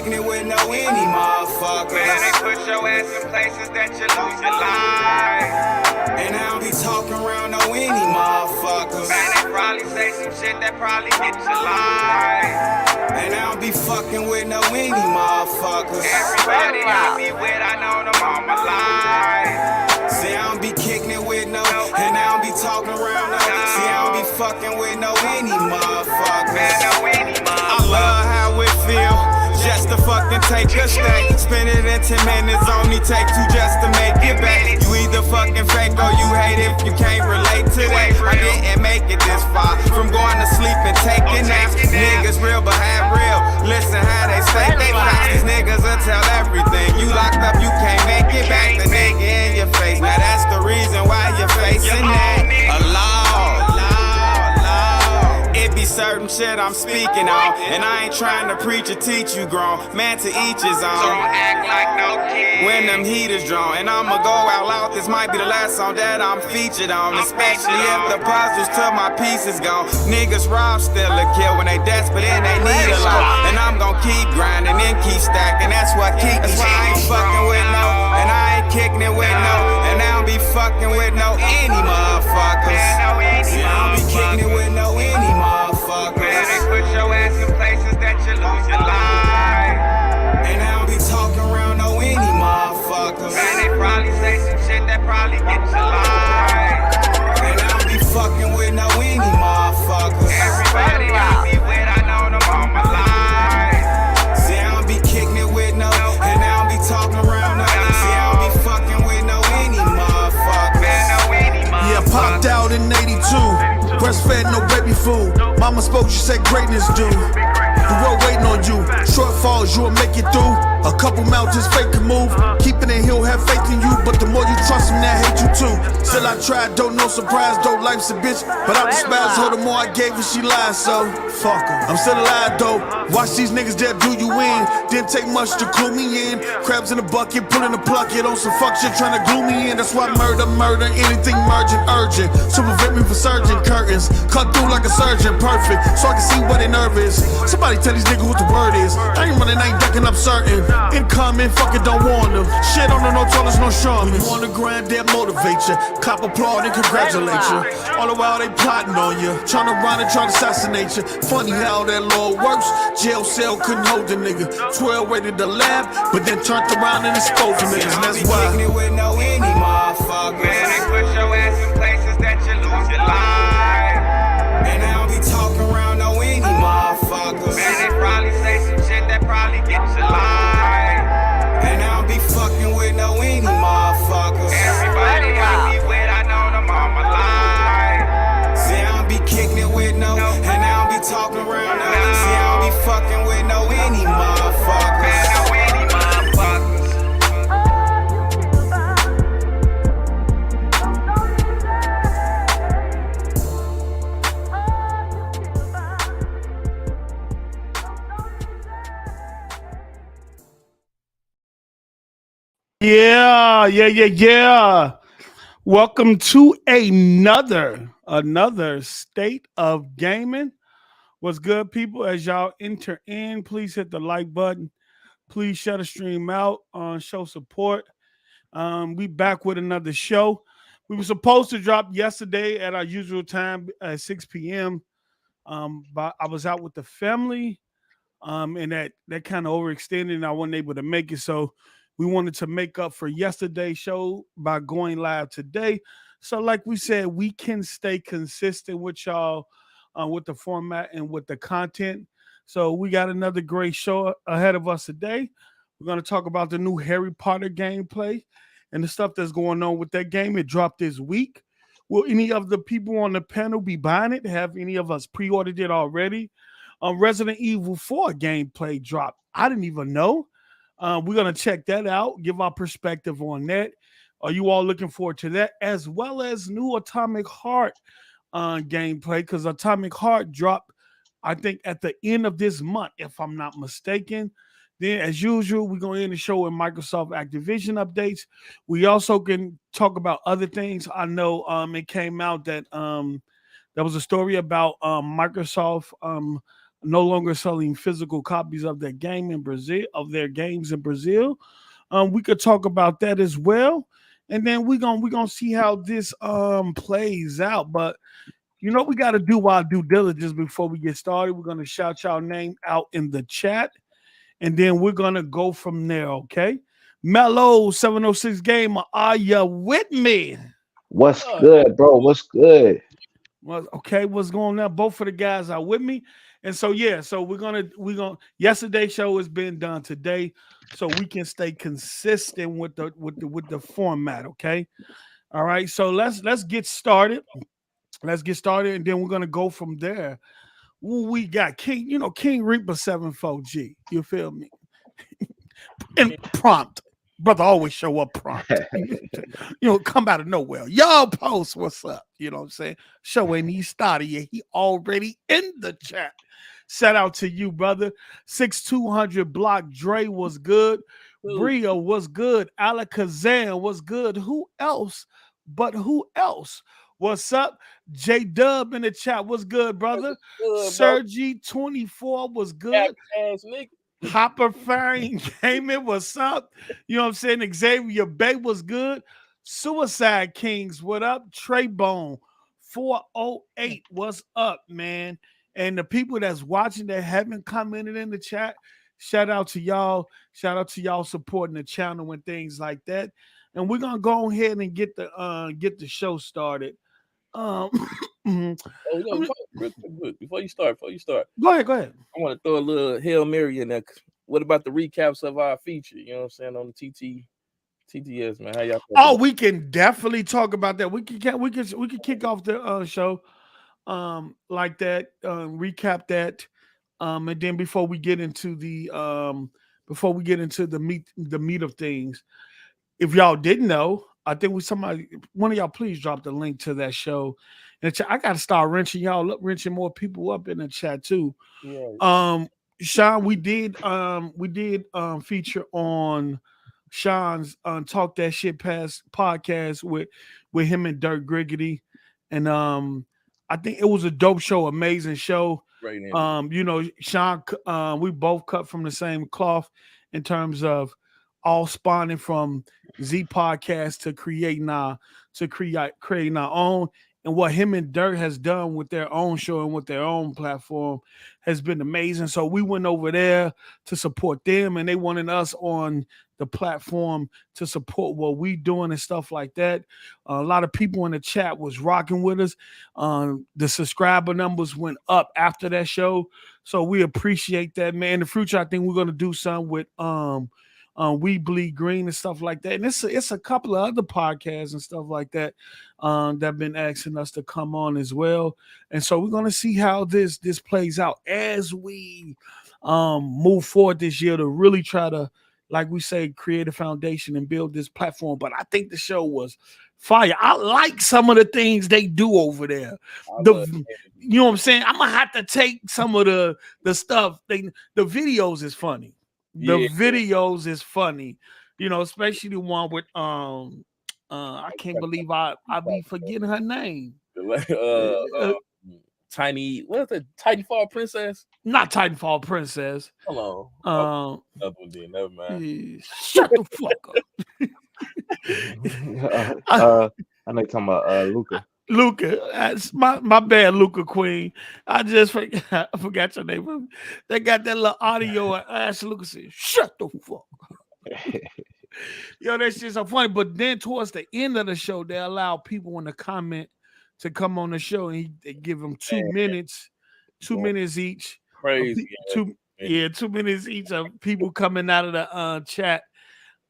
kicking it with no any motherfuckers. Man, they put your ass in places that you lose your life. And I don't be talking around no any motherfuckers. Man, they probably say some shit that probably get you life. And I don't be fucking with no any motherfuckers. Everybody I be with, I know them all my life. See, I don't be kicking it with no, and I don't be talking around no. See, I don't be fucking with no any motherfuckers. Man, no any I love how it feel just to fucking take a stay. Spend it in 10 minutes, only take 2 just to make it back. You either fucking fake or you hate if you can't relate to that. I didn't make it this far from going to sleep and taking naps. Niggas real but have real. Listen how they say they facts. These niggas will tell everything. You locked up, you can't make it back. The nigga in your face. Now that's the reason why you're facing that. A law. It be certain shit I'm speaking on, and I ain't trying to preach or teach you grown. Man, to each his own. Don't act like no kid. When them heaters drawn, and I'ma go out loud. This might be the last song that I'm featured on, especially if the puzzles to my pieces gone. Niggas rob, still a kill when they desperate and they need a lot. And I'm gon' keep grinding and keep stacking. That's what keep me. That's why I ain't fucking with no, and I ain't kicking it with no, and I don't be fucking with no any motherfuckers. Yeah, I don't be kicking it with no any motherfuckers. Man, they put your ass in places that you lose your life. And I don't be talking around no any motherfuckers. Man, they probably say some shit that probably get you life. And I don't be fucking with no any motherfuckers. Everybody I be with, I know them all my life. See, I don't be kicking it with no, and I don't be talking around no. See, I don't be fucking with no any motherfuckers. Man, no any motherfuckers. Yeah, popped out in 82. Breastfed, no baby food. Mama spoke, she said greatness do. The road waiting on you. Shortfalls, you'll make it through. A couple mountains fake can move. Keeping it, he'll have faith in you. But the more you trust him, that hate you too. Still I tried, don't no surprise, don't life's a bitch. But I despise her, the more I gave her, she lied, so fuck her. I'm still alive though. Watch these niggas that do you in. Didn't take much to clue me in. Crabs in the bucket, pulling the plucket on some fuck shit, trying to glue me in. That's why murder, anything merging, urgent. To prevent me from surging curtains. Cut through like a surgeon, perfect. So I can see what their nerve is. Somebody tell these niggas what the word is. I ain't running, I ain't ducking up certain. Incoming, fuck it, don't warn them. Shit on no toilets, no Charmin. You on the grind, that motivate you. Cop applaud and congratulate you. All the while they plotting on you. Trying to run and try to assassinate you. Funny how that law works. Jail cell couldn't hold the nigga. 12 raided the lab, but then turned around and exposed the niggas. And that's why. Kicking it with no any motherfuckers. Man, they put your ass in places that you lose your life. And I don't be talking around no any motherfuckers. Man, they probably say some shit that probably get you life. And I don't be fucking with no any motherfuckers. Everybody I be with, I know them all my life. See, I don't be kicking it with no, and I don't be talking around no. See, I don't be fucking with no any motherfuckers. Man, no any motherfuckers. Yeah. Welcome to another state of gaming. What's good, people? As y'all enter in, please hit the like button. Please share the stream out. Show support. We back with another show. We were supposed to drop yesterday at our usual time at 6 p.m. But I was out with the family, and that kind of overextended, and I wasn't able to make it. So we wanted to make up for yesterday's show by going live today. So like we said, we can stay consistent with y'all with the format and with the content. So we got another great show ahead of us today. We're going to talk about the new Harry Potter gameplay and the stuff that's going on with that game. It dropped this week. Will any of the people on the panel be buying it? Have any of us pre-ordered it already? Resident Evil 4 gameplay dropped. I didn't even know. We're going to check that out, give our perspective on that. Are you all looking forward to that? As well as new Atomic Heart gameplay, because Atomic Heart dropped, I think, at the end of this month, if I'm not mistaken. Then, as usual, we're going to end the show with Microsoft-Activision updates. We also can talk about other things. I know it came out that there was a story about Microsoft no longer selling physical copies of their game in Brazil, of their games in Brazil. We could talk about that as well, and then we gonna see how this plays out. But we got to do our due diligence before we get started. We're gonna shout y'all name out in the chat, and then we're gonna go from there. Okay, Mellow 706 Gamer, are you with me? What's good, bro? What's good? Well, okay, what's going on? Both of the guys are with me, and so yeah, so we're gonna. Yesterday's show has been done today, so we can stay consistent with the format. Okay, all right. So let's get started. Let's get started, and then we're gonna go from there. We got King, King Reaper 74G. You feel me? And prompt. Brother always show up prompt. Come out of nowhere. Y'all post what's up. You know what I'm saying? Show ain't he started yet. He already in the chat. Shout out to you, brother. 6200 Block Dre was good. Bria was good. Alakazam was good. Who else? What's up? J Dub in the chat. What's good, brother? Sergi 24 was good. Hopper Faring Gaming, what's up? You know what I'm saying? Xavier Bay was good. Suicide Kings, what up? Trey Bone 408, what's up, man? And the people that's watching that haven't commented in the chat, shout out to y'all. Shout out to y'all supporting the channel and things like that. And we're gonna go ahead and get the show started. Before you start, Go ahead. I want to throw a little Hail Mary in there. What about the recaps of our feature? You know what I'm saying, on the TTS, man. How y'all? Oh, we can definitely talk about that. We can kick off the show like that, recap that, and then before we get into the meat of things. If y'all didn't know, I think one of y'all please drop the link to that show. And I got to start wrenching more people up in the chat too. Yeah. Sean, we did feature on Sean's Talk That Shit Past podcast with him and Dirk Griggity, and I think it was a dope show, amazing show. Right. Sean, we both cut from the same cloth in terms of all spawning from Z Podcast to creating our own. And what him and Dirk has done with their own show and with their own platform has been amazing. So we went over there to support them, and they wanted us on the platform to support what we doing and stuff like that. A lot of people in the chat was rocking with us. The subscriber numbers went up after that show. So we appreciate that, man. In the future, I think we're going to do something with We Bleed Green and stuff like that. And it's a couple of other podcasts and stuff like that that have been asking us to come on as well. And so we're going to see how this plays out as we move forward this year to really try to, like we say, create a foundation and build this platform. But I think the show was fire. I like some of the things they do over there. You know what I'm saying? I'm gonna have to take some of the stuff. The videos is funny. The videos is funny, especially the one with I can't believe I be forgetting her name. Tiny, what's it? Titanfall Princess? Not Titanfall Princess. Hold on. Never mind. Shut the fuck up. I know you're talking about Luca. Luca, that's my bad, Luca Queen. I forgot your name. They got that little audio and Ash Luca said, "Shut the fuck." That shit's so funny. But then towards the end of the show, they allow people in the comment to come on the show, and they give them 2 minutes, 2 minutes each. Crazy. 2 minutes each of people coming out of the chat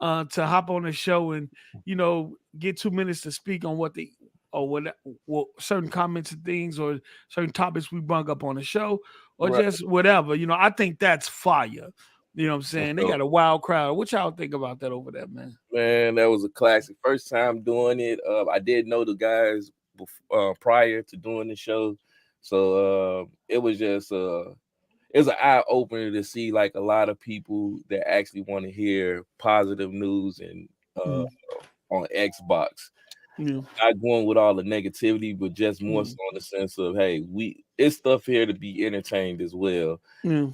to hop on the show and get 2 minutes to speak on what certain comments and things or certain topics we brought up on the show or just whatever. I think that's fire. You know what I'm saying? They got a wild crowd. What y'all think about that over there, man? Man, that was a classic. First time doing it. I did know the guys prior to doing the show. So it was just it was an eye opener to see like a lot of people that actually want to hear positive news and on Xbox. Yeah. Not going with all the negativity, but just more so in the sense of, hey, it's stuff here to be entertained as well. Yeah.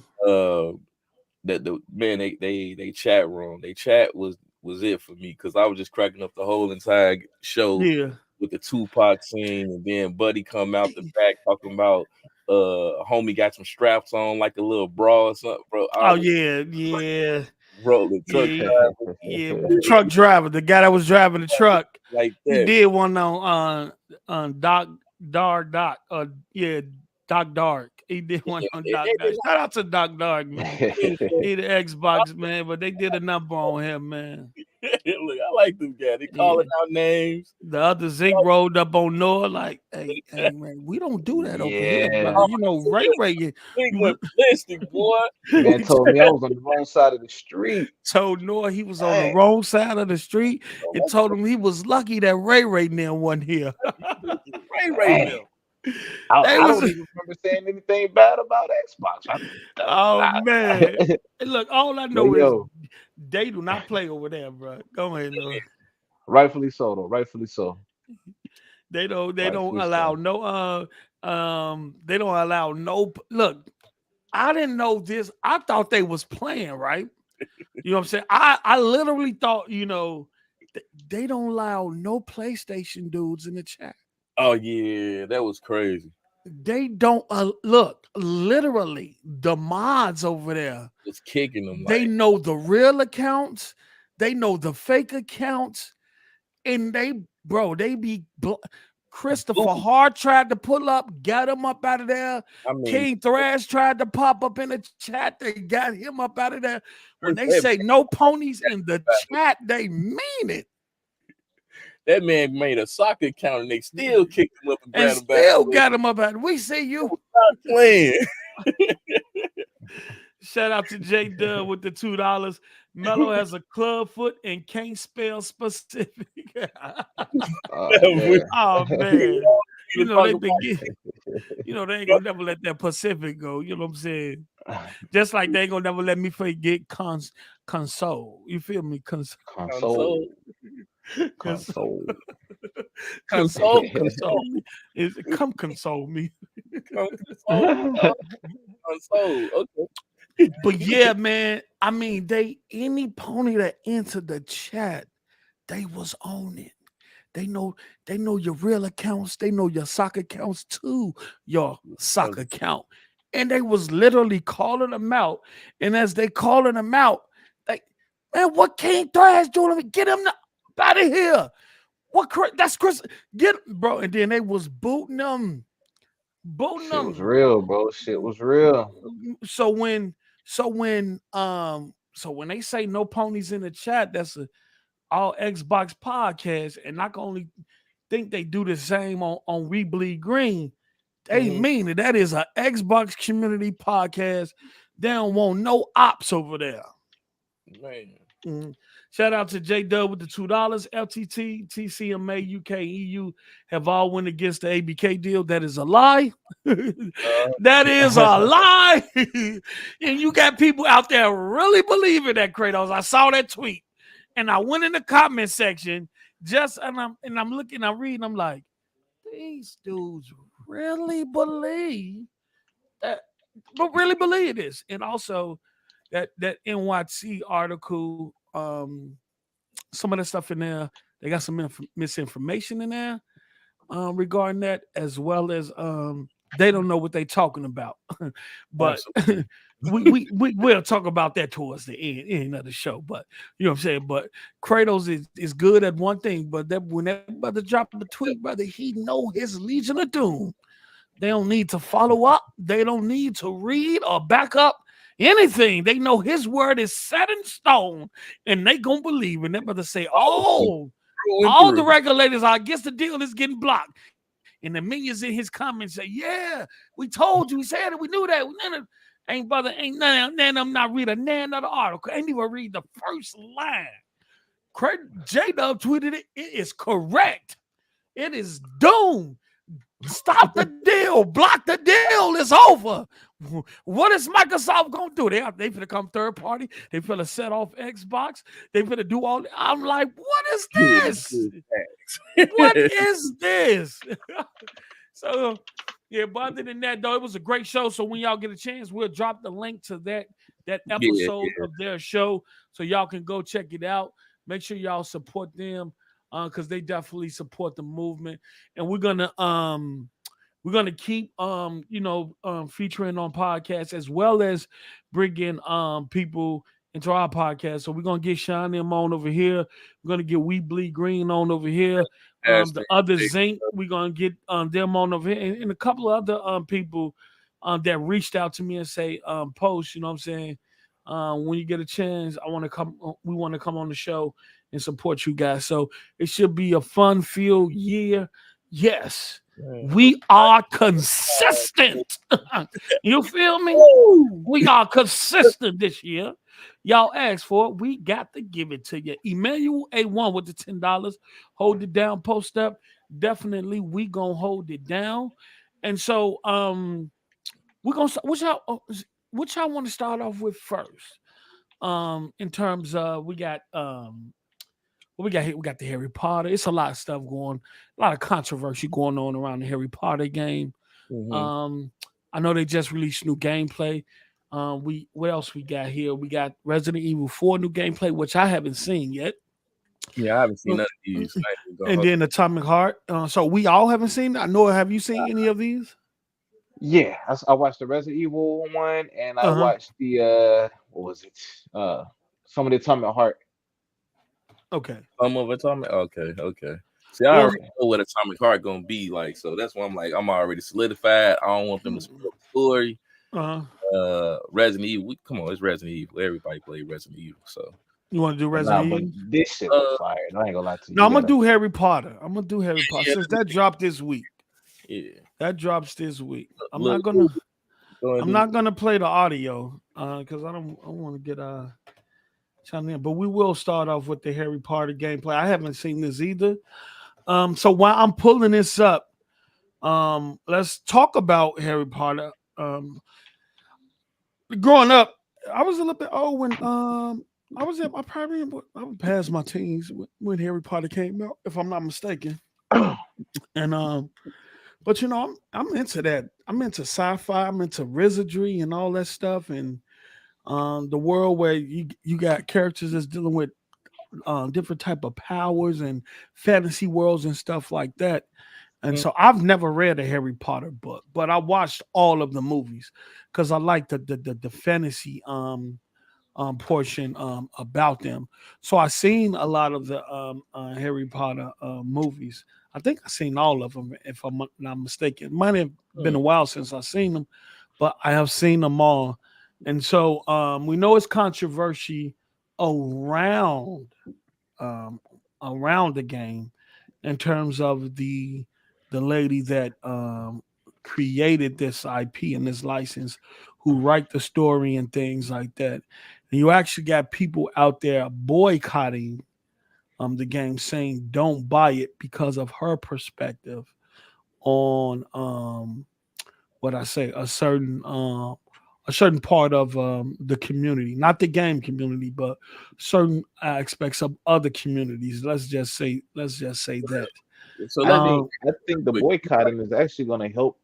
That the man they chat room, they chat was it for me because I was just cracking up the whole entire show Yeah. with the Tupac scene, and then Buddy come out the back talking about homie got some straps on like a little bra or something, bro. Oh yeah, yeah, Bro, the truck yeah, yeah. driver Truck driver, the guy that was driving the truck, like he that. did one on Doc Dark. He did one on Doc Dark. Shout out to Doc Dark, man. He the Xbox man, but they did a number on him, man. Look, I like this guy. They calling out names. The other Zeke rolled up on Noah like, hey, man, we don't do that over here, Yeah. brother. You know, Ray. He went ballistic, boy. Man told me I was on the wrong side of the street. Told Noah he was on the wrong side of the street and told him he was lucky that Ray now wasn't here. Ray now. I don't even remember saying anything bad about Xbox. Man. Hey, look, all I know is they do not play over there, bro. Go ahead, Noah. Rightfully so, though. Rightfully so. They don't allow no they don't allow no look. I didn't know this. I thought they was playing, right? You know what I'm saying? I literally thought, they don't allow no PlayStation dudes in the chat. Oh yeah, that was crazy. They don't look, literally the mods over there. It's kicking them. They know the real accounts, they know the fake accounts, and they be Christopher Hart tried to pull up, got him up out of there. King Thrash tried to pop up in the chat. They got him up out of there. When they say no ponies in the chat, they mean it. That man made a soccer account and they still kicked him up and grabbed him back. Still got him up out. We see you. Not playing. Shout out to J Dub with the $2. Mello has a club foot and can't spell specific. Oh man. They ain't gonna never let that Pacific go. You know what I'm saying? Just like they ain't gonna never let me forget console. You feel me? Console. Console me. Come console me. Console. Okay. But yeah, man. I mean, any pony that entered the chat, they was on it. They know your real accounts. They know your soccer accounts too. Your soccer account, and they was literally calling them out. And as they calling them out, man, what King Thrash doing? Get him out of here. That's Chris. Bro. And then they was booting them. Shit was real, bro. Shit was real. So when they say no ponies in the chat, that's all Xbox podcast, and I can only think they do the same on We Bleed Green. They mean it. That is an Xbox community podcast. They don't want no ops over there. Man. Shout out to J Dub with the $2. LTT, TCMA, UK, EU have all went against the ABK deal. That is a lie. That is a lie. And you got people out there really believing that, Kratos. I saw that tweet. And I went in the comment section and I'm looking, I'm reading, I'm like, these dudes really believe that, but really believe this. And also that NYT article, some of the stuff in there, they got some misinformation in there regarding that, as well as they don't know what they're talking about. But we'll talk about that towards the end of the show. But you know what I'm saying? But Kratos is good at one thing, but when that brother dropped the tweet, brother, he know his Legion of Doom. They don't need to follow up. They don't need to read or back up anything. They know his word is set in stone, and they gonna believe. And that brother say, all the regulators, I guess the deal is getting blocked. And the minions in his comments say, yeah, we told you, we said it, we knew that. Ain't none of them not read none of the article. Ain't even read the first line. J-Dub tweeted it. It is correct. It is doomed. Stop the deal. Block the deal. It's over. What is Microsoft gonna do? They finna come third party. They finna set off Xbox. They finna do all. I'm like, what is this? What is this? So, yeah. But other than that, though, it was a great show. So when y'all get a chance, we'll drop the link to that episode of their show, so y'all can go check it out. Make sure y'all support them, because they definitely support the movement, and we're gonna keep featuring on podcasts, as well as bringing people into our podcast. So we're gonna get Sean them on over here. We're gonna get We Bleed Green on over here. The other Zinc, we're gonna get them on over here, and a couple of other people that reached out to me and say, post, you know what I'm saying? When you get a chance, we want to come on the show and support you guys. So it should be a fun-filled year. Yes. We are consistent. You feel me? We are consistent this year. Y'all asked for it. We got to give it to you. Emmanuel A1 with the $10. Hold it down, post up. Definitely, we gonna hold it down. And so we're gonna what y'all want to start off with first? In terms of we got what we got here, we got the Harry Potter. It's a lot of stuff a lot of controversy going on around the Harry Potter game. I know they just released new gameplay. What else we got here? We got Resident Evil 4 new gameplay, which I haven't seen yet. Yeah, I haven't seen none of these. And then Atomic Heart. So we all haven't seen. I know. Have you seen any of these? Yeah, I watched the Resident Evil one, and I watched the what was it? Some of the Atomic Heart. Okay. Some of Atomic. Okay. See, I already know what Atomic Heart gonna be like, so that's why I'm like, I'm already solidified. I don't want them to spoil the story. Resident Evil. Come on, it's Resident Evil. Everybody play Resident Evil, so. You want to do Resident Evil? This shit was fire. I ain't gonna lie to you. No, I'm gonna do Harry Potter. Since that dropped this week. Yeah, that drops this week. I'm not gonna play the audio because I don't want to get chime in. But we will start off with the Harry Potter gameplay. I haven't seen this either. So while I'm pulling this up, let's talk about Harry Potter. Growing up, I was a little bit old when I was past my teens when Harry Potter came out, if I'm not mistaken. And but you know, I'm into that. I'm into sci-fi. I'm into wizardry and all that stuff, and the world where you got characters that's dealing with different type of powers and fantasy worlds and stuff like that. And so I've never read a Harry Potter book, but I watched all of the movies because I like the fantasy portion about them. So I've seen a lot of the Harry Potter movies. I think I've seen all of them, if I'm not mistaken. It might have been a while since I've seen them, but I have seen them all. And so we know it's controversy around the game in terms of the lady that created this IP and this license, who write the story and things like that. And you actually got people out there boycotting the game, saying don't buy it because of her perspective on a certain part of the community, not the game community, but certain aspects of other communities. Let's just say that. So I think the boycotting is actually going to help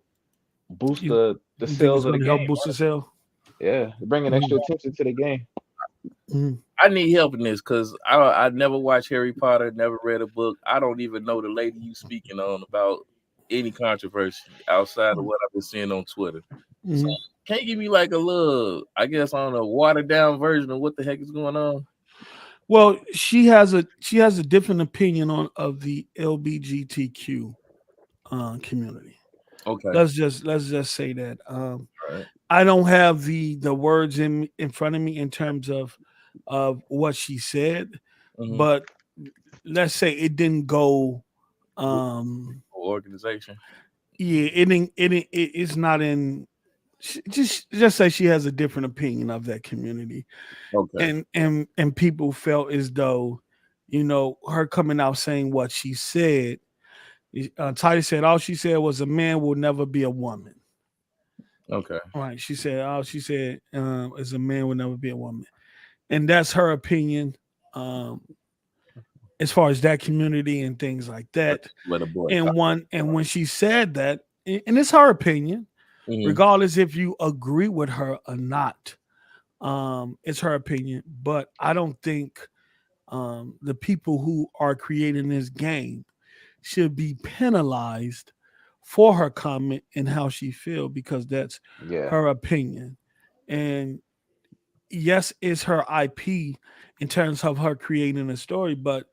boost the sales of the game. Help boost the sale. Yeah, bringing extra attention to the game. I need help in this because I never watched Harry Potter, never read a book. I don't even know the lady you speaking on about any controversy outside of what I've been seeing on Twitter. So, can you give me like a little, I guess, on a watered down version of what the heck is going on? Well, she has a different opinion of the LGBTQ community. Okay. Let's just say that. Right. I don't have the words in front of me in terms of what she said, but let's say it didn't go organization. Yeah, it's not in. Just say she has a different opinion of that community. Okay. And people felt as though, you know, her coming out saying what she said. Titus said all she said was a man will never be a woman. Okay. Right. She said, as a man would never be a woman. And that's her opinion. Um, as far as that community and things like that. Let a boy. And when she said that, and it's her opinion, Mm-hmm. regardless if you agree with her or not, it's her opinion. But I don't think the people who are creating this game should be penalized for her comment and how she feel because that's Yeah. her opinion. And yes, it's her IP in terms of her creating a story, but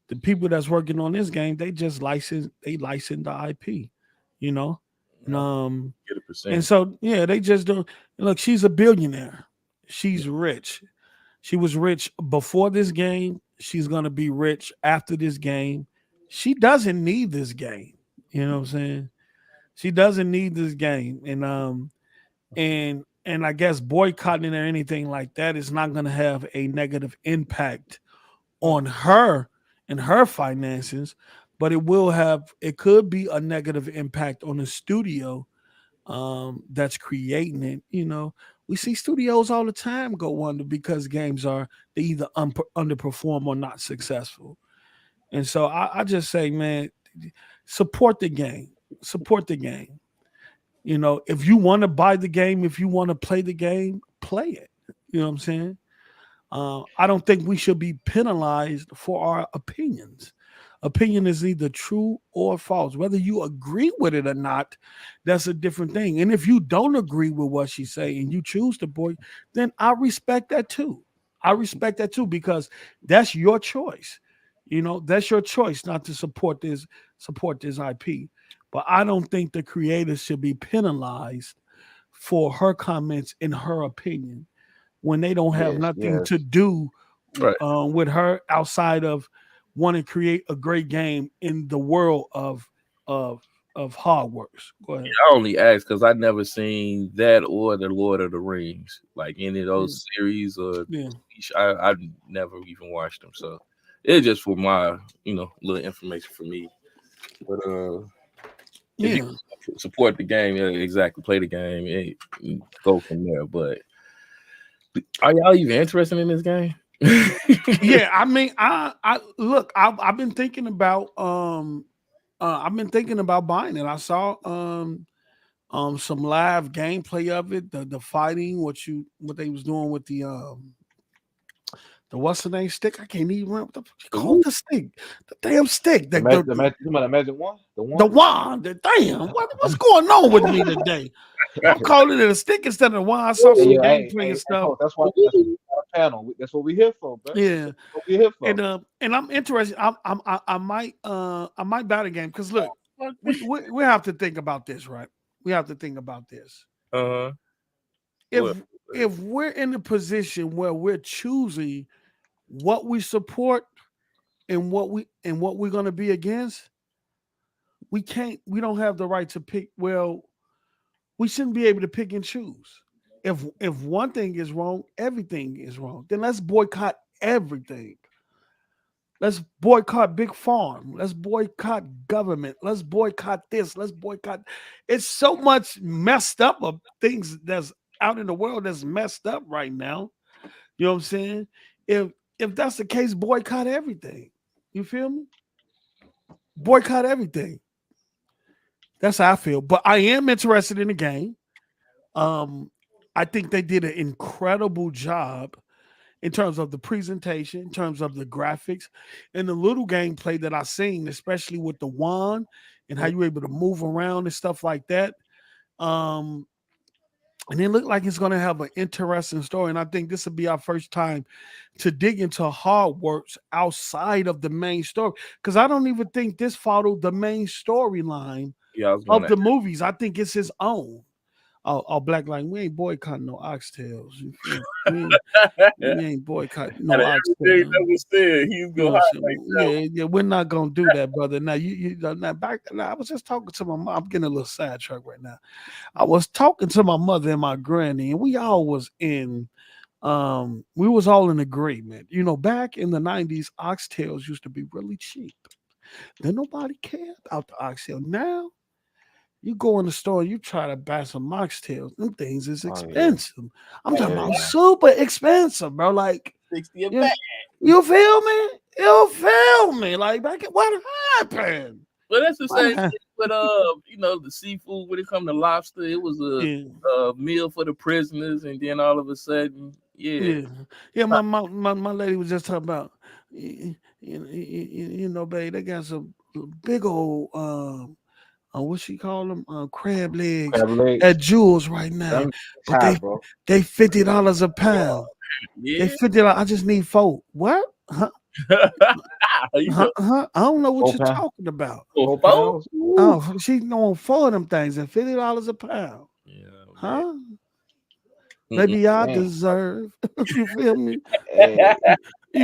the people that's working on this game, they just license the IP, you know? And, Get a and percentage. so yeah, they just don't look, she's a billionaire. She's rich. She was rich before this game. She's gonna be rich after this game. She doesn't need this game. You know what I'm saying? She doesn't need this game. And I guess boycotting or anything like that is not gonna have a negative impact on her and her finances, but it could be a negative impact on the studio that's creating it. You know, we see studios all the time go under because games are they either underperform or not successful. And so I just say, man, support the game. Support the game. You know, if you want to buy the game, if you want to play the game, play it. You know what I'm saying? I don't think we should be penalized for our opinions. Opinion is either true or false. Whether you agree with it or not, that's a different thing. And if you don't agree with what she say and you choose to boy, then I respect that too. I respect that too because that's your choice. You know, that's your choice not to support this IP. But I don't think the creators should be penalized for her comments in her opinion when they don't have Yes. nothing to Yes. do Right. with her outside of want to create a great game in the world of hard works. Go ahead. I only asked because I never seen that or the Lord of the Rings, like any of Yeah. those series or Yeah. I've never even watched them. So it's just for my, little information for me. But if you Yeah. support the game, yeah, exactly, play the game, and go from there. But are y'all even interested in this game? Yeah. I mean, I look, I've been thinking about I've been thinking about buying it. I saw some live gameplay of it, the fighting, what they was doing with the what's the name stick? I can't even remember what the fuck you call the stick. The damn stick. You might imagine one. The The one. wand. Damn. What's going on with me today? I'm calling it a stick instead of a wand. I saw Hey, some yo, hey, gameplay hey, and hey, stuff. folks, that's why we got a panel. That's what we here for, bro. Yeah. That's what we here for. And I'm interested. I might buy the game because look, we have to think about this, right? We have to think about this. uh-huh. What? If we're in a position where we're choosing what we support and what we're going to be against, we don't have the right to pick. Well, we shouldn't be able to pick and choose. If one thing is wrong, everything is wrong. Then let's boycott everything. Let's boycott big farm. Let's boycott government. Let's boycott this. Let's boycott. It's so much messed up of things that's out in the world that's messed up right now. You know what I'm saying? If that's the case, boycott everything. You feel me? Boycott everything. That's how I feel. But I am interested in the game. I think they did an incredible job in terms of the presentation, in terms of the graphics, and the little gameplay that I seen, especially with the wand and how you're able to move around and stuff like that. And it looked like it's going to have an interesting story. And I think this will be our first time to dig into hard works outside of the main story. Because I don't even think this followed the main storyline Yeah, I was of gonna. the movies. I think it's his own. Oh, Black Line, we ain't boycotting no oxtails. You feel me? We ain't boycotting no Everything oxtails. that was said, he's You know going what hot I'm like saying? Yeah, we're not gonna do that, brother. Now now I was just talking to my mom. I'm getting a little sidetracked right now. I was talking to my mother and my granny, and we all was we was all in agreement. You know, back in the 90s, oxtails used to be really cheap. Then nobody cared about the oxtail. Now You go in the store, you try to buy some moxtails. Them things is Oh yeah, expensive. I'm talking yeah, about yeah. super expensive, bro. Like, 60 a you, bag. you feel me? You feel me? Like, what happened? But that's the What same happened? shit with the seafood when it come to lobster. It was Yeah. a meal for the prisoners, and then all of a sudden, yeah. Yeah, yeah. My lady was just talking about, babe. They got some big old what she call them, crab legs Crab legs. at Jewel's right now, Them but high, bro. they $50 a pound. They Yeah. 50. I just need four. What? Huh? You know, I don't know what you're 4 pounds. talking about. for Four four? pounds. Woo. Oh, she's going four of them things at $50 a pound. Yeah, man. Huh? Mm-mm. Maybe I Damn. deserve. You feel me? Hey,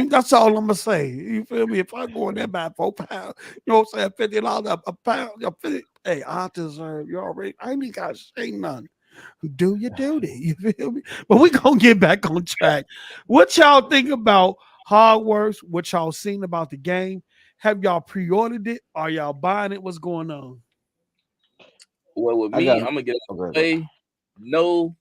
That's all I'm gonna say. You feel me? If I go in there by 4 pounds, you know what I'm saying? $50 a pound. 50, hey, I deserve. You already. I ain't even gotta say nothing. Do your duty. You feel me? But we gonna get back on track. What y'all think about Hogwarts? What y'all seen about the game? Have y'all pre-ordered it? Are y'all buying it? What's going on? Well, with I me, got. I'm gonna get Okay, go. say no.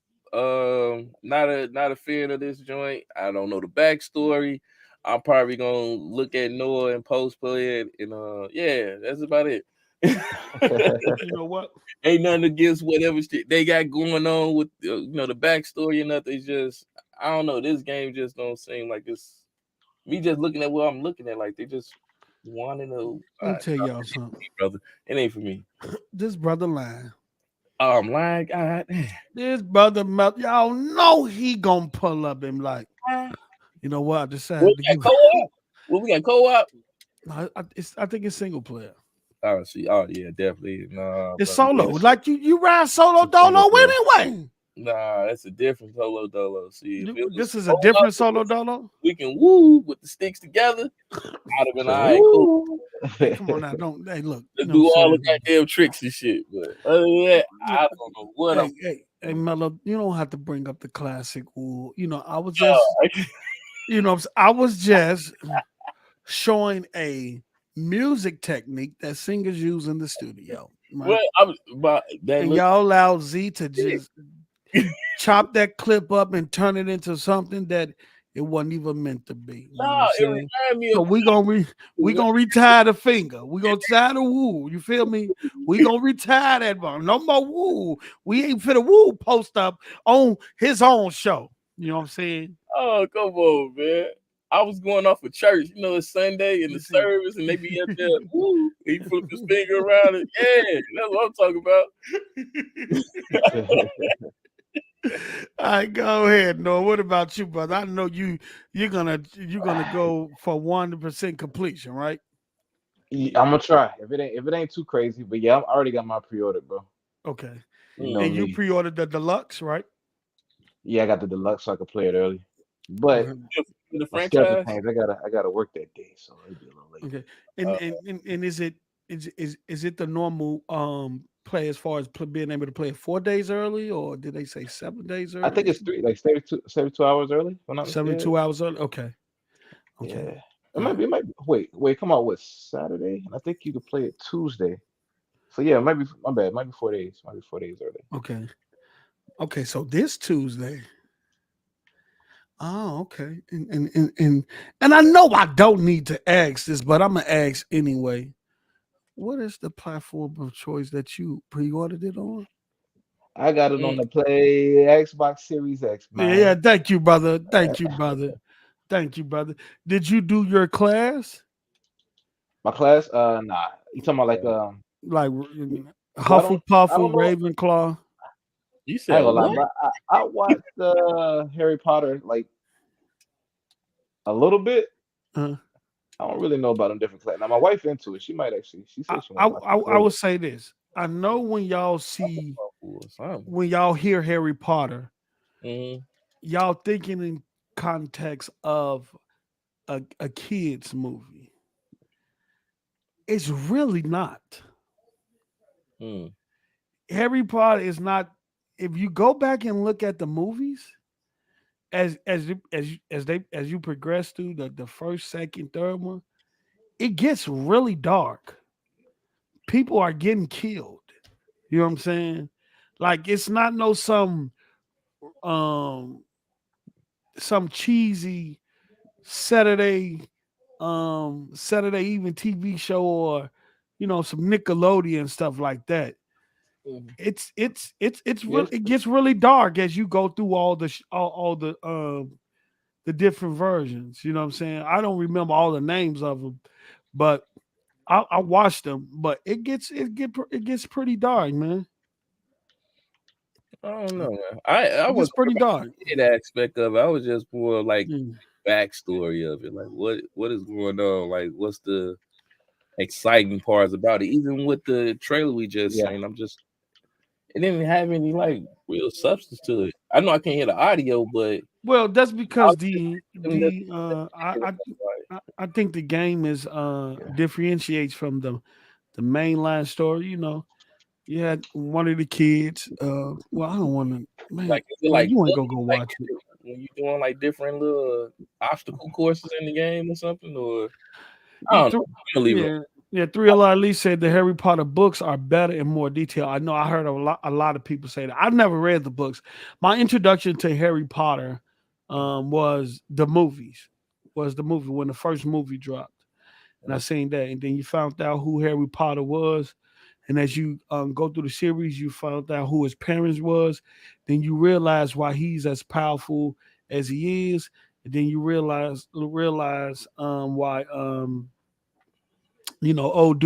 Not a fan of this joint. I don't know the backstory. I'm probably gonna look at Noah and post play it, and yeah, that's about it. You know what? Ain't nothing against whatever shit they got going on with the backstory and nothing. It's just I don't know. This game just don't seem like it's me just looking at what I'm looking at. Like they just wanting to, Let me tell y'all something. brother. It ain't for me. This brother lying. Oh, I'm lying. God, This brother, y'all know he gonna pull up and like, you know what? I we decided to got give. co-op. Well, we got co-op. I think it's single player. Oh, see. Oh, yeah, definitely. Nah, It's brother. solo. It's Like you ride solo it's single dolo player. anyway. Nah, that's a different solo dolo. See, if it was This is a co-op, different solo dolo. we can woo with the sticks together. I'd have been So all right, cool. woo. Hey, come on now, don't. Hey, look. You Let's know what I'm do all the saying? goddamn tricks and shit. But other than that, I don't know what I'm. Hey, Mello. You don't have to bring up the classic. Ooh, I was just, I was just showing a music technique that singers use in the studio, right? Well, I'm about that And look. y'all allow Z to just chop that clip up and turn it into something that it wasn't even meant to be. You know what Nah, I'm it saying? reminded me So of we gonna retire the finger. We gonna tie the woo. You feel me? We gonna retire that one. No more woo. We ain't fit a woo post up on his own show. You know what I'm saying? oh, come on, man. I was going off of church. It's Sunday in the You see. service, and they be up there. Woo! He flip his finger around it. Yeah, that's what I'm talking about. All right, go ahead, Noah. What about you, brother? I know you're gonna go for 100% completion, right? Yeah, I'm gonna try. If it ain't too crazy, but yeah, I already got my pre-order, bro. Okay. You know And you me. pre-ordered the deluxe, right? Yeah, I got the deluxe so I could play it early. But Okay. In the my schedule franchise. changed. I gotta work that day, so it'll be a little late. Okay. And is it the normal play as far as being able to play it 4 days early, or did they say 7 days I think early? it's three, like 72 hours early, if I'm not mistaken. 72 hours early. Okay. Okay. Yeah. It All might right. be. It might be. Wait. Come on. What Saturday? And I think you could play it Tuesday. So yeah, it might be. My bad. It might be 4 days. Might be 4 days early. Okay. Okay. So this Tuesday. Oh, okay. And I know I don't need to ask this, but I'm gonna ask anyway. What is the platform of choice that you pre-ordered it on? I got it on Mm. the play Xbox Series X, Yeah, man. thank you, brother. Thank you, brother. Thank you, brother. Did you do your class? My class, nah. You talking about like Like well, I don't Hufflepuff, know. Ravenclaw? You I said ain't gonna lie, what? bro. I watched Harry Potter like a little bit. Uh, I don't really know about them different class. Now my wife into it. She might actually. She I, said she I, want to watch I, it I early. would say this. I know when y'all see, Or something. when y'all hear Harry Potter, Mhm. y'all thinking in context of a kid's movie. It's really not. Mm. Harry Potter is not. If you go back and look at the movies, as you progress through the first, second, third one, it gets really dark. People are getting killed. You know what I'm saying? Like it's not no um some cheesy Saturday Saturday evening TV show or some Nickelodeon stuff like that. Mhm. It's really Yes. it gets really dark as you go through all the different versions. You know what I'm saying? I don't remember all the names of them, but I watched them. But it gets pretty dark, man. I don't know, man. I It gets wasn't pretty worried about dark. the kid aspect of it. I was just more like Mm. backstory of it. Like what is going on? Like what's the exciting parts about it? Even with the trailer we just Yeah. seen, it didn't have any like real substance to it. I know I can't hear the audio, but Well, that's I because was just them just like, I think the game is Yeah. differentiates from the mainline story. You had one of the kids. Well, I don't want to, man. is it Well, like you ain't gonna go bullying? Like watch is it. it when you doing like different little obstacle courses in the game or something? Or I You don't know. threw, I'm gonna leave it. yeah, yeah. 3LR Lee said the Harry Potter books are better and more detailed. I know. I heard a lot of people say that. I've never read the books. My introduction to Harry Potter was the movies. Was the movie when the first movie dropped, and I seen that, and then you found out who Harry Potter was, and as you go through the series, you found out who his parents was. Then you realize why he's as powerful as he is, and then you realize why old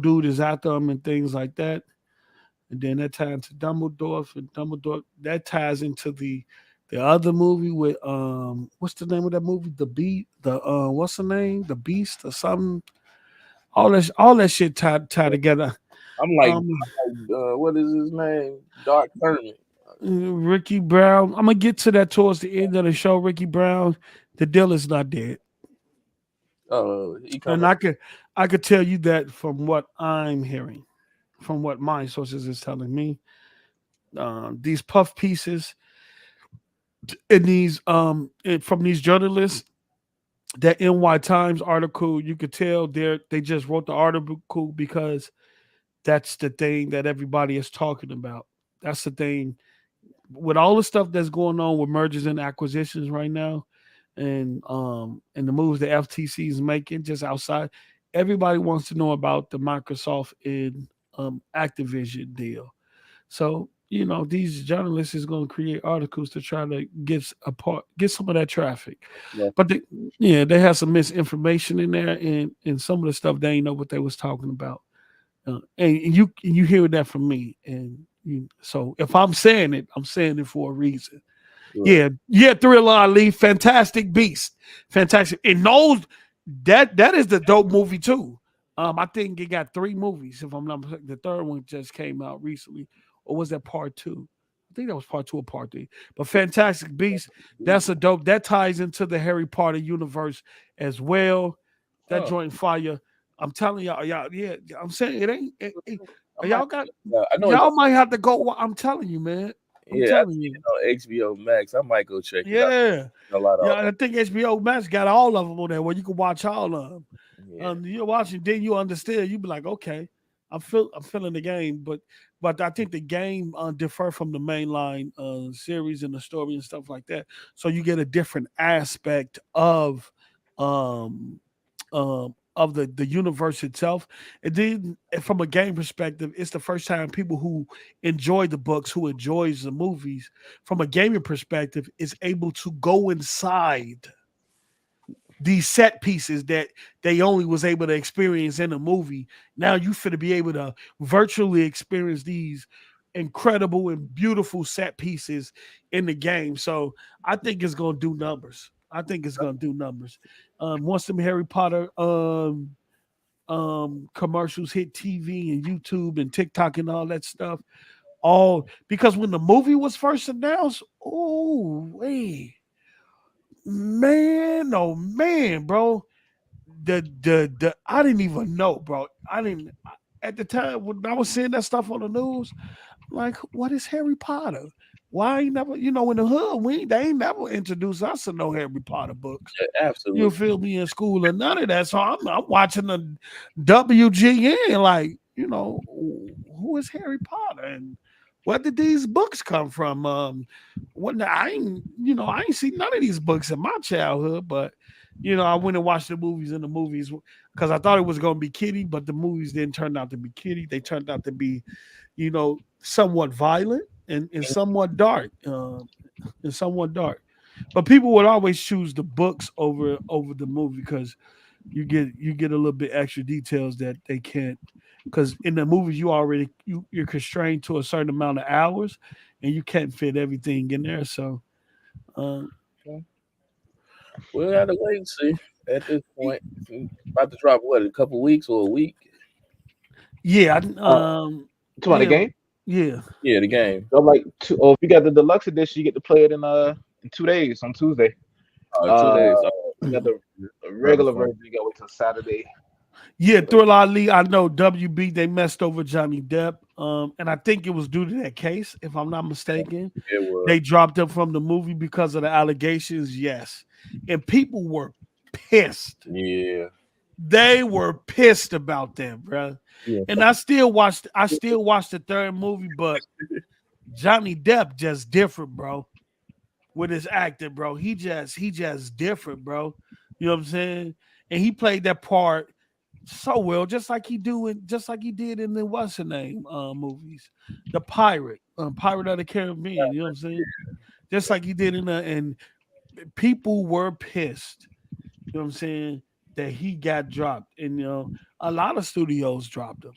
dude is after him and things like that. And then that ties into Dumbledore. For Dumbledore, that ties into the other movie with what's the name of that movie? What's the name? The Beast or something. All that shit tied together. I'm like, Um what is his name? Dark Tournament. Ricky Brown. I'm gonna get to that towards the end of the show. Ricky Brown, the deal is not dead. He And coming. I could tell you that from what I'm hearing, from what my sources is telling me. These puff pieces in from these journalists, that NY Times article, you could tell they just wrote the article because that's the thing that everybody is talking about. That's the thing with all the stuff that's going on with mergers and acquisitions right now, and the moves the FTC is making just outside. Everybody wants to know about the Microsoft and Activision deal. So these journalists is going to create articles to try to get some of that traffic. Yeah. But they have some misinformation in there, and some of the stuff they ain't know what they was talking about. And you hear that from me, and so if I'm saying it, I'm saying it for a reason. Right. Yeah, Thriller Ali, fantastic beast, fantastic. And those that is the dope movie too. I think it got 3 movies, if I'm not mistaken. The third one just came out recently, or was that part 2? I think that was part 2 or part 3. But Fantastic Beast, that's a dope. That ties into the Harry Potter universe as well. That Oh, joint fire. I'm telling y'all, yeah. I'm saying it ain't. I might. Y'all got. I know it's Y'all might have to go. I'm telling you, man. I'm yeah. I telling seen you. it on HBO Max. I might go check it out. Yeah. A lot Yeah, of I think HBO Max got all of them on there where you can watch all of them. yeah. You're watching, then you understand. You be like, okay, I'm feeling the game, but I think the game differ from the mainline series and the story and stuff like that. So you get a different aspect um of the universe itself. And then from a game perspective, it's the first time people who enjoy the books, who enjoys the movies, from a gaming perspective, is able to go inside these set pieces that they only was able to experience in a movie. Now you finna be able to virtually experience these incredible and beautiful set pieces in the game. So I think it's gonna do numbers. I think it's gonna do numbers. Once them Harry Potter commercials hit TV and YouTube and TikTok and all that stuff, all because when the movie was first announced, oh wait, man, oh man, bro, the I didn't even know, bro. I didn't at the time when I was seeing that stuff on the news. Like, what is Harry Potter? Why ain't never, in the hood, they ain't never introduced us to no Harry Potter books. You Absolutely. feel me, in school or none of that. So I'm watching the WGN, like, who who is Harry Potter and where did these books come from? I ain't seen none of these books in my childhood, but I went and watched the movies because I thought it was gonna be kiddie, but the movies didn't turn out to be kiddie. They turned out to be, somewhat violent and somewhat dark. But people would always choose the books over the movie because you get a little bit extra details that they can't, because in the movies you're constrained to a certain amount of hours and you can't fit everything in there. So we'll have to wait and see at this point. About to drop what, a couple weeks or a week? Yeah, To the game? Yeah. Yeah, the game. So like if you got the deluxe edition, you get to play it in 2 days on Tuesday. 2 days. You got the regular version, you got to wait till Saturday. Yeah, Thriller Ali, I know WB, they messed over Johnny Depp. And I think it was due to that case, if I'm not mistaken. It was. They dropped him from the movie because of the allegations, yes. And people were pissed. Yeah. They were pissed about that, bro. Yeah. And I still watched the third movie, but Johnny Depp just different, bro. With his acting, bro. He just different, bro. You know what I'm saying? And he played that part so well, just like he did in the what's the name movies, the Pirate of the Caribbean. You know what I'm saying? Just like he did and people were pissed. You know what I'm saying? That he got dropped, and a lot of studios dropped him.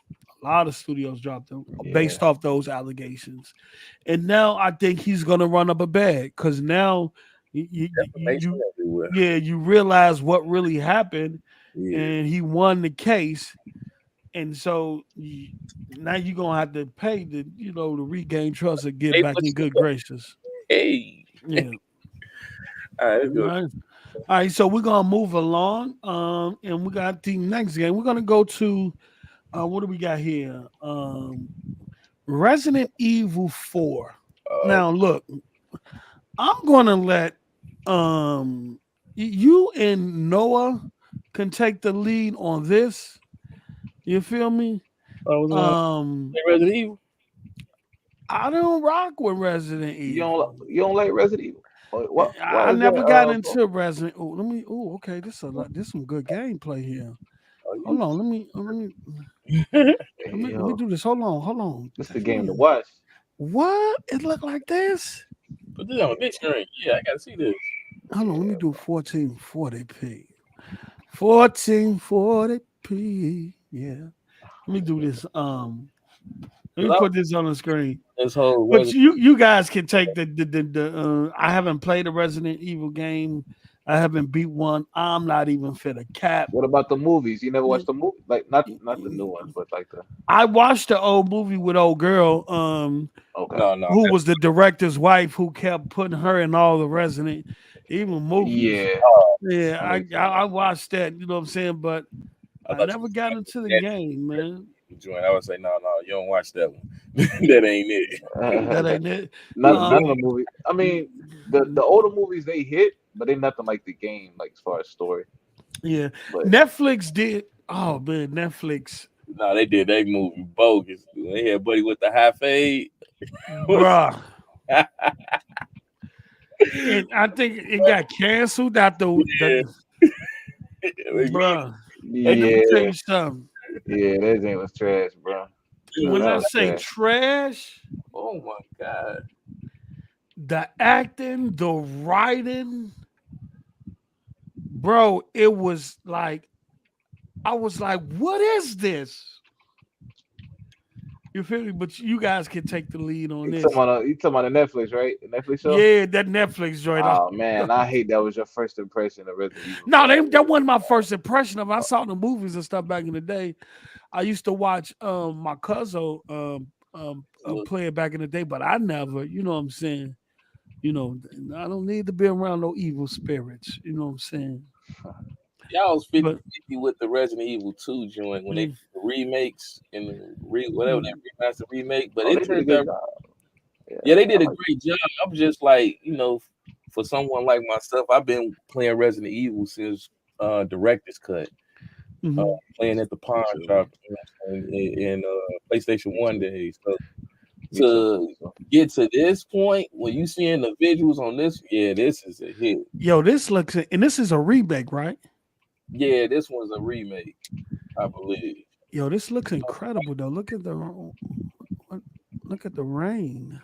Based off those allegations, and now I think he's gonna run up a bag because now you realize what really happened. Yeah. And he won the case, and so now you're gonna have to pay to regain trust and get back in good graces. Hey, yeah. All right, good. All right, so we're gonna move along, and we got the next game. We're gonna go to what do we got here? Resident Evil 4. Now, look, I'm gonna let you and Noah can take the lead on this. You feel me? Resident Evil. I don't rock with Resident Evil. You don't like Resident Evil? Why I never got into Resident. Okay. This some good gameplay here. Hold on, let me do this. Hold on. This is the game to watch. What? It look like this? Put this on a big screen. Yeah, I gotta see this. Hold on, let me do 1440p. 1440p. Yeah. Let me do this. Let me put this on the screen. But you guys can take the I haven't played a Resident Evil game. I haven't beat one. I'm not even fit a cap. What about the movies? You never watched the movie? Like not the new ones, but like the I watched the old movie with old girl, who was the director's wife who kept putting her in all the Resident Evil movies. I watched that, you know what I'm saying? But I never got into the game, man. I would say no, you don't watch that one. That ain't it. That ain't it. None of the movie. I mean, the older movies they hit, but they nothing like the game, like as far as story. Yeah, but Netflix did. Oh man, Netflix. No, they did. They movie bogus. They had Buddy with the high fade, bruh. And I think it got canceled after. Bruh. Yeah. Let me tell you something. Yeah, that game was trash, bro. When I say trash, oh my god, the acting, the writing, bro, it was like, I was like, what is this? You feel me? But you guys can take the lead on this. You talking about the Netflix, right? The Netflix show? Yeah, that Netflix joint. Oh man, I hate that was your first impression of Resident Evil. No, that wasn't my first impression of it. I saw the movies and stuff back in the day. I used to watch my cousin play it back in the day, but I never, you know what I'm saying? I don't need to be around no evil spirits. You know what I'm saying? Y'all was 50-50 with the Resident Evil 2 joint when they did the remakes and whatever they remastered remake, but it turned out. Yeah, they did a great job. I'm just like, for someone like myself, I've been playing Resident Evil since director's cut. playing at the pawn too. shop, you know what I'm saying, in PlayStation 1 days. So Me too. to get to this point, when you seeing the visuals on this, yeah, this is a hit. Yo, this looks, and this is a remake, right? Yeah, this one's a remake, I believe. Yo, this looks incredible though. Look at the rain.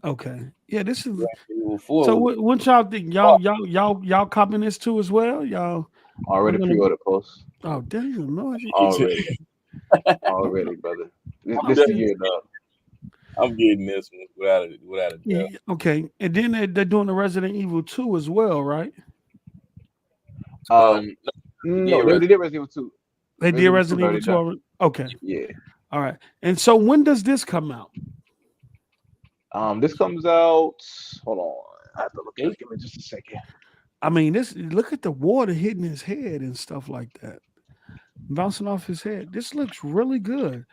Okay, yeah, this is. Evil So 4 what y'all think? Y'all copying this too as well? Y'all Already gonna- pre-order post. Oh damn, no. Already, already, brother. This Yeah. the year, dog. I'm getting this one without a doubt. Yeah, okay, and then they're doing the Resident Evil 2 as well, right? No, Yeah, they did Resident Evil 2. They did Resident Evil already 2 done. already. Okay, Yeah. all right. And so when does this come out? This comes out. Hold on, I have to look at it. Give me just a second. I mean, this, look at the water hitting his head and stuff like that, bouncing off his head. This looks really good.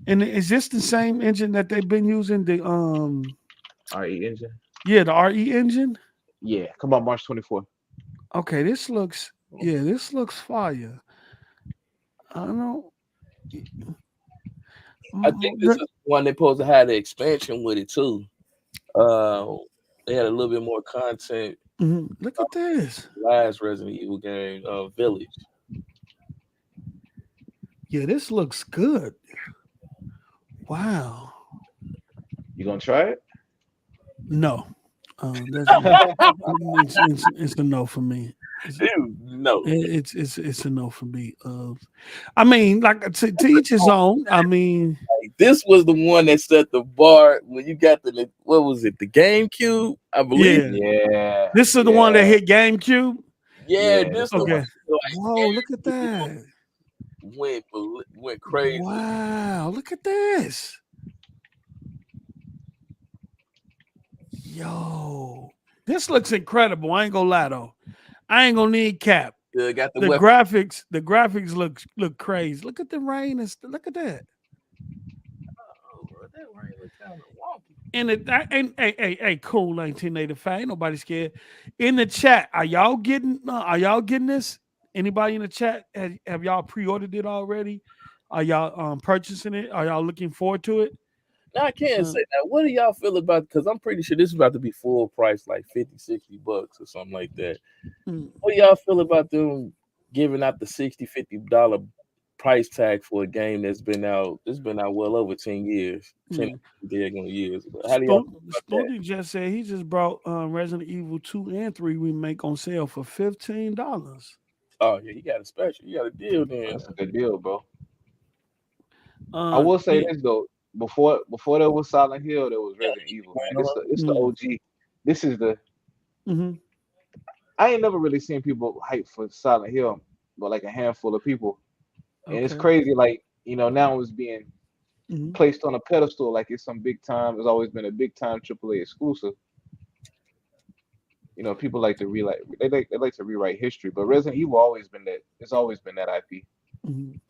And is this the same engine that they've been using? The RE engine. yeah, the RE engine. Yeah, come out March 24th. Okay, this looks fire. I don't know. I think this is one they supposed to have the expansion with it too. They had a little bit more content. Look at this. Last Resident Evil game, Village. Yeah, this looks good. Wow. You gonna try it? No. It's a no for me. No. It's a no for me. I mean, like to each his own. I mean, This was the one that set the bar when you got the what was it, the GameCube, I believe. Yeah. This is the one that hit GameCube. Yeah, Yeah, this Okay. one. Whoa, look at that. Went crazy. Wow, look at this. Yo, this looks incredible. I ain't gonna lie though. I ain't gonna need cap. Got the The weapon. graphics look crazy. Look at the rain and look at that. That rain was kind of wonky. And hey, cool 1985. Ain't nobody scared. In the chat, are y'all getting this? Anybody in the chat? Have y'all pre-ordered it already? Are y'all purchasing it? Are y'all looking forward to it? Now I can't say that. What do y'all feel about? Because I'm pretty sure this is about to be full price, like $50-$60 or something like that. What do y'all feel about them giving out the $60-$50 price tag for a game that's been out? It's been out well over 10 years, 10 years. How do y'all feel about that? Spooky just said he just brought Resident Evil 2 and 3 remake on sale for $15. Oh yeah, you got a special. You got a deal then. That's a good deal, bro. I will say this though. Before there was Silent Hill, there was Resident Evil, man. It's the OG. This is the. I ain't never really seen people hype for Silent Hill, but like a handful of people, and it's crazy. Like now it's being placed on a pedestal, like it's some big time. It's always been a big time AAA exclusive. People like to like to rewrite history, but Resident Evil always been that. It's always been that IP.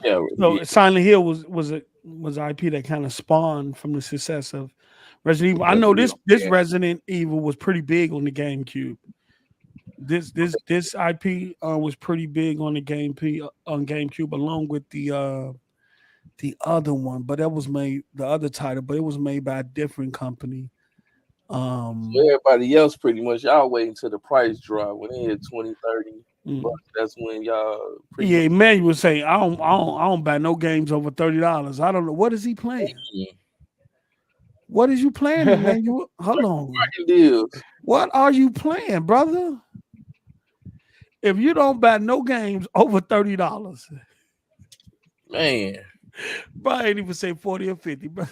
Yeah. So Silent Hill was IP that kind of spawned from the success of Resident Evil. I know this Resident Evil was pretty big on the GameCube. This IP was pretty big on the GameCube along with the other one, but that was made the other title, but it was made by a different company. Everybody else pretty much y'all waiting till the price drop when it hit 20-30. That's when y'all. Yeah, Emmanuel was saying, I don't buy no games over $30. I don't know what is he playing. What is you playing, Emmanuel? Hold on. What are you playing, brother? If you don't buy no games over $30, man, bro, I ain't even say 40 or 50, bro.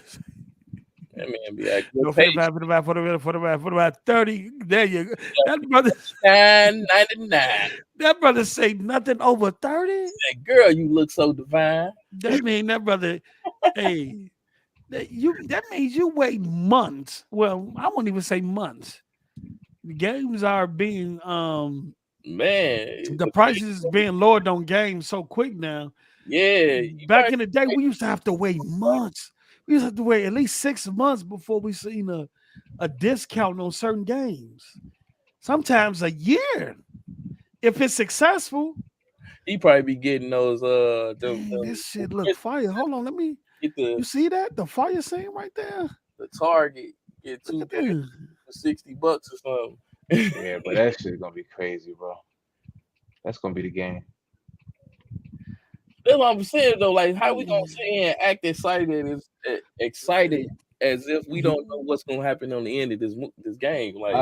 That man be acting. No, 45, 30. There you go. That brother $9.99. That brother say nothing over 30. That girl, you look so divine. That mean that brother, hey, that means you wait months. Well, I won't even say months. The games are being the prices is being lowered on games so quick now. Yeah. Back in the day, we used to have to wait months. We used to have to wait at least 6 months before we seen a discount on certain games. Sometimes a year. if it's successful, he probably be getting those this shit look fire. Hold on, let me. You see that the fire scene right there? The Target get Look two at pairs that. for $60 or something. Yeah, but that shit's gonna be crazy, bro. That's gonna be the game. That's what I'm saying though. Like, how we gonna sit here and act excited as if we don't know what's gonna happen on the end of this game? Like,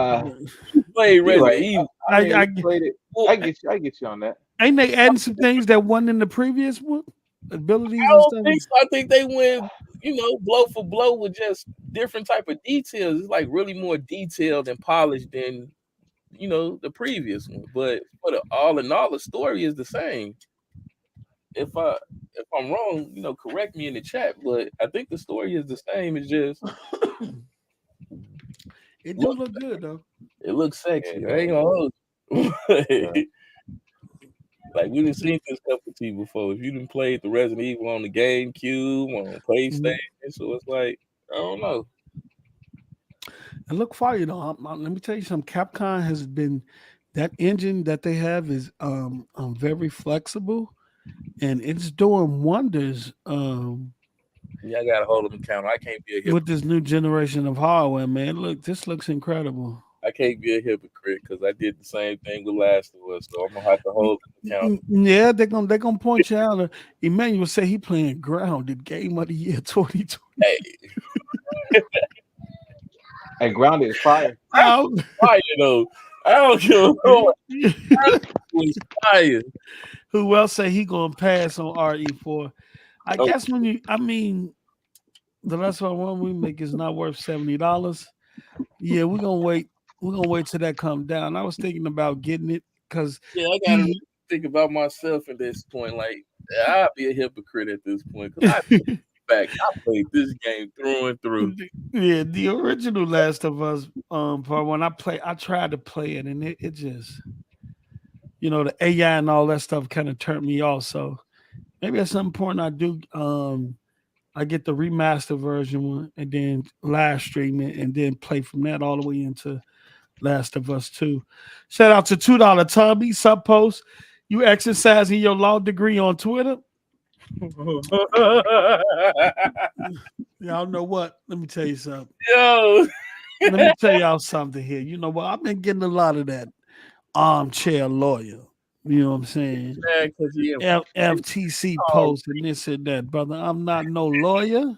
play You're Resident right. Evil. I mean, I you played it. I get you on that. ain't they adding some things that wasn't in the previous one? Abilities I and don't stuff. think so. I think they went, blow for blow with just different type of details. It's like really more detailed and polished than the previous one. But all in all, the story is the same. If I'm wrong, correct me in the chat. But I think the story is the same. It's just It do look good though. it looks sexy. Yeah, I ain't gonna hold you. yeah. Like we didn't seen this couple to you before. If you didn't play the Resident Evil on the GameCube, on PlayStation, so it's like I don't know. It look fire though. Let me tell you something. Capcom has been that engine that they have is very flexible, and it's doing wonders. Yeah, I gotta hold them accountable. I can't be a hypocrite. With this new generation of hardware, man. Look, this looks incredible. I can't be a hypocrite because I did the same thing with Last of Us, so I'm gonna have to hold them accountable. Yeah, they're gonna point you out. Emmanuel say he playing Grounded Game of the Year 2020. Hey, Grounded is fire. Fire though. I don't give a it's fire. Who else say he gonna pass on RE4? I guess the last one we make is not worth $70. Yeah, we're gonna wait. We're gonna wait till that come down. I was thinking about getting it because I gotta think about myself at this point. Like I'll be a hypocrite at this point because I played this game through and through. Yeah, the original Last of Us. For when I tried to play it, and it just, the AI and all that stuff kind of turned me off. So maybe at some point I do. I get the remaster version and then live stream it and then play from that all the way into Last of Us 2. Shout out to $2 Tubby sub post. You exercising your law degree on Twitter. Y'all know what? Let me tell you something. Yo, let me tell y'all something here. You know what? I've been getting a lot of that armchair lawyer. You know what I'm saying? FTC post and this and that, brother. I'm not no lawyer.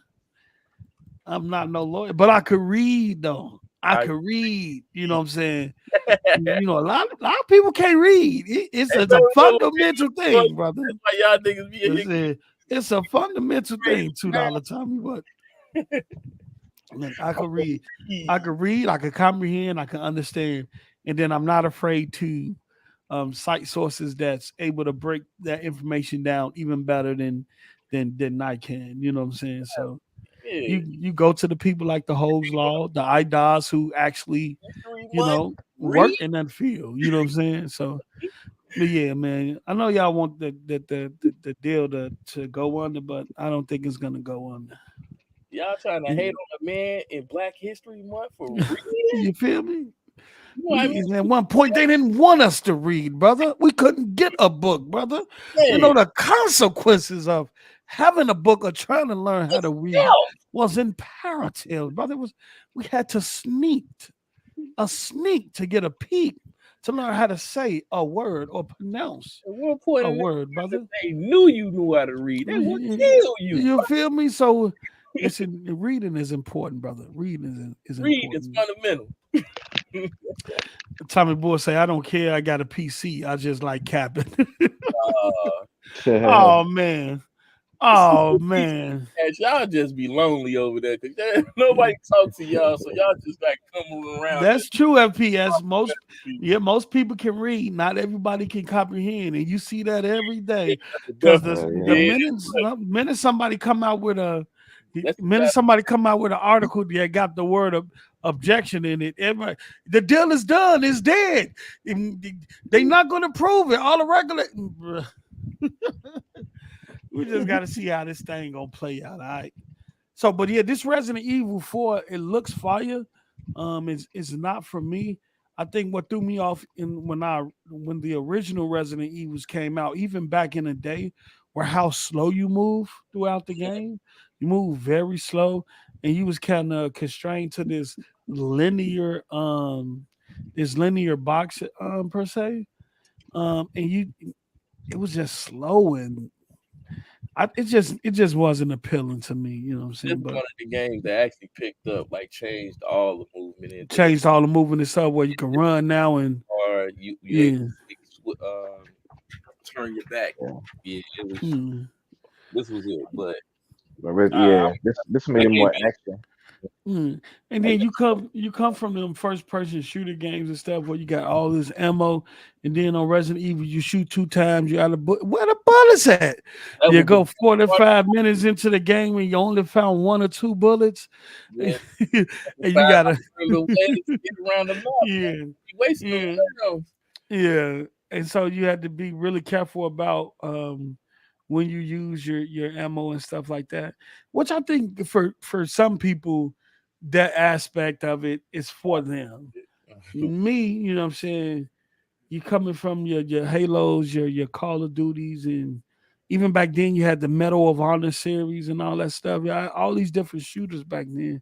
But I could read though. I could read. You know what I'm saying? A lot of people can't read. It's a fundamental thing, brother. That's why y'all niggas be it's a fundamental thing. $2 Tommy, but I could read. I could comprehend. I can understand, and then I'm not afraid to cite sources that's able to break that information down even better than I can. You know what I'm saying? So you go to the people like the Hogs Law, the IDOS who actually work in that field. You know what I'm saying? So, but yeah, man, I know y'all want the deal to go under, but I don't think it's gonna go under. Y'all trying to hate on a man in Black History Month for real? You feel me? At one point, they didn't want us to read, brother. We couldn't get a book, brother. Hey. The consequences of having a book or trying to learn how to read was imperative, brother. We had to sneak to get a peek to learn how to say a word or pronounce a word, brother. They knew you knew how to read. They would kill you. You feel me? So, listen, reading is important, brother. Reading is important. Reading is fundamental. Tommy Boy say, I don't care. I got a PC. I just like capping. Oh man. Y'all just be lonely over there because nobody talk to y'all, so y'all just like come around. That's true, FPS. Most people can read. Not everybody can comprehend, and you see that every day. Because the minute somebody come out with an article that got the word of objection in it, the deal is done. It's dead. They're not going to prove it. All the regular. We just got to see how this thing gonna play out. All right. So, but yeah, this Resident Evil 4, it looks fire. It's not for me. I think what threw me off when the original Resident Evils came out, even back in the day, were how slow you move throughout the game. You move very slow, and you was kind of constrained to linear this linear box per se. And it was just slow, and it just wasn't appealing to me. You know what I'm This saying? one But of the games that actually picked up, like changed all the movement into the changed all the movement and stuff where you can run now and or you able yeah. turn your back. Yeah. Yeah, it was. Mm. This was it, but Yeah, this made I it gave more it. action. Mm. And I then gave you come from them first person shooter games and stuff where you got all this ammo, and then on Resident Evil you shoot 2 times, you out of where the bullets at? that You was the go 45 minutes into the game and you only found 1 or 2 bullets, and yeah. you Find gotta the ways to get around the map. yeah You wasting the yeah rounds. yeah, and so you had to be really careful about when you use your ammo and stuff like that. Which I think for some people, that aspect of it is for them. Me, you know what I'm saying? You coming from your Halos, your Call of Duties, and even back then you had the Medal of Honor series and all that stuff. Yeah, all these different shooters back then.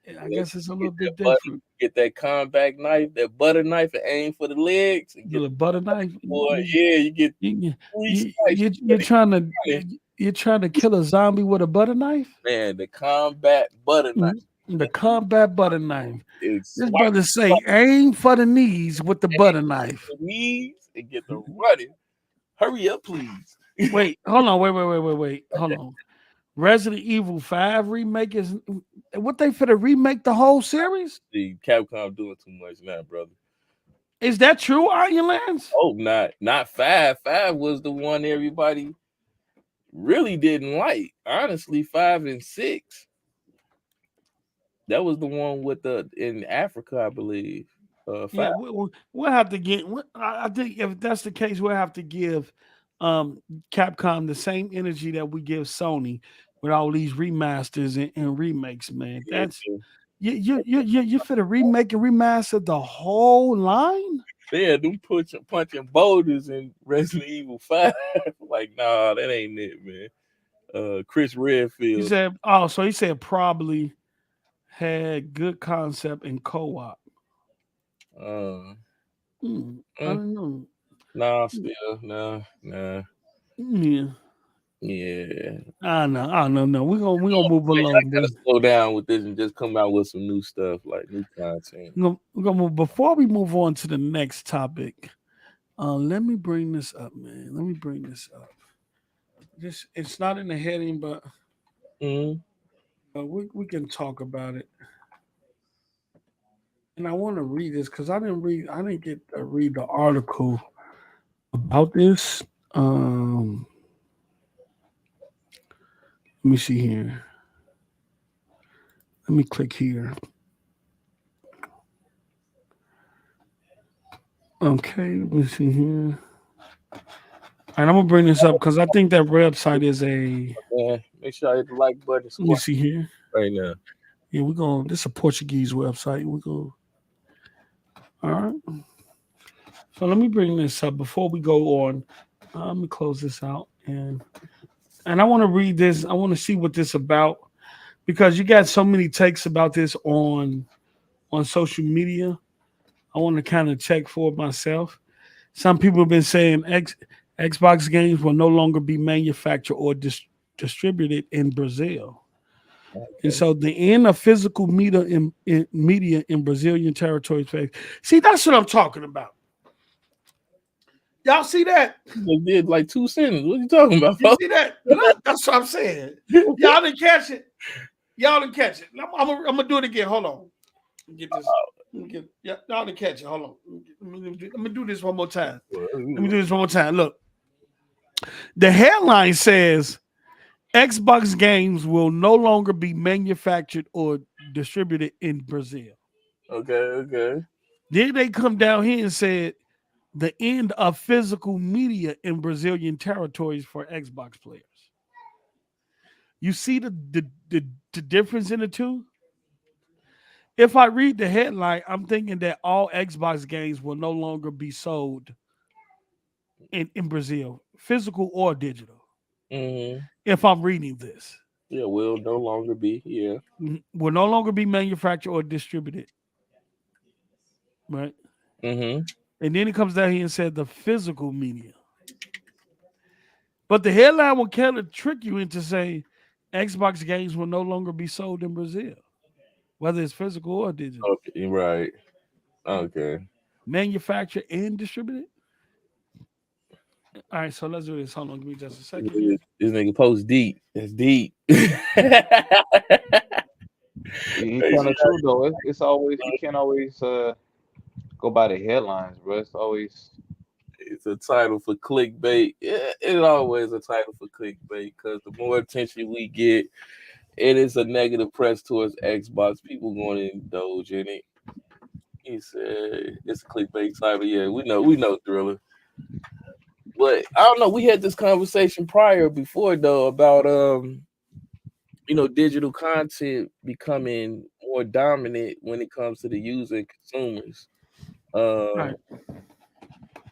I guess it's a little bit different. Get that combat knife, that butter knife, and aim for the legs, and get The butter knife. boy. Yeah, you get You, 3 strikes. you're trying to kill a zombie with a butter knife. Man, the combat butter knife. The combat butter knife. It's This swipe brother say aim for the knees with the butter knife. the knees and get the running. Hurry up, please. Wait, hold on, wait. Hold on. Resident Evil 5 remake is what they for to remake the whole series? The Capcom doing too much now, brother. Is that true, Iron Lance? Oh, not 5. 5 was the one everybody really didn't like. Honestly, 5 and 6. That was the one with the in Africa, I believe. 5. Yeah, we'll have to get. I think if that's the case, we'll have to give Capcom the same energy that we give Sony with all these remasters and remakes. Man, that's you for the remake and remaster the whole line. Yeah, them punching boulders in Resident Evil 5. Like, nah, that ain't it, man. Chris Redfield. He said, "Oh, so he said probably had good concept in co-op." I don't know. Nah, still, nah. Yeah. Yeah. I know. No. We're gonna move I along. gotta slow down with this and just come out with some new stuff, like new content. We're gonna move before we move on to the next topic. Let me bring this up, man. Let me bring this up. It's not in the heading, but we can talk about it. And I want to read this because I didn't get to read the article about this. Let me see here. Let me click here. Okay, let me see here. All right, I'm gonna bring this up because I think that website is a. Yeah, make sure I hit the like button. Let me see here. Right now. Yeah, we're going. This is a Portuguese website. We go. All right. So let me bring this up before we go on. Let me close this out and I want to read this. I want to see what this about because you got so many takes about this on social media. I want to kind of check for myself. Some people have been saying Xbox games will no longer be manufactured or distributed in Brazil. Okay. And so the end of physical media in Brazilian territories. See, that's what I'm talking about. Y'all see that? They did like 2 sentences. What are you talking about? You see that? Look, that's what I'm saying. Y'all didn't catch it. I'm gonna do it again. Hold on. Get this. Y'all didn't catch it. Hold on. Let me do this one more time. Look, the headline says Xbox games will no longer be manufactured or distributed in Brazil. Okay. Then they come down here and said the end of physical media in Brazilian territories for Xbox players. You see the difference in the two? If I read the headline, I'm thinking that all Xbox games will no longer be sold in Brazil, physical or digital. Mm-hmm. If I'm reading this, Yeah, will no longer be. Yeah. will no longer be manufactured or distributed, right? Mm-hmm. And then he comes down here and said the physical media. But the headline will kind of trick you into saying Xbox games will no longer be sold in Brazil, whether it's physical or digital, Okay. Right. Okay. manufactured and distributed. All right, so let's do this. Hold on, give me just a second here. This nigga post deep. That's deep. He kind of true though. It's always you can't always go by the headlines, bro. It's always It's a title for clickbait. Yeah, it's always a title for clickbait because the more attention we get, it is a negative press towards Xbox. People going to indulge in it. He said it's a clickbait title. Yeah, we know, Thriller. But I don't know. We had this conversation prior before though about digital content becoming more dominant when it comes to the user and consumers. All Um, right.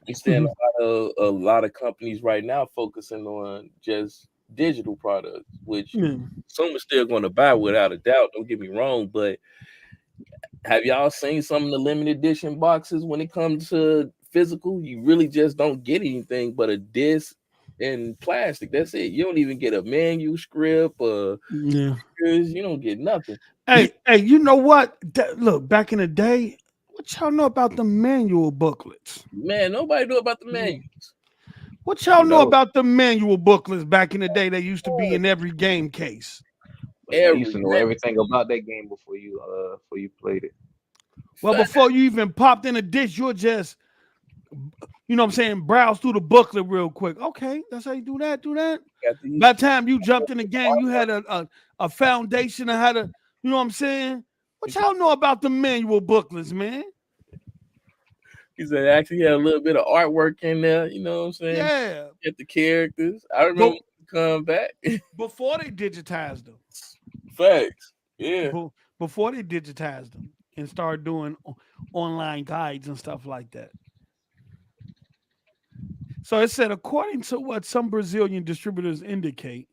we seeing a lot of companies right now focusing on just digital products, which Yeah. consumers still going to buy without a doubt. Don't get me wrong, but have y'all seen some of the limited edition boxes when it comes to physical? You really just don't get anything but a disc and plastic. That's it. You don't even get a manuscript or Yeah. you don't get nothing. Hey, you know what? Look, back in the day, what y'all know about the manual booklets? Man, nobody knew about the menus. What y'all know no. about the manual booklets back in the day that used to be in every game case? Man, you used Every to know everything about that game before you played it. Well, before you even popped in a dish, you'll just, you know what I'm saying, browse through the booklet real quick. Okay, that's how you do that, By the time you jumped in the game, you had a foundation of how to, you know what I'm saying? What y'all know about the manual booklets, man? He said actually had a little bit of artwork in there, you know what I'm saying? Yeah. Get the characters. I remember come back. Before they digitized them. Facts. Yeah. Before they digitized them and started doing online guides and stuff like that. So it said, according to what some Brazilian distributors indicate,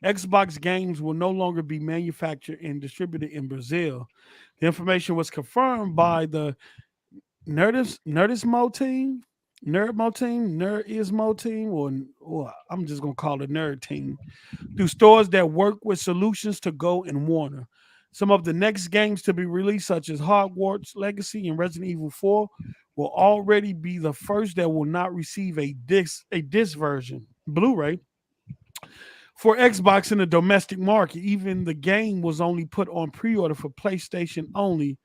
Xbox games will no longer be manufactured and distributed in Brazil. The information was confirmed by the Nerdismo team, Nerdismo team, or I'm just gonna call it Nerd team, through stores that work with Solutions to Go and Warner. Some of the next games to be released, such as Hogwarts Legacy and Resident Evil 4, will already be the first that will not receive a disc version, Blu-ray, for Xbox in the domestic market. Even the game was only put on pre-order for PlayStation only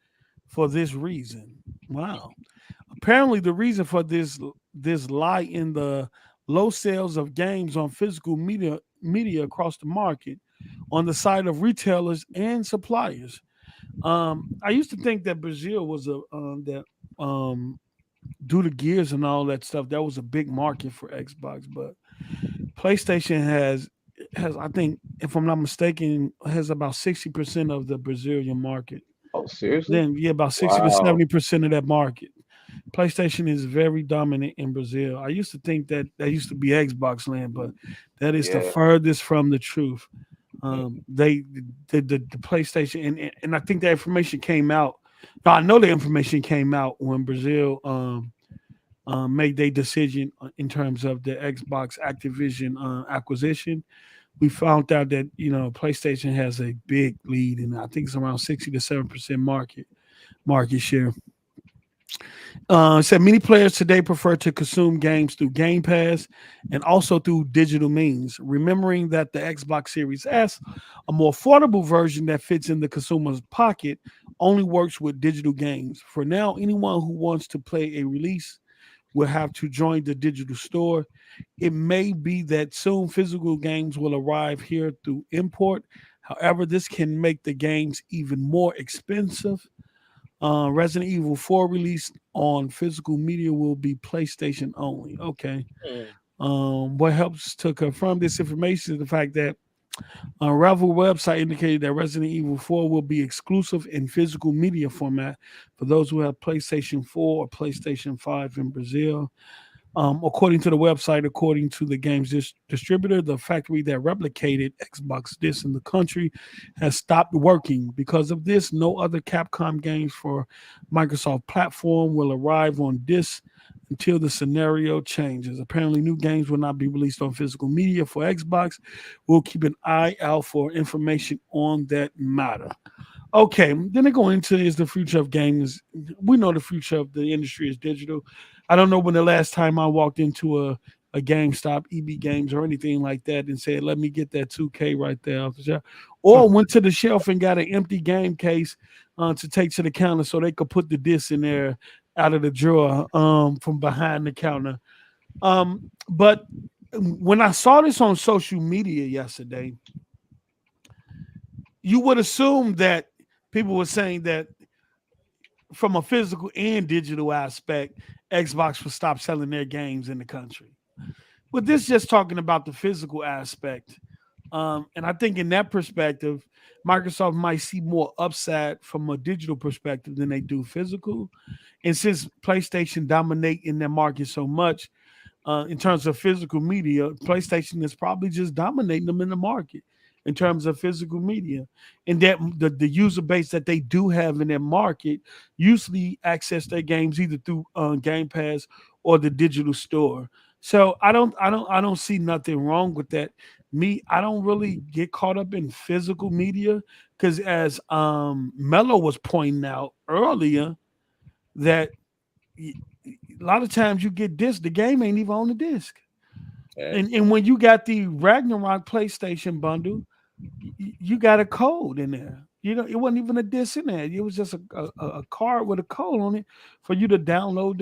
for this reason. Wow. Apparently, the reason for this lie in the low sales of games on physical media across the market on the side of retailers and suppliers. I used to think that Brazil was due to Gears and all that stuff, that was a big market for Xbox, but PlayStation has I think, if I'm not mistaken, has about 60% of the Brazilian market. Oh, seriously? Then yeah, about 60 to Wow. 70% of that market. PlayStation is very dominant in Brazil. I used to think that used to be Xbox land, but that is the Yeah. furthest from the truth. The PlayStation and I think that information came out. No, I know the information came out when Brazil made their decision in terms of the Xbox-Activision acquisition. We found out that PlayStation has a big lead, and I think it's around 60 to 7% market share. Said many players today prefer to consume games through Game Pass and also through digital means, remembering that the Xbox Series S, a more affordable version that fits in the consumer's pocket, only works with digital games. For now, anyone who wants to play a release will have to join the digital store. It may be that soon physical games will arrive here through import. However, this can make the games even more expensive. Resident Evil 4 released on physical media will be PlayStation only. Okay. What helps to confirm this information is the fact that Revel website indicated that Resident Evil 4 will be exclusive in physical media format for those who have PlayStation 4 or PlayStation 5 in Brazil. According to the website, according to the game's distributor, the factory that replicated Xbox discs in the country has stopped working. Because of this, no other Capcom games for Microsoft platform will arrive on discs until the scenario changes. Apparently, new games will not be released on physical media for Xbox. We'll keep an eye out for information on that matter. Okay, then they go into is the future of games. We know the future of the industry is digital. I don't know when the last time I walked into a GameStop, EB Games, or anything like that and said, let me get that 2K right there off the shelf. Or went to the shelf and got an empty game case to take to the counter so they could put the disc in there out of the drawer from behind the counter. But when I saw this on social media yesterday, you would assume that people were saying that from a physical and digital aspect, Xbox will stop selling their games in the country. But this just talking about the physical aspect. And I think in that perspective, Microsoft might see more upside from a digital perspective than they do physical. And since PlayStation dominate in their market so much, in terms of physical media, PlayStation is probably just dominating them in the market in terms of physical media. And that the user base that they do have in their market usually access their games either through Game Pass or the digital store. So I don't see nothing wrong with that. I don't really get caught up in physical media because as Mello was pointing out earlier, that a lot of times you get disc, the game ain't even on the disc. And when you got the Ragnarok PlayStation bundle, you got a code in there. You know, it wasn't even a disc in there. It was just a card with a code on it for you to download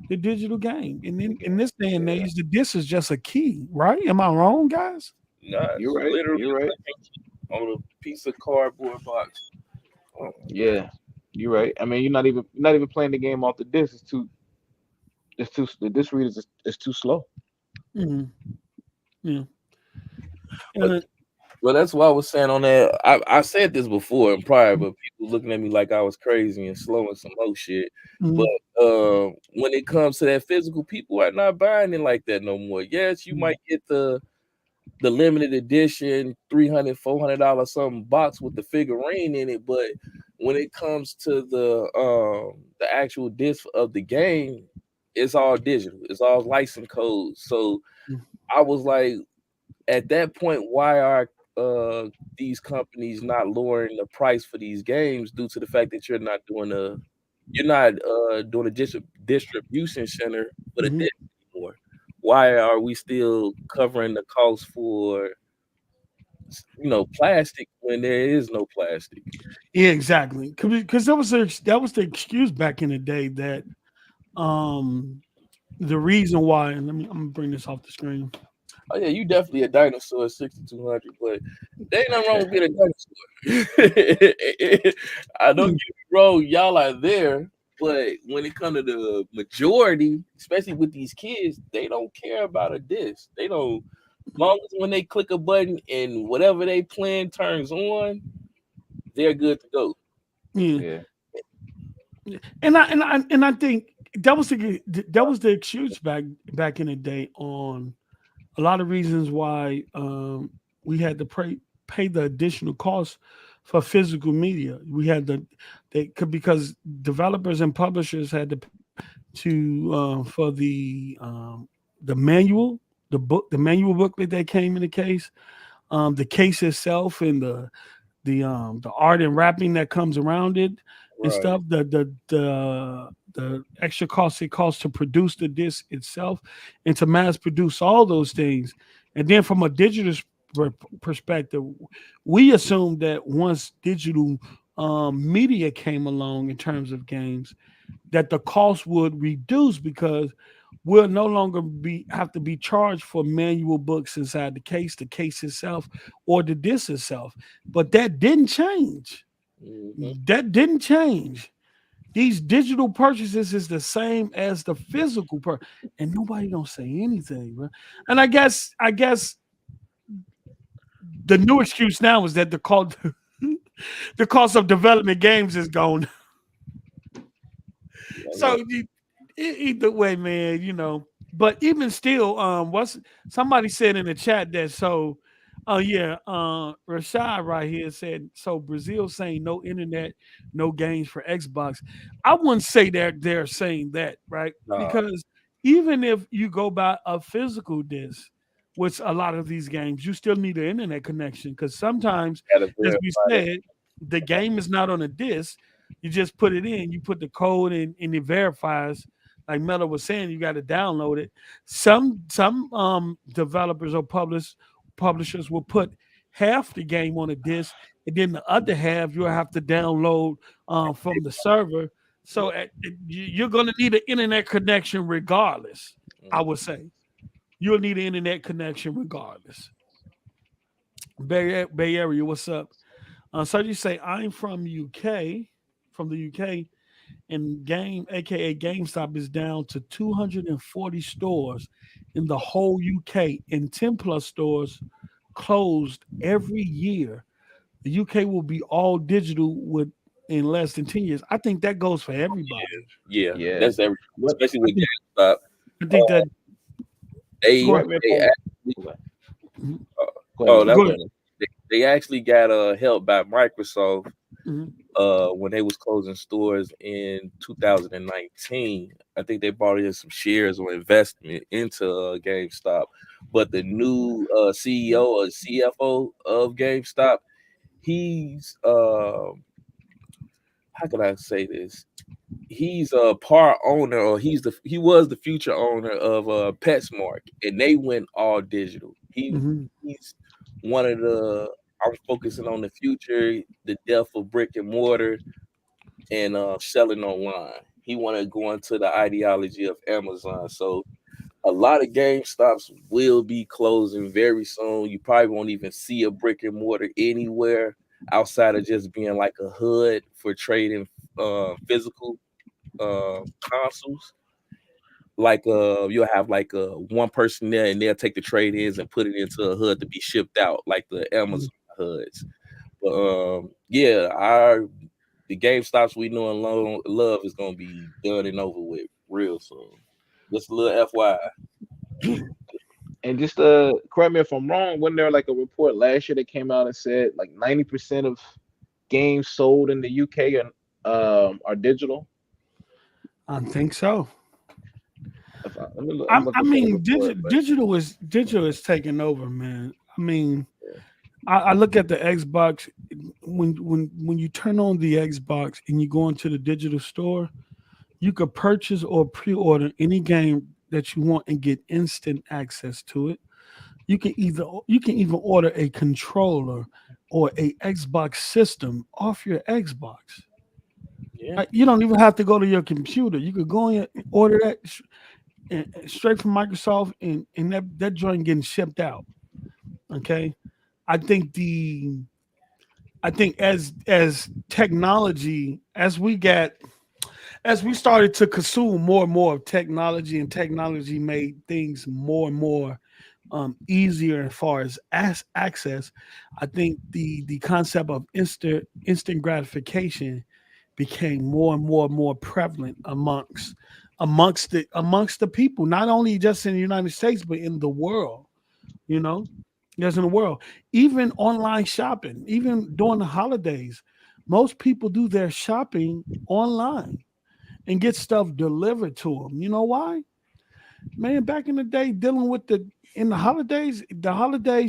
the digital game. And in this day and age, the disc is just a key, right? Am I wrong, guys? No, You're it's right. literally You're right. on a piece of cardboard box. Oh, Yeah, you're right. I mean, you're not even playing the game off the disc. It's too the disc reader is too slow. Mm-hmm. Yeah. but Uh, well, that's what I was saying on that. I said this before and prior, but people looking at me like I was crazy and slow and some more shit. But mhm, when it comes to that physical, people are not buying it like that no more. Yes, you mhm, might get the limited edition $300-$400 something box with the figurine in it, but when it comes to the actual disc of the game, it's all digital. It's all license codes. So I was like, at that point, why are these companies not lowering the price for these games due to the fact that you're not doing a distribution center for the mhm. disc anymore? Why are we still covering the cost for plastic when there is no plastic? Yeah, exactly. Because that was the excuse back in the day that um the reason why, and I'm gonna bring this off the screen. Oh yeah, you definitely a dinosaur 6200, but there ain't nothing wrong with being a dinosaur. I don't Mm, get me wrong, y'all are there, but when it comes to the majority, especially with these kids, they don't care about a disc. They don't. Long as when they click a button and whatever they plan turns on, they're good to go. yeah. Yeah. And I think that was the excuse back in the day on a lot of reasons why we had to pay the additional cost for physical media. We had they could because developers and publishers had to for the manual, the manual booklet that came in the case itself, and the art and wrapping that comes around it and Right. stuff. The extra cost it costs to produce the disc itself and to mass produce all those things. And then from a digital perspective, we assumed that once digital media came along in terms of games, that the cost would reduce because we'll no longer have to be charged for manual books inside the case itself, or the disc itself. But that didn't change. Hmm. That didn't change. These digital purchases is the same as the physical and nobody don't say anything, bro. And I guess The new excuse now is that the cost of development games is gone. So either way, man, you know. But even still, what's somebody said in the chat that so, Rashad right here said so. Brazil saying no internet, no games for Xbox. I wouldn't say that they're saying that, right? Because even if you go by a physical disc, which a lot of these games, you still need an internet connection because sometimes, as we said, the game is not on a disc. You just put it in, you put the code in, and it verifies. Like Melo was saying, you got to download it. Some developers or publishers will put half the game on a disc, and then the other half you'll have to download from the server. So you're going to need an internet connection regardless. I would say you'll need an internet connection regardless. Bay Area, what's up? So you say I'm from UK. From the UK, and aka GameStop, is down to 240 stores in the whole UK, and 10 plus stores closed every year. The UK will be all digital in less than 10 years. I think that goes for everybody. Yeah. That's every, especially with GameStop. I think that they actually got help by Microsoft. When they was closing stores in 2019, I think they brought in some shares or investment into GameStop. But the new CEO or CFO of GameStop, he's how can I say this? He's a part owner, or he was the future owner of PetSmart, and they went all digital. He's one of the. I'm focusing on the future, the death of brick and mortar, and selling online. He want to go into the ideology of Amazon. So a lot of GameStops will be closing very soon. You probably won't even see a brick and mortar anywhere outside of just being like a hood for trading physical consoles. Like you'll have like one person there, and they'll take the trade-ins and put it into a hood to be shipped out, like the Amazon hoods. But the GameStops we know and love is gonna be done and over with real soon. Just a little FYI. And just correct me if I'm wrong, wasn't there like a report last year that came out and said like 90% of games sold in the UK are digital? I think so. Digital is taking over, man. I mean, I look at the Xbox. When you turn on the Xbox and you go into the digital store, you could purchase or pre-order any game that you want and get instant access to it. You can even order a controller or a Xbox system off your Xbox. Yeah. You don't even have to go to your computer. You could go and order that straight from Microsoft, and that joint getting shipped out. Okay, I think as technology, as we started to consume more and more of technology, and technology made things more and more easier as far as access. I think the concept of instant gratification became more and more prevalent amongst the people, not only just in the United States, but in the world, just in the world. Even online shopping, even during the holidays, most people do their shopping online and get stuff delivered to them. You know why? Man, back in the day, dealing with the holidays,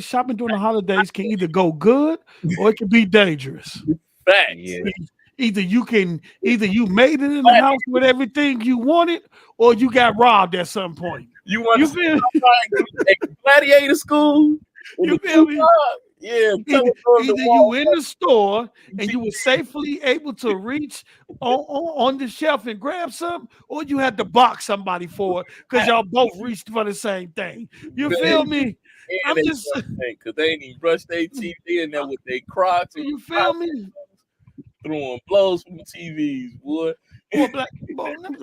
shopping during the holidays can either go good or it can be dangerous. Facts. Yeah. Either you made it in the house with everything you wanted, or you got robbed at some point. You feel gladiator school? You feel me? Yeah. Either you in the store and you were safely able to reach on the shelf and grab something, or you had to box somebody for it because y'all both reached for the same thing. You feel me? I'm just because they ain't even brushed their teeth in there with their Crocs. You feel me? Throwing blows from the TVs, boy.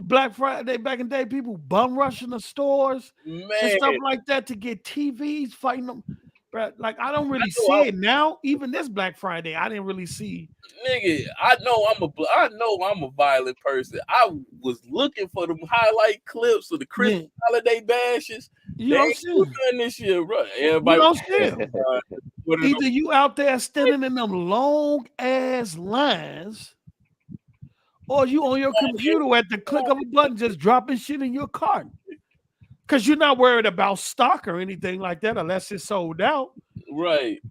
Black Friday back in the day, people bum rushing the stores and stuff like that to get TVs, fighting them. But like I don't really see it now. Even this Black Friday, I didn't really see. Nigga, I know I'm a violent person. I was looking for them highlight clips of the Christmas holiday bashes. You don't see them this year, bro. Everybody you don't see them. Either you out there standing in them long ass lines, or you on your computer at the click of a button just dropping shit in your cart. Because you're not worried about stock or anything like that unless it's sold out. Right.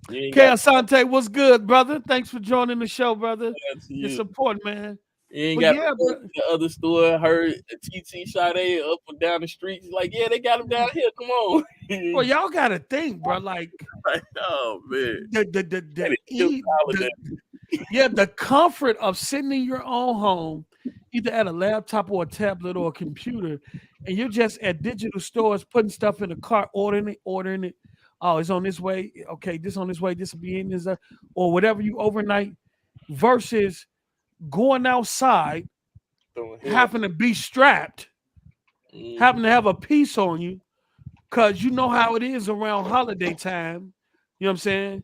K. Asante, what's good, brother? Thanks for joining the show, brother. Your support, man. You ain't got the other store. Heard TT Sade up and down the street. He's like, yeah, they got him down here. Come on. Well, y'all got to think, bro. Like, oh man, the comfort of sitting in your own home, either at a laptop or a tablet or a computer, and you're just at digital stores putting stuff in the cart, ordering it. Oh, it's on this way. Okay, this on this way. This will be in this, or whatever you overnight. Versus going outside, having to be strapped, having to have a piece on you, because you know how it is around holiday time. You know what I'm saying?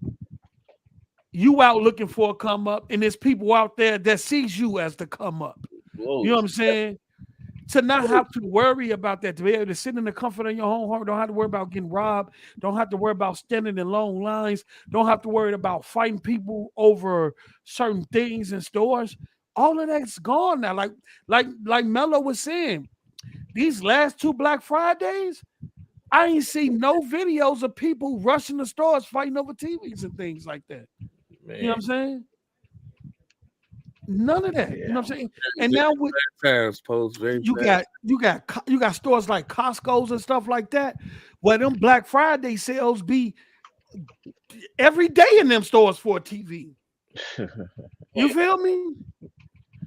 You out looking for a come up, and there's people out there that sees you as the come up. Whoa. You know what I'm saying? To not have to worry about that, to be able to sit in the comfort of your own home, don't have to worry about getting robbed, don't have to worry about standing in long lines, don't have to worry about fighting people over certain things in stores. All of that's gone now. Like Mello was saying, these last 2 Black Fridays, I ain't seen no videos of people rushing the stores fighting over TVs and things like that. Man. You know what I'm saying? None of that. Yeah. You know what I'm saying? And now with you got stores like Costco's and stuff like that, where them Black Friday sales be every day in them stores for a TV. You feel me?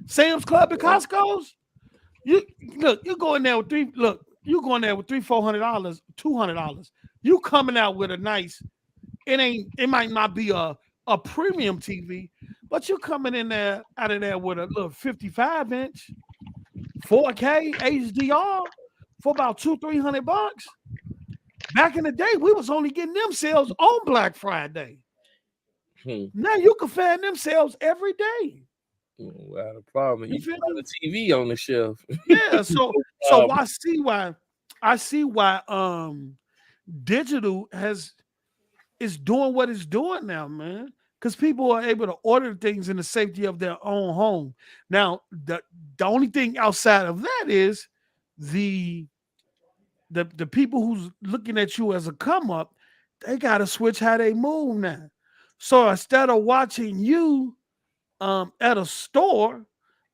Sam's Club and Costco's. You go in there with $300, $400, $200. You coming out with a nice. It might not be a premium TV, but you're coming in there out of there with a little 55-inch 4K HDR for about $200-$300. Back in the day, we was only getting them sales on Black Friday. Now you can find them sales every day. Well, the problem you put the TV on the shelf. Yeah, so I see why digital is doing what it's doing now, man. Because people are able to order things in the safety of their own home. Now, the only thing outside of that is the people who's looking at you as a come up, they got to switch how they move now. So instead of watching you at a store,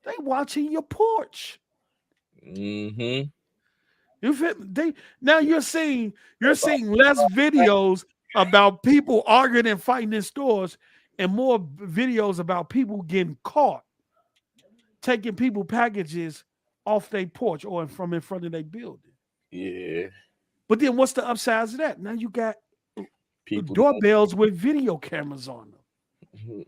they watching your porch. Mm-hmm. You feel now you're seeing less videos about people arguing and fighting in stores, and more videos about people getting caught taking people packages off their porch or from in front of their building. Yeah. But then what's the upsides of that? Now you got people doorbells with video cameras on them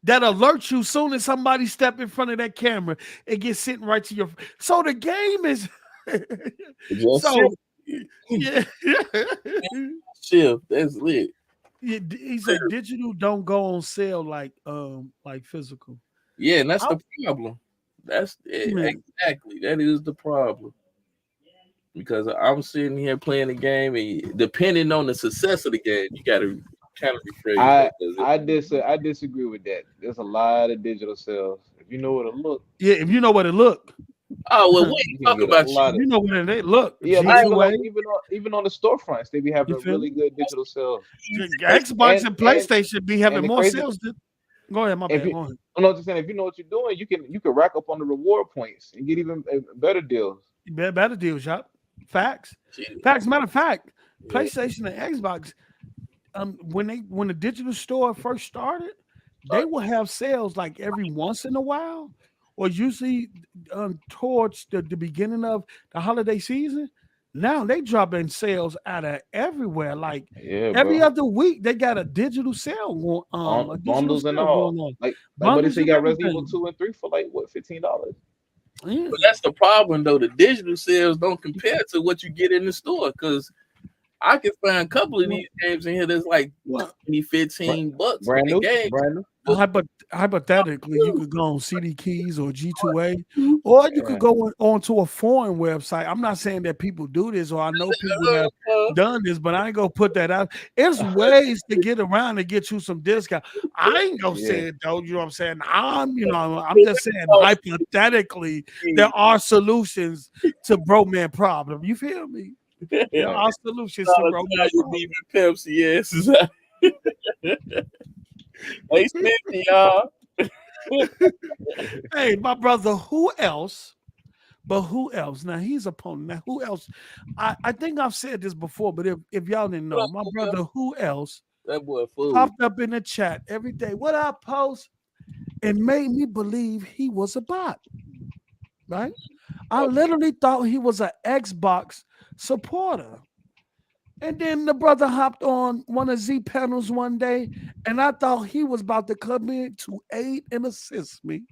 that alert you soon as somebody step in front of that camera and get sitting right to your. So the game is. Yeah. Shift. That's lit. Yeah, he said digital don't go on sale like physical. Yeah, and that's the problem. That's it. Exactly. That is the problem. Because I'm sitting here playing the game, and depending on the success of the game, you got to kind of rephrase. I disagree with that. There's a lot of digital sales. If you know what it look. Yeah, if you know what it look. Oh well, we talk about you know what they look. Yeah, even on the storefronts, they be having really good digital sales. Xbox and PlayStation be having more sales. Go ahead, my bad. I'm not just saying, if you know what you're doing, you can rack up on the reward points and get even better deals. Better deals, y'all. Facts. Matter of fact, PlayStation and Xbox, when the digital store first started, they will have sales like every once in a while, or usually towards the beginning of the holiday season. Now they dropping sales out of everywhere. Like every other week, they got a digital sale going bundles and all. Like what if they got Resident Evil 2 and 3 for like what, $15? Yeah. But that's the problem though. The digital sales don't compare to what you get in the store, because I can find a couple of these games in here that's like Well, $15 Brand a new, game. brand new. hypothetically, you could go on CD Keys or G2A, or you could go onto a foreign website. I'm not saying that people do this, or I know people that have done this, but I ain't gonna put that out. There's ways to get around and get you some discount. I ain't gonna say it though. You know what I'm saying? I'm just saying hypothetically, there are solutions to bro man problem. You feel me? There are solutions to bro man problem. Pepsi, yes. Hey, Smithy, y'all. Hey, my brother, who else? But who else? Now he's opponent. Now who else? I think I've said this before, but if y'all didn't know, my brother, who else That boy fool. popped up in the chat every day? What I post and made me believe he was a bot. Right? I literally thought he was an Xbox supporter. And then the brother hopped on one of Z panels one day, and I thought he was about to come in to aid and assist me.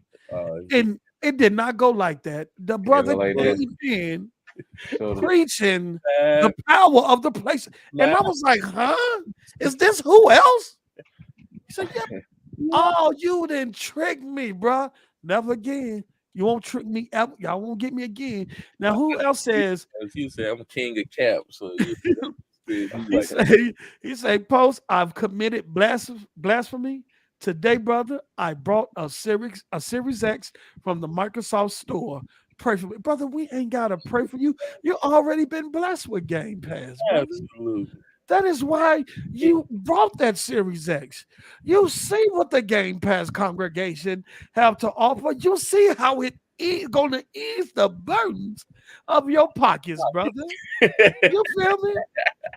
And it did not go like that. The brother came in preaching the power of the place. And I was like, huh? Is this who else? He said, yeah. Oh, you didn't trick me, bro. Never again. You won't trick me ever. Y'all won't get me again. Now, who else says? He said, I'm a king of cap. So he say, Post, I've committed blasphemy. Today, brother, I brought a Series X from the Microsoft store. Pray for me. Brother, we ain't got to pray for you. You already been blessed with Game Pass, brother. Absolutely. That is why you brought that Series X. You see what the Game Pass congregation have to offer. You see how it is going to ease the burdens of your pockets, brother. You feel me?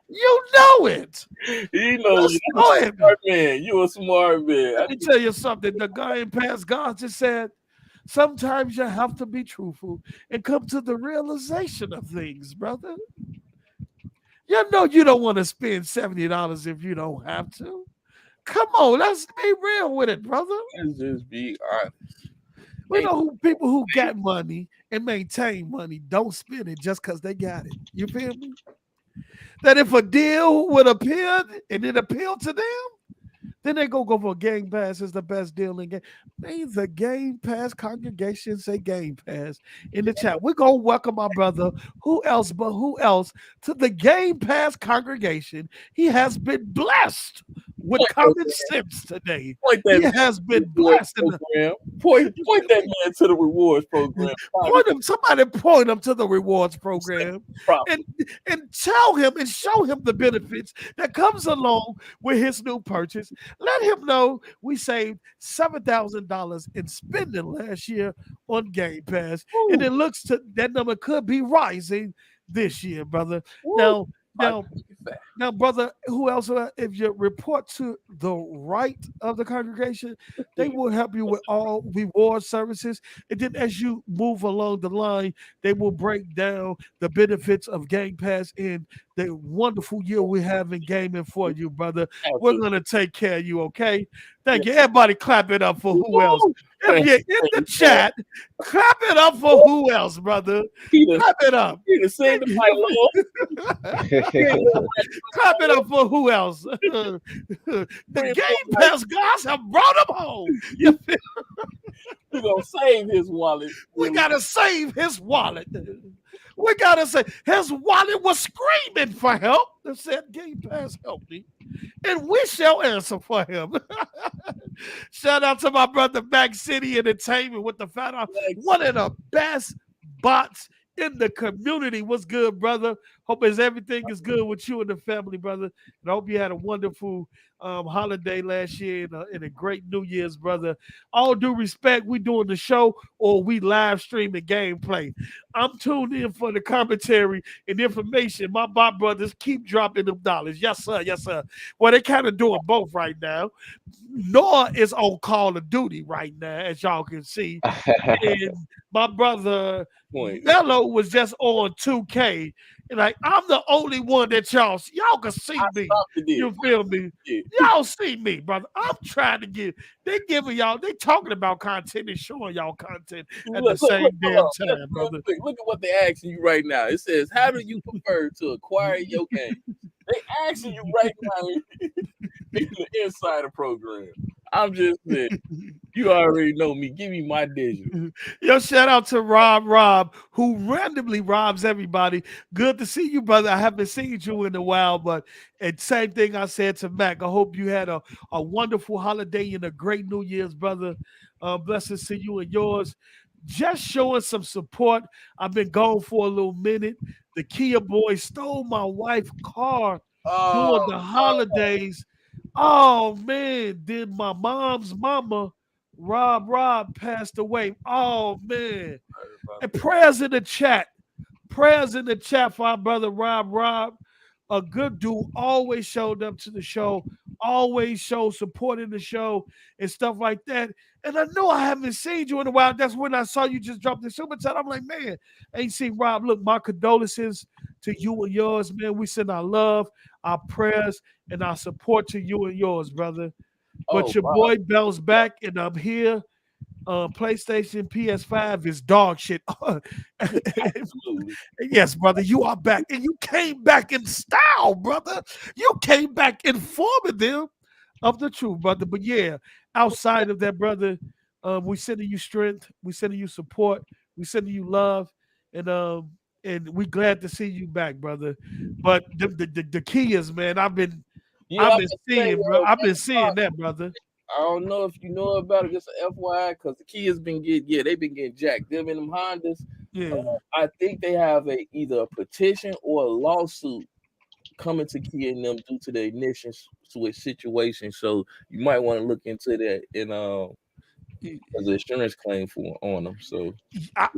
You know it. You know you're a smart man. You a smart man. Let me tell you something. The Game Pass God just said, sometimes you have to be truthful and come to the realization of things, brother. You know you don't want to spend $70 if you don't have to. Come on, let's be real with it, brother. Let's just be honest. We know people who got money and maintain money don't spend it just because they got it. You feel me? That if a deal would appear and it appealed to them, then they go for Game Pass is the best deal in game. May the Game Pass congregation say Game Pass in the chat. We're going to welcome our brother, who else to the Game Pass congregation. He has been blessed with common sense today. He has been blessed. Point that man to the rewards program. Somebody point him to the rewards program and tell him and show him the benefits that comes along with his new purchase. Let him know we saved $7,000 in spending last year on Game Pass. Ooh. And it looks to that number could be rising this year, brother. Ooh. Now, brother, who else? If you report to the right of the congregation, they will help you with all reward services. And then as you move along the line, they will break down the benefits of Game Pass and the wonderful year we have in gaming for you, brother. We're going to take care of you, okay? Thank you. Everybody clap it up for who else. If you're in the chat, clap it up for who else, brother. Clap it up. Clap it up for who else. The Game Pass guys have brought him home. We're going to save his wallet. We got to save his wallet. We got to say his wallet was screaming for help. They said, Game Pass, help me. And we shall answer for him. Shout out to my brother Back City Entertainment with the fat off. One of the best bots in the community. What's good, brother? Hope everything is good with you and the family, brother. And I hope you had a wonderful holiday last year and a great New Year's, brother. All due respect, we doing the show or we live streaming gameplay. I'm tuned in for the commentary and information. My bot brothers keep dropping them dollars. Yes, sir. Yes, sir. Well, they kind of doing both right now. Noah is on Call of Duty right now, as y'all can see. And my brother Mello was just on 2K. And like, I'm the only one that y'all can see me. You feel me? Y'all see me, brother. I'm trying to they talking about content and showing y'all content at the same damn time, brother. Look at what they're asking you right now. It says, how do you prefer to acquire your game? They asking you right now in the insider program. I'm just saying, you already know me. Give me my digital. Yo, shout out to Rob, who randomly robs everybody. Good to see you, brother. I haven't seen you in a while, but and same thing I said to Mac. I hope you had a wonderful holiday and a great New Year's, brother. Blessings to you and yours. Just showing some support. I've been gone for a little minute. The Kia boys stole my wife's car during the holidays. Oh man, did my mom's mama Rob passed away. Oh man. And prayers in the chat. Prayers in the chat for our brother Rob. A good dude, always showed up to the show, always showed support in the show and stuff like that. And I know I haven't seen you in a while. That's when I saw you just drop the super chat. I'm like, man, I ain't seen Rob. Look, my condolences to you and yours, man. We send our love, our prayers, and our support to you and yours, brother. But your boy bounced back, and I'm here. PlayStation, PS5 is dog shit. Yes, brother, you are back, and you came back in style, brother. You came back informing them of the truth, brother. But yeah, outside of that, brother, we sending you strength, we sending you support, we sending you love, and we glad to see you back, brother. But the key is, man, I've been seeing, bro. I've been seeing that, brother. I don't know if you know about it, just an FYI, because the kids been they've been getting jacked. Them in them Hondas. Yeah. I think they have either a petition or a lawsuit coming to Kia and them due to the ignition switch situation. So you might want to look into that and as an insurance claim on them. So are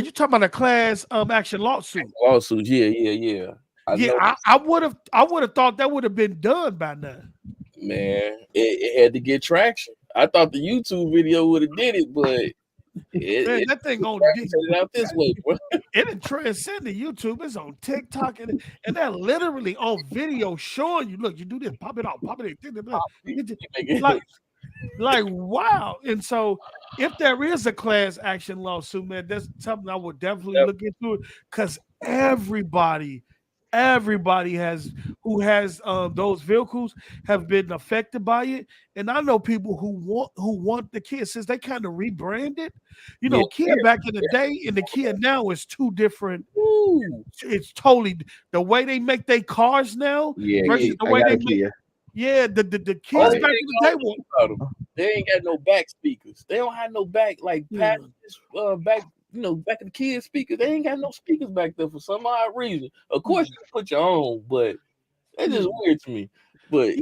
you talking about a class action lawsuit? Lawsuit, yeah. I would have thought that would have been done by now. Man, it had to get traction. I thought the YouTube video would have did it, but that thing on it out this way, bro. It transcended YouTube. It's on TikTok and that literally on video showing you. Look, you do this, pop it out, like wow. And so, if there is a class action lawsuit, man, that's something I would definitely look into it because everybody has who has those vehicles have been affected by it, and I know people who want the Kia since they kind of rebranded. You know, Kia back in the day and the Kia now is two different. It's totally the way they make their cars now versus the way they make. Yeah, the kids back in the day they ain't got no back speakers. They don't have no back back. Back in the kids' speakers, they ain't got no speakers back there for some odd reason. Of course, you can put your own, but it's just weird to me. But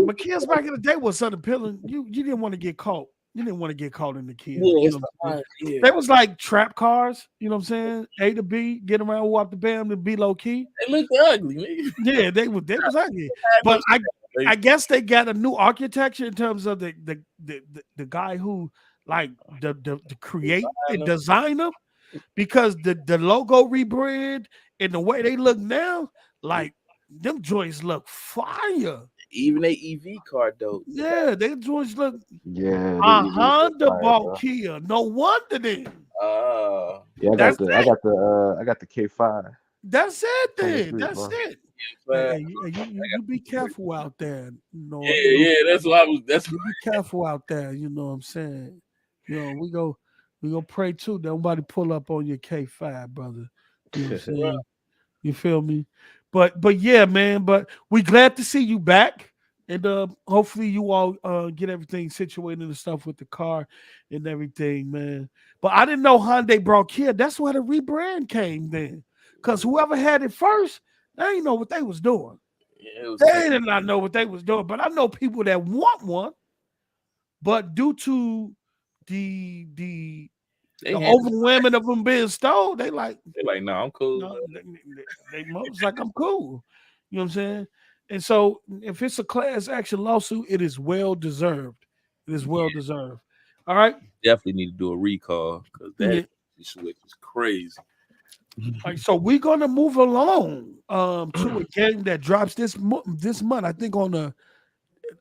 but kids back in the day was something appealing. You didn't want to get caught. You didn't want to get caught in the kids. They was like trap cars. You know what I'm saying? A to B, get around, walk the bam, and be low key. They looked ugly, man. Yeah, they was ugly. But I guess they got a new architecture in terms of the guy who. Like the create and design them because the logo rebrand and the way they look now, like them joints look fire. Even they EV car though. Yeah, they joints look. Yeah, a Honda bought Kia. No wonder then. Yeah, I got the K5. That's it then. That's it. You be careful out there. You know, that's what I was. That's you be careful out there. You know what I'm saying. You know, we go pray too. Nobody pull up on your K5, brother. You know what I'm saying? You feel me? But yeah, man. But we glad to see you back, and hopefully you all get everything situated and stuff with the car and everything, man. But I didn't know Hyundai brought Kia. That's where the rebrand came then, because whoever had it first, they didn't know what they was doing. They did not know what they was doing. But I know people that want one, but due to the overwhelming of them being stole, they like no, I'm cool. No, they most like I'm cool. You know what I'm saying? And so if it's a class action lawsuit, it is well deserved. It is well deserved. All right. Definitely need to do a recall because that switch is crazy. All right, so we're gonna move along to a game that drops this month. I think on the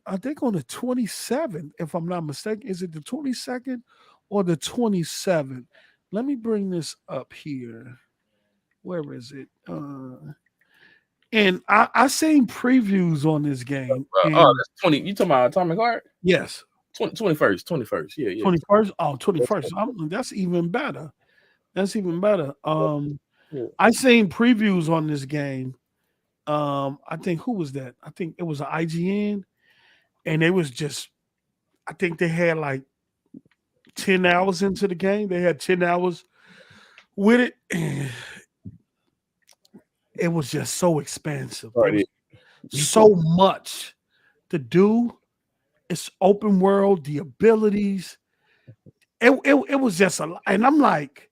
27th, if I'm not mistaken. Is it the 22nd or the 27th? Let me bring this up here. Where is it? And I seen previews on this game. Oh, And that's 20. You talking about Atomic Heart? yes, 21st. Yeah. 21st. Oh, 21st. That's even better. That's even better. Yeah. I seen previews on this game. I think who was that? I think it was an IGN, and it was just. I think they had like 10 hours into the game. They had 10 hours with it. And it was just so expansive. There was so much to do. It's open world, the abilities. It was just a lot. And I'm like,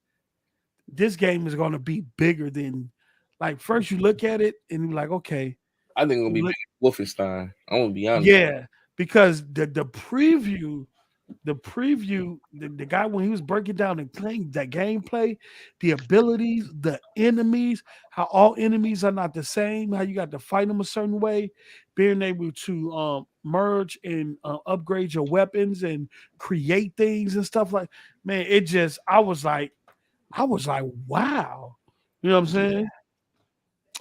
this game is going to be bigger than, like, first you look at it and you're like, okay. I think it's gonna be bigger than Wolfenstein. I'm gonna be honest. Yeah, because the preview, the guy when he was breaking down and playing that gameplay, the abilities, the enemies, how all enemies are not the same, how you got to fight them a certain way, being able to merge and upgrade your weapons and create things and stuff like, man, it just I was like, wow, you know what I'm saying?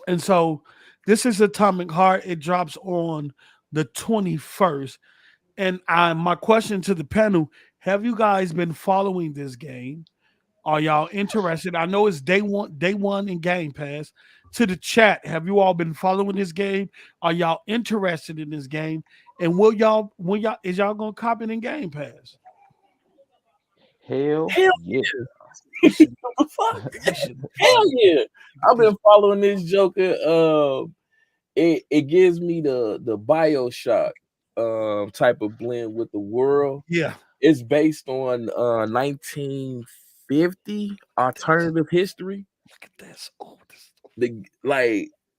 And so this is Atomic Heart. It drops on the 21st. And my question to the panel, have you guys been following this game? Are y'all interested? I know it's day one in Game Pass. To the chat, have you all been following this game? Are y'all interested in this game? And is y'all gonna copy it in Game Pass? Hell Hell yeah. Fuck. Hell yeah. I've been following this Joker. It gives me the BioShock type of blend with the world. Yeah. It's based on 1950 alternative history. Look at this. Oh,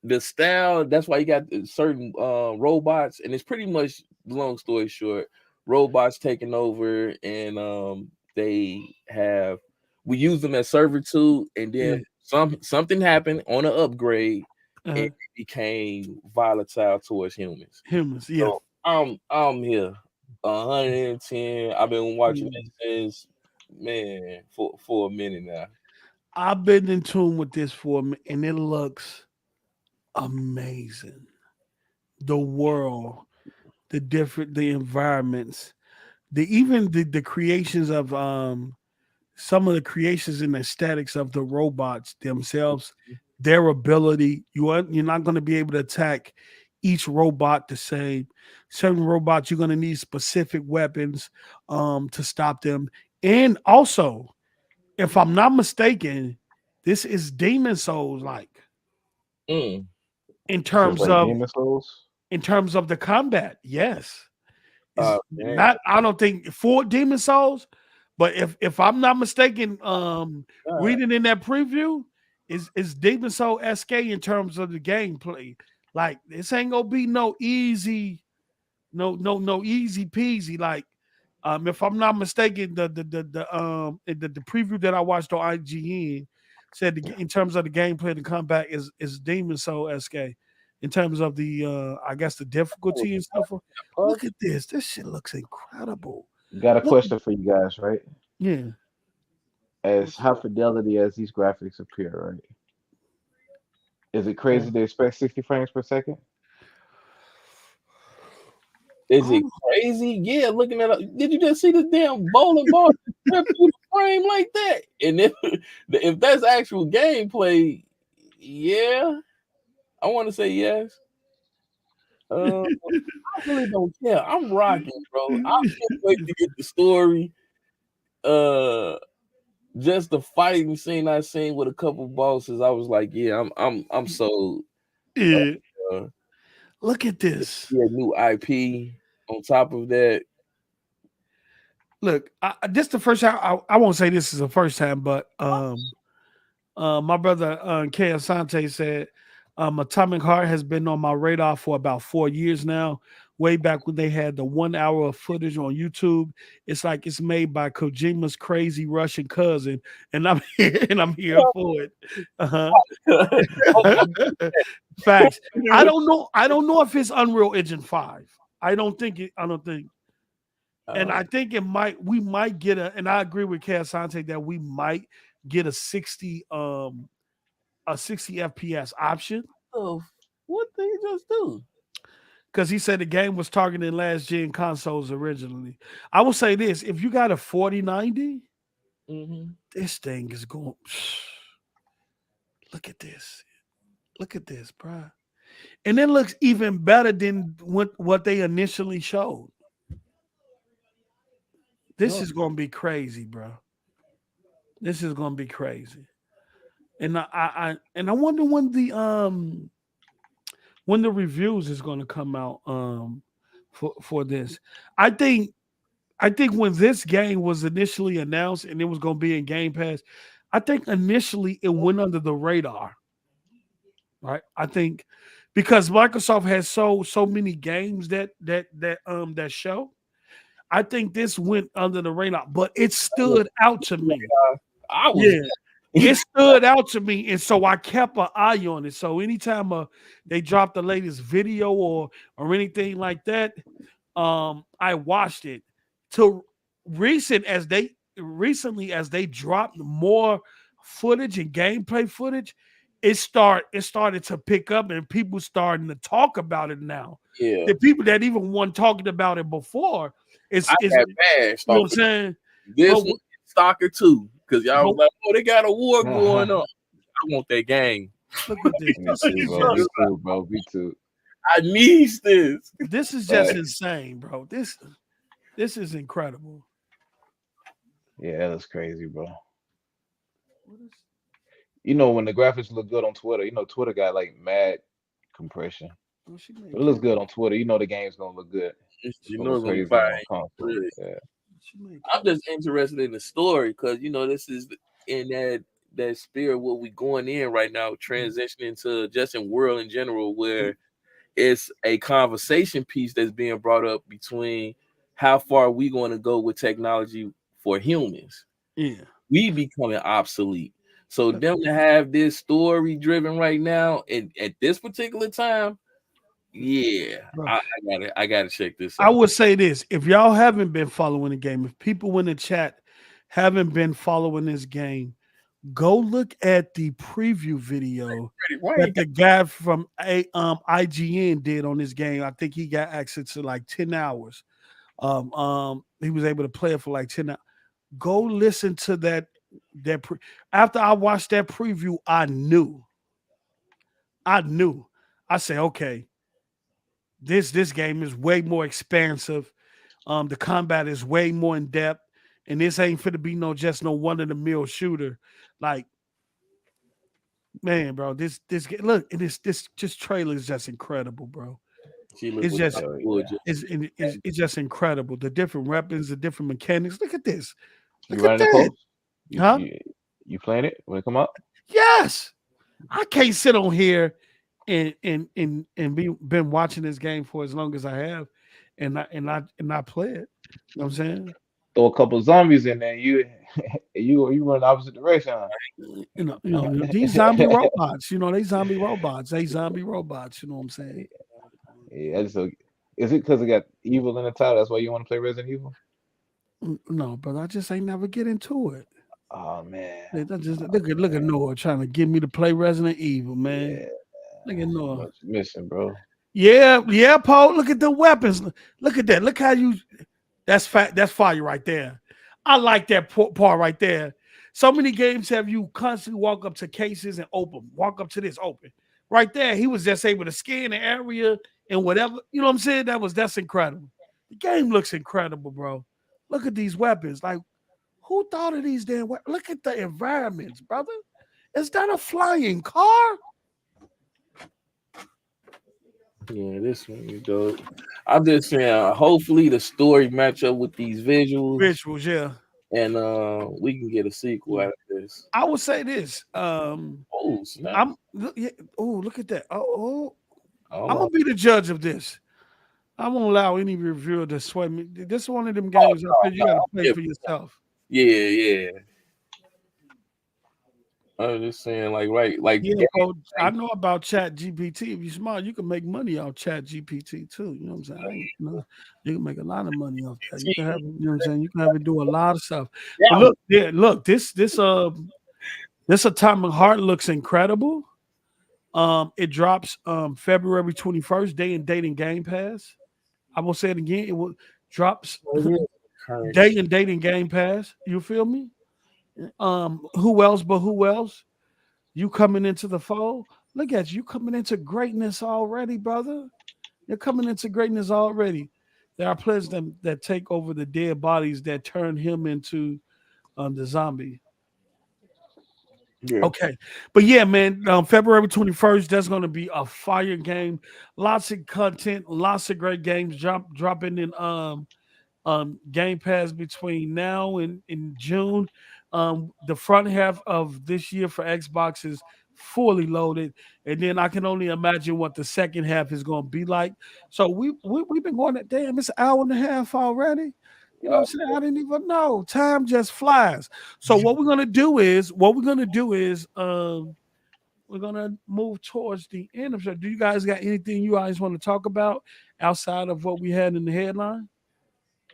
The style, that's why you got certain robots, and it's pretty much, long story short, robots taking over, and we use them as servitude, and then something happened on an upgrade, and it became volatile towards humans. Humans, yeah. So I'm here 110. I've been watching it since, man, for a minute now. I've been in tune with this for a minute, and it looks amazing. The world, the environments, the creations of some of the creations and aesthetics of the robots themselves, their ability. You're not going to be able to attack each robot the same. Certain robots, you're going to need specific weapons to stop them. And also, if I'm not mistaken, this is Demon Souls like. In terms of Demon Souls? In terms of the combat, yes. Not, I don't think for Demon Souls, but if I'm not mistaken, reading in that preview is Demon Soul SK in terms of the gameplay. Like, this ain't gonna be no easy peasy. Like, if I'm not mistaken, the preview that I watched on IGN said in terms of the gameplay, the combat is Demon Soul SK. In terms of the I guess the difficulty and stuff. Look at this. This shit looks incredible. Got a question for you guys, right? Yeah. As high fidelity as these graphics appear, right? Is it crazy to expect 60 frames per second? Is it crazy? Yeah, looking at did you just see the damn bowling ball through the frame like that? And if that's actual gameplay, yeah, I want to say yes. I really don't care. I'm rocking, bro. I can't wait to get the story. Just the fighting scene I seen with a couple bosses, I was like, yeah, I'm sold. Yeah. Look at this. Yeah, new IP on top of that. Look, this the first time. I won't say this is the first time, but my brother K. Asante said Atomic Heart has been on my radar for about 4 years now. Way back when they had the 1 hour of footage on YouTube. It's like it's made by Kojima's crazy Russian cousin, and I'm here for it. Facts. I don't know if it's Unreal Engine 5. I don't think. And I think we might get and I agree with K. Asante that we might get a 60 FPS option. Oh, What did he just do? Because he said the game was targeting last gen consoles originally. I will say this: if you got a 4090, this thing is going. Look at this. Look at this, bro. And it looks even better than what they initially showed. This is gonna be crazy, bro. This is gonna be crazy. And I wonder when the reviews is gonna come out for this. I think when this game was initially announced and it was gonna be in Game Pass, I think initially it went under the radar. Right? I think because Microsoft has so many games that show. I think this went under the radar, but it stood out to me. It stood out to me, and so I kept an eye on it. So anytime they dropped the latest video or anything like that, I watched it. To recently as they dropped more footage and gameplay footage, it started to pick up, and people starting to talk about it now. Yeah, the people that even weren't talking about it before. It's bad. You know what I'm saying? This one, Stalker 2, because y'all was like, oh, they got a war going on. I want that game. Look at this. Me too, bro. Me too. I need this. This is just insane, bro. This is incredible. Yeah, that's crazy, bro. You know, when the graphics look good on Twitter, you know, Twitter got like mad compression. It looks good on Twitter. You know the game's gonna look good. You know it's gonna be fine. Really. Yeah. I'm just interested in the story because you know this is in that spirit what we going in right now, transitioning to just in world in general, where it's a conversation piece that's being brought up between how far we going to go with technology for humans. Yeah, we becoming obsolete. So them to have this story driven right now and at this particular time, yeah, I gotta check this out. I would say this: if y'all haven't been following the game, if people in the chat haven't been following this game, go look at the preview video that the guy from IGN did on this game. I think he got access to like 10 hours. He was able to play it for like 10 hours. Go listen to that. After I watched that preview, I knew. I said, okay, this game is way more expansive. The combat is way more in depth, and this ain't fit to be no one-of-the-mill shooter. Like, man, bro, this look, and this trailer is just incredible, bro. It's just incredible. The different weapons, the different mechanics. Look at this. Look at that. You playing it when it come up? Yes. I can't sit on here and been watching this game for as long as I have, and not play it. You know what I'm saying? Throw a couple zombies in there, you run the opposite direction. You know these zombie robots. You know they zombie robots. They zombie robots. You know what I'm saying? Yeah. So is it because it got evil in the title? That's why you want to play Resident Evil? No, but I just ain't never get into it. Oh man, look at Noah trying to get me to play Resident Evil, man. Yeah. Look at Noah. Missing, bro. Yeah, Paul. Look at the weapons. Look at that. Look how you. That's fire right there. I like that part right there. So many games have you constantly walk up to cases and open. Walk up to this open. Right there, he was just able to scan the area and whatever. You know what I'm saying? That's incredible. The game looks incredible, bro. Look at these weapons. Like, who thought of these damn weapons? Look at the environments, brother. Is that a flying car? Yeah, this one is dope. I'm just saying, hopefully the story match up with these visuals. Visuals, yeah. And we can get a sequel out of this. I would say this. Snap. Look at that. I'm gonna be the judge of this. I won't allow any reviewer to sway me. This is one of them games you gotta play for yourself. Yeah. I was just saying, I know about Chat GPT. If you're smart, you can make money off Chat GPT too. You know what I'm saying? You can make a lot of money off that. You can have, you know what I'm saying? You can have it do a lot of stuff. Yeah. Look, this Atomic Heart looks incredible. It drops February 21st, day and date in Game Pass. I will say it again. It will drops Well, it is current. day and date in Game Pass. You feel me? Who else but who else? You coming into the fold? Look at you coming into greatness already, brother. You're coming into greatness already. There are players that take over the dead bodies that turn him into the zombie. Yeah. Okay, but yeah, man, February 21st, that's going to be a fire game. Lots of content, lots of great games dropping in Game Pass between now and in June. The front half of this year for Xbox is fully loaded, and then I can only imagine what the second half is going to be like. So we've been going at damn, it's an hour and a half already. You know what I'm saying? I didn't even know. Time just flies. So we're gonna move towards the end of the show. Do you guys got anything you guys want to talk about outside of what we had in the headline?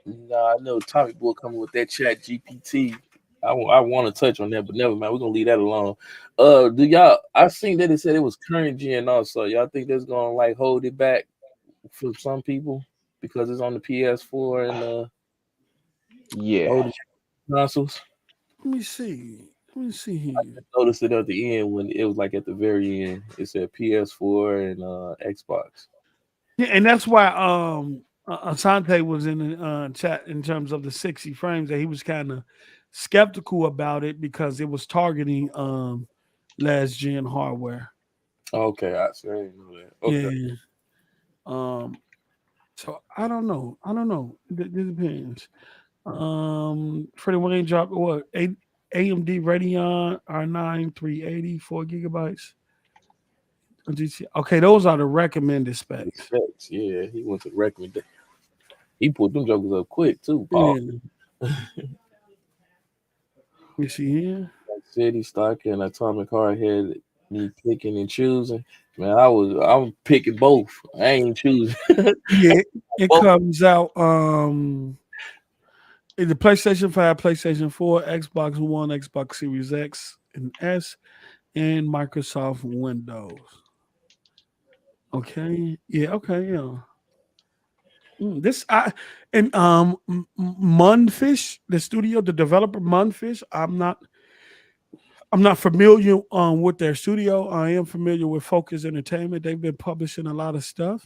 Nah, I know Tommy Boy coming with that Chat GPT. I want to touch on that, but never mind. We're gonna leave that alone. Do y'all? I seen that it said it was current gen also. Y'all think that's gonna like hold it back for some people because it's on the PS4 and Yeah. older consoles? Let me see. Let me see here. Noticed it at the end when it was like at the very end. It said PS4 and Xbox. Yeah, and that's why Asante was in the chat in terms of the 60 frames that he was kind of skeptical about it because it was targeting last gen hardware. Okay, I see. I didn't know that. Okay. Yeah. So I don't know. I don't know. It depends. Freddie Wayne dropped what? AMD Radeon R9 380, 4 gigabytes. Okay, those are the recommended specs. Specs, yeah, he went to recommend. He put them jokers up quick too, Yeah. Paul. You see here? City Stock and Atomic Heart had me picking and choosing. Man, I'm picking both. I ain't choosing. Yeah, it Both. comes out in the PlayStation 5, PlayStation 4, Xbox One, Xbox Series X and S, and Microsoft Windows. Okay. Yeah, okay, yeah. This I and Munfish, the studio, the developer Munfish. I'm not familiar with their studio. I am familiar with Focus Entertainment. They've been publishing a lot of stuff.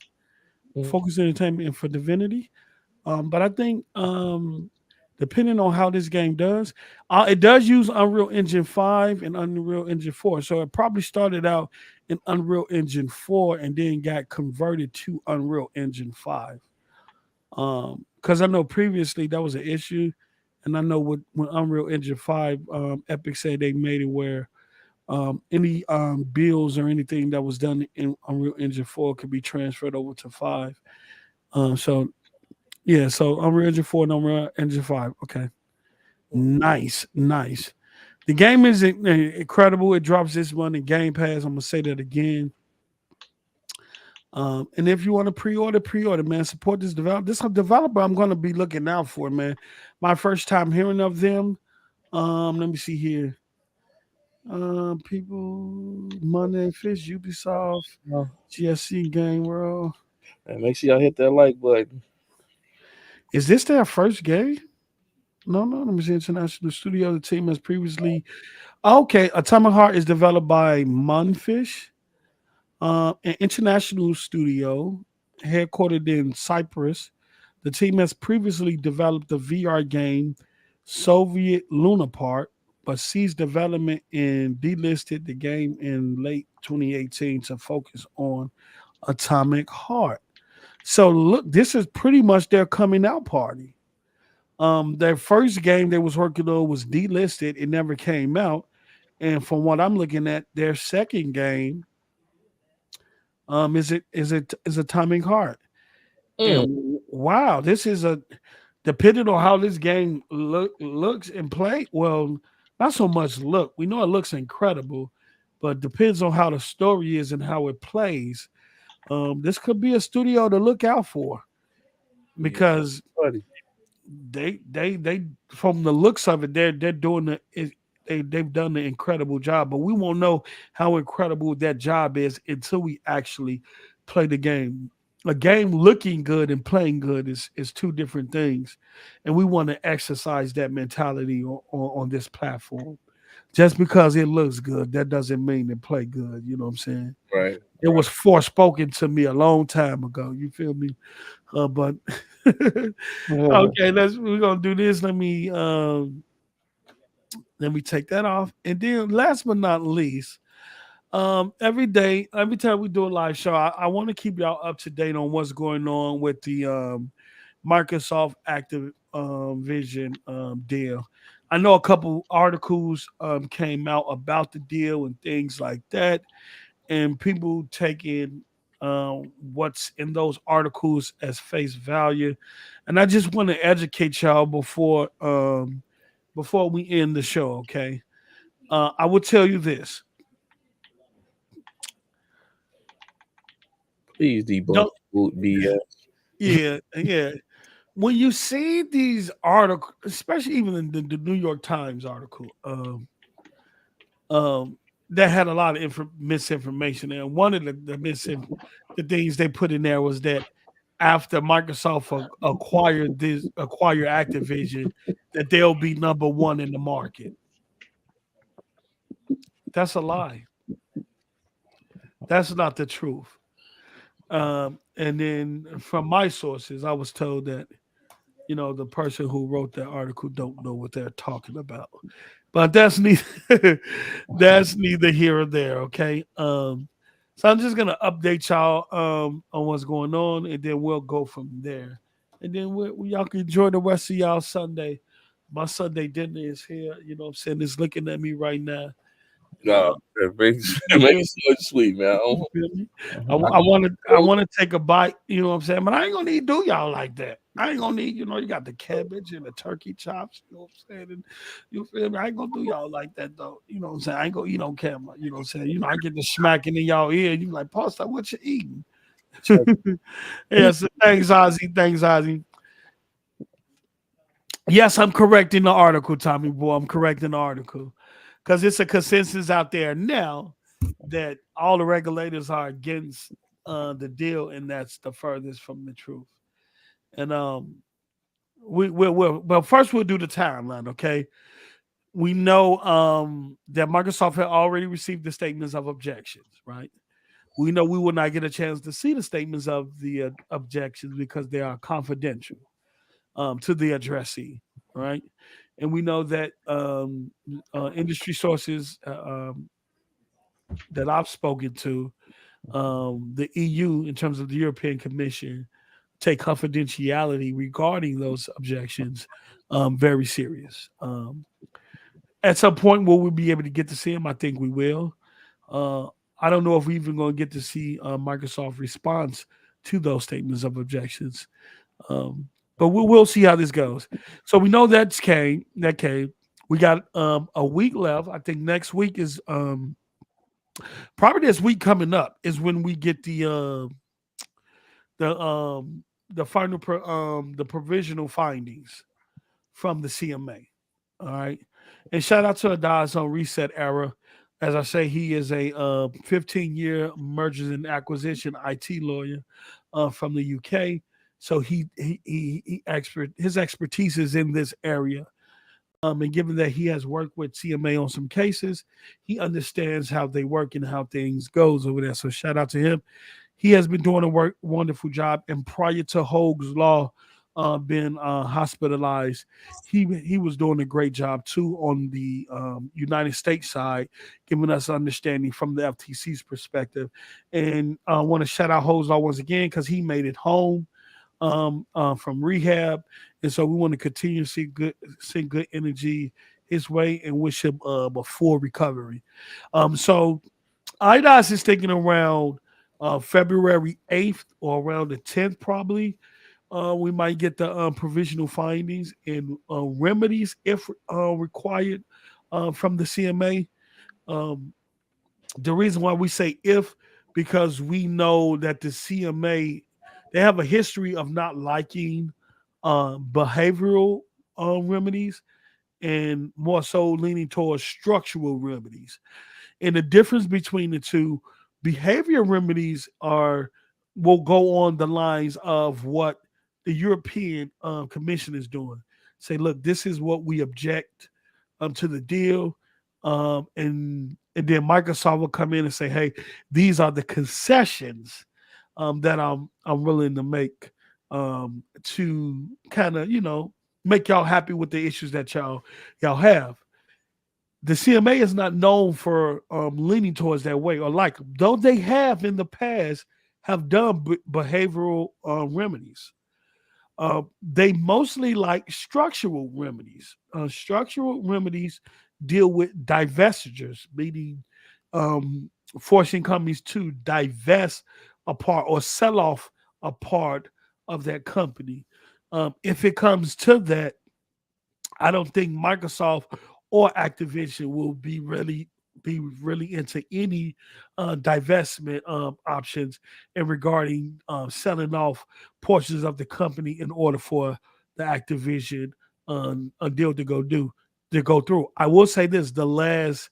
Focus Entertainment and for Divinity. But I think depending on how this game does, it does use Unreal Engine 5 and Unreal Engine 4. So it probably started out in Unreal Engine 4 and then got converted to Unreal Engine 5. Because I know previously that was an issue. And I know when Unreal Engine 5, Epic said they made it where any builds or anything that was done in Unreal Engine 4 could be transferred over to 5. So Unreal Engine 4 and Unreal Engine 5. Okay. Nice. The game is incredible. It drops this month in Game Pass. I'm gonna say that again. And if you want to pre-order, man. Support this developer. This is a developer I'm gonna be looking out for, man. My first time hearing of them. Let me see here. People, Monday Fish, Ubisoft, GSC Game World. And make sure y'all hit that like button. Is this their first game? No. Let me see. International Studio. The team has previously. Okay, Atomic Heart is developed by Munfish, an international studio headquartered in Cyprus. The team has previously developed the VR game Soviet Luna Park, but ceased development and delisted the game in late 2018 to focus on Atomic Heart. So look, this is pretty much their coming out party. Their first game they was working on was delisted. It never came out. And from what I'm looking at, their second game is Atomic Heart. And wow, this is depending on how this game looks and play. Well, not so much look. We know it looks incredible, but depends on how the story is and how it plays. This could be a studio to look out for because they from the looks of it, they're doing they've done an incredible job, but we won't know how incredible that job is until we actually play the game. A game looking good and playing good is two different things, and we want to exercise that mentality on this platform. Just because it looks good, that doesn't mean it play good. You know what I'm saying? Right. It was forespoken to me a long time ago. You feel me? But okay, we're gonna do this. Let me take that off. And then last but not least, every day, every time we do a live show, I want to keep y'all up to date on what's going on with the Microsoft Activision deal. I know a couple articles came out about the deal and things like that, and people taking what's in those articles as face value. And I just want to educate y'all before we end the show. Okay, I will tell you this. Please debunk BS. Yeah. When you see these articles, especially even in the New York Times article, that had a lot of misinformation. And one of the things they put in there was that after Microsoft acquired Activision, that they'll be number one in the market. That's a lie. That's not the truth. And then from my sources, I was told that, the person who wrote that article don't know what they're talking about. But that's neither that's neither here or there. Okay. So I'm just gonna update y'all on what's going on, and then we'll go from there. And then y'all can enjoy the rest of y'all Sunday. My Sunday dinner is here. You know what I'm saying? It's looking at me right now. No, it makes it so sweet, man. I want to take a bite. You know what I'm saying? But I ain't gonna need to do y'all like that. I ain't gonna need, you got the cabbage and the turkey chops. You know what I'm saying? And you feel me? I ain't gonna do y'all like that though. You know what I'm saying? I ain't gonna eat on camera. You know what I'm saying? I get the smacking in y'all ear. You like, Pastor, what you eating? Yeah. So thanks, Ozzy. Thanks, Ozzy. Yes, I'm correcting the article, Tommy boy. I'm correcting the article. Because it's a consensus out there now that all the regulators are against the deal, and that's the furthest from the truth. And well, first we'll do the timeline, okay? We know that Microsoft had already received the statements of objections, right? We know we will not get a chance to see the statements of the objections because they are confidential to the addressee, right? And we know that industry sources that I've spoken to, the EU, in terms of the European Commission, take confidentiality regarding those objections very serious. At some point, will we be able to get to see them? I think we will. I don't know if we're even going to get to see Microsoft response to those statements of objections. But we'll see how this goes. So we know that came. We got a week left. I think next week is probably this week coming up is when we get the final the provisional findings from the CMA. All right, and shout out to Adaz on Reset Era. As I say, he is a 15-year mergers and acquisition IT lawyer from the UK. So his expertise is in this area. And given that he has worked with CMA on some cases, he understands how they work and how things goes over there. So shout out to him. He has been doing a wonderful job. And prior to Hoag's Law being hospitalized, he was doing a great job too on the United States side, giving us understanding from the FTC's perspective. And I want to shout out Hoag's Law once again because he made it home from rehab, and so we want to continue to send good energy his way and wish him a full recovery. So IDOS is thinking around February 8th or around the 10th probably. We might get the provisional findings and remedies if required from the CMA. The reason why we say if, because we know that the CMA, they have a history of not liking behavioral remedies, and more so leaning towards structural remedies. And the difference between the two, behavior remedies will go on the lines of what the European Commission is doing. Say, look, this is what we object to the deal, and then Microsoft will come in and say, hey, these are the concessions that I'm willing to make to kind of make y'all happy with the issues that y'all have. The CMA is not known for leaning towards that way, or like, though they have in the past have done behavioral remedies. They mostly like structural remedies. Structural remedies deal with divestitures, meaning forcing companies to divest a part or sell off a part of that company. If it comes to that, I don't think Microsoft or Activision will be really into any divestment options in regarding selling off portions of the company in order for the Activision a deal to go through. I will say this: the last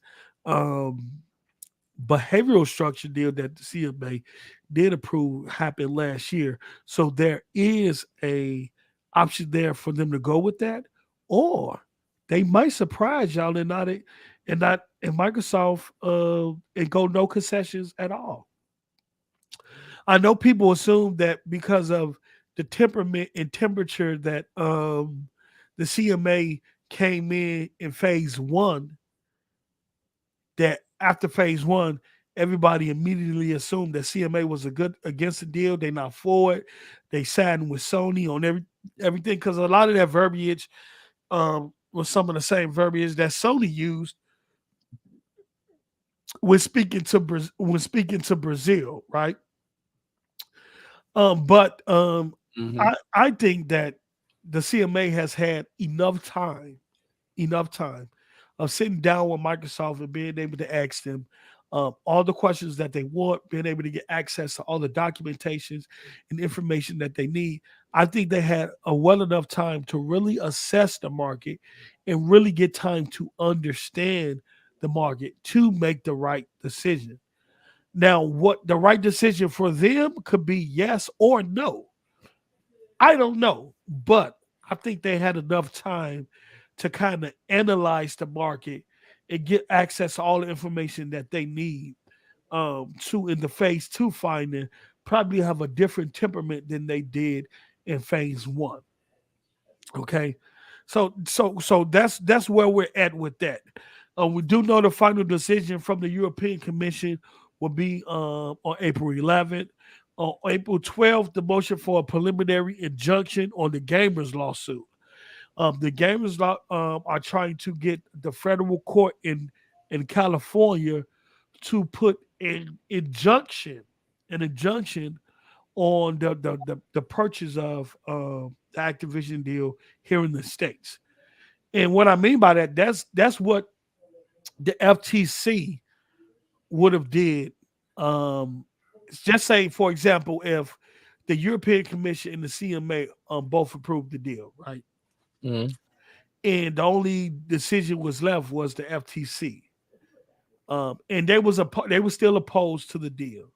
behavioral structure deal that the CMA did approve happened last year, so there is a option there for them to go with that, or they might surprise y'all and not in Microsoft and go no concessions at all. I know people assume that because of the temperament and temperature that the CMA came in phase one, that after phase one, everybody immediately assumed that CMA was against the deal. They not for it. They siding with Sony on everything, because a lot of that verbiage was some of the same verbiage that Sony used when speaking to Brazil, right? But I think that the CMA has had enough time of sitting down with Microsoft and being able to ask them all the questions that they want, being able to get access to all the documentations and information that they need. I think they had a well enough time to really assess the market and really get time to understand the market to make the right decision. Now, what the right decision for them could be, yes or no, I don't know, but I think they had enough time to kind of analyze the market and get access to all the information that they need to in the phase two finding probably have a different temperament than they did in phase one. Okay. So that's where we're at with that. We do know the final decision from the European Commission will be on April 11th. On April 12th, the motion for a preliminary injunction on the gamers lawsuit. The gamers are trying to get the federal court in California to put an injunction on the purchase of the Activision deal here in the States. And what I mean by that, that's what the FTC would have did. Just say, for example, if the European Commission and the CMA both approved the deal, right? Mm-hmm. And the only decision was left was the FTC, and they were still opposed to the deal.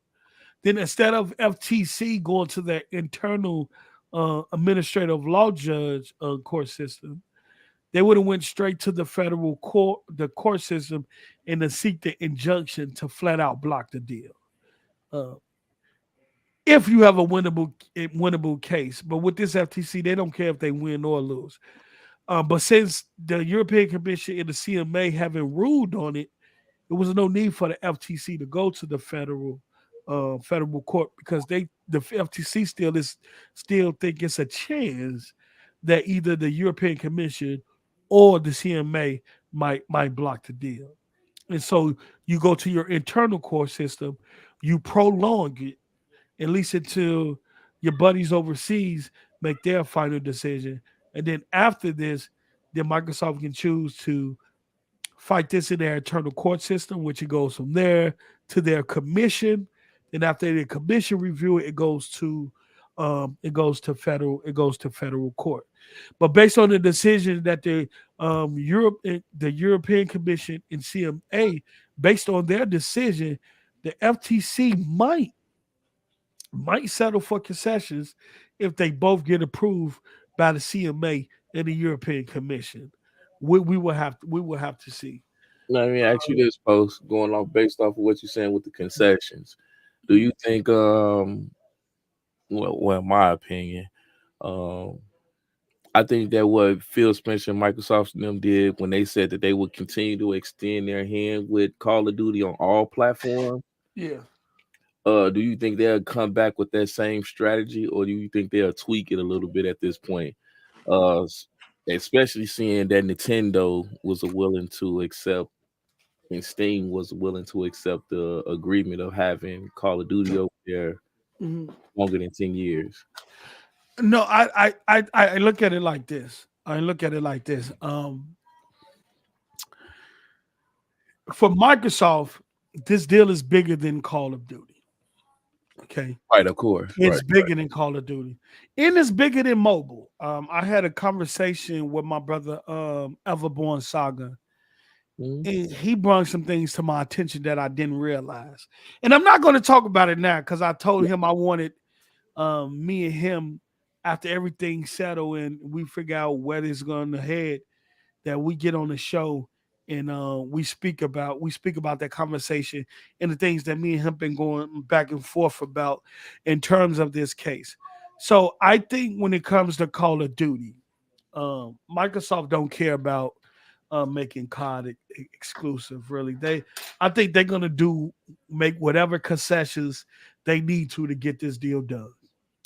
Then instead of FTC going to their internal administrative law judge court system, they would have went straight to the federal court, the court system, and to seek the injunction to flat out block the deal. If you have a winnable case, but with this FTC, they don't care if they win or lose. But since the European Commission and the CMA haven't ruled on it, there was no need for the FTC to go to the federal court, because the FTC still think it's a chance that either the European Commission or the CMA might block the deal. And so you go to your internal court system, you prolong it at least until your buddies overseas make their final decision. And then after this, then Microsoft can choose to fight this in their internal court system, which it goes from there to their commission. And after the commission review it, it goes to it goes to federal court. But based on the decision that the European Commission and CMA, based on their decision, the FTC might settle for concessions if they both get approved by the CMA and the European Commission. We will have to see. Let me ask you this, post going off based off of what you're saying with the concessions. Do Mhm. you think, well, in my opinion, um, I think that what Phil Spencer and Microsoft and them did when they said that they would continue to extend their hand with Call of Duty on all platforms. Yeah. Do you think they'll come back with that same strategy, or do you think they'll tweak it a little bit at this point? S- Especially seeing that Nintendo was willing to accept and Steam was willing to accept the agreement of having Call of Duty over there Mhm. longer than 10 years. No, I look at it like this. I look at it like this. For Microsoft, this deal is bigger than Call of Duty. Okay. Right, of course. Right. It's bigger than Call of Duty. And it's bigger than mobile. I had a conversation with my brother, Everborn Saga, Mhm. and he brought some things to my attention that I didn't realize. And I'm not going to talk about it now because I told him I wanted me and him, after everything settled and we figure out where it's going to head, that we get on the show and we speak about that conversation and the things that me and him been going back and forth about in terms of this case. So I think when it comes to Call of Duty, Microsoft don't care about making COD exclusive. Really, I think they're gonna make whatever concessions they need to get this deal done.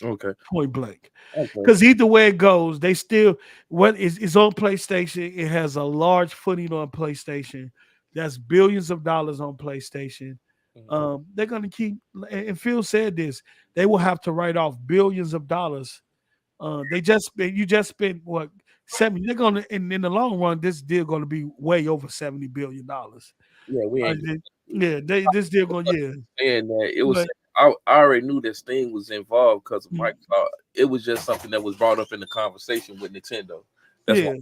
Okay. Point blank. Okay. Because either way it goes, they still what is on PlayStation. It has a large footing on PlayStation. That's billions of dollars on PlayStation. Mhm. They're gonna keep. And Phil said this. They will have to write off billions of dollars. You just spent what 70. They're gonna in the long run. This deal gonna be way over $70 billion. Yeah, we ain't This deal gonna saying that. It was. but I already knew this thing was involved because of mm, Microsoft. It was just something that was brought up in the conversation with Nintendo. That's why.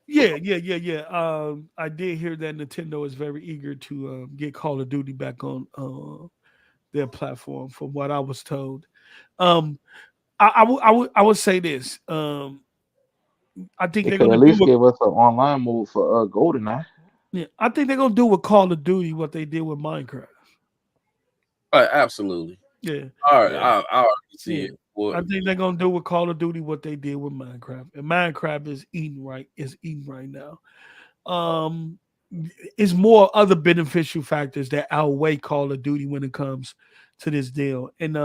yeah. Yeah. I did hear that Nintendo is very eager to get Call of Duty back on their platform, from what I was told. Um, I would say this. I think They they're could gonna at do least what give us an online mode for GoldenEye. yeah, I think they're gonna do with Call of Duty what they did with Minecraft. Absolutely. Yeah, All right. yeah, I already see yeah. it. Well, I think they're gonna do with Call of Duty what they did with Minecraft, and Minecraft is eating right now. Um, it's more other beneficial factors that outweigh Call of Duty when it comes to this deal. And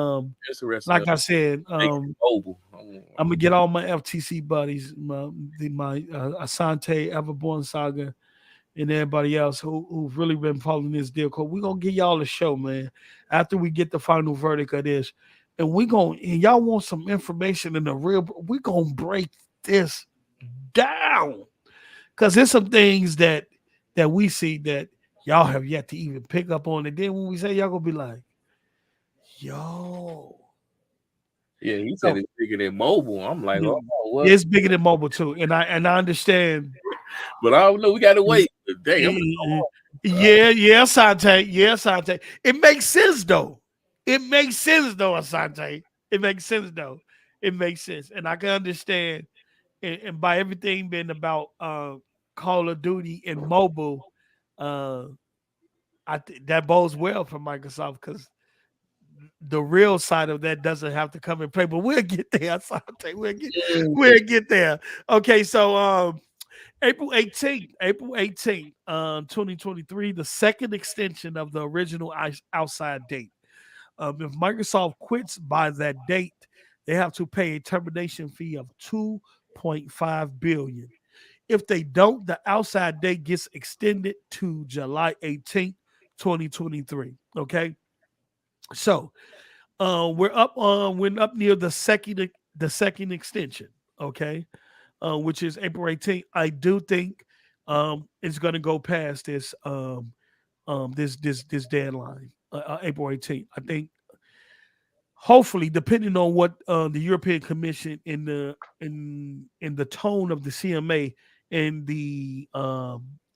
interesting. like I said, Make it mobile. I'm gonna get all my FTC buddies, my Asante, Everborn Saga, and everybody else who've really been following this deal. Cause we're gonna give y'all a show, man, after we get the final verdict of this. And and y'all want some information in the real, we're gonna break this down. Cause there's some things that we see that y'all have yet to even pick up on. And then when we say, y'all gonna be like, yo. Yeah, he said So it's bigger than mobile. I'm like, yeah, oh, what? it's bigger than mobile too. And I understand. But I don't know. We got to wait. Dang, Yeah, Asante. Yeah, Asante. It makes sense though. It makes sense though, Asante. It makes sense though. It makes sense. And I can understand, and by everything being about Call of Duty and mobile, uh I think that bodes well for Microsoft because the real side of that doesn't have to come and play. But we'll get there, Asante. We'll get there. Okay, so April 18th, 2023, the second extension of the original outside date. If Microsoft quits by that date, they have to pay a termination fee of 2.5 billion. If they don't, the outside date gets extended to July 18th, 2023. Okay. So we're up near the second extension. Okay. Which is April 18th. I do think it's going to go past this deadline, April 18th. I think hopefully, depending on what the European Commission in the tone of the CMA and the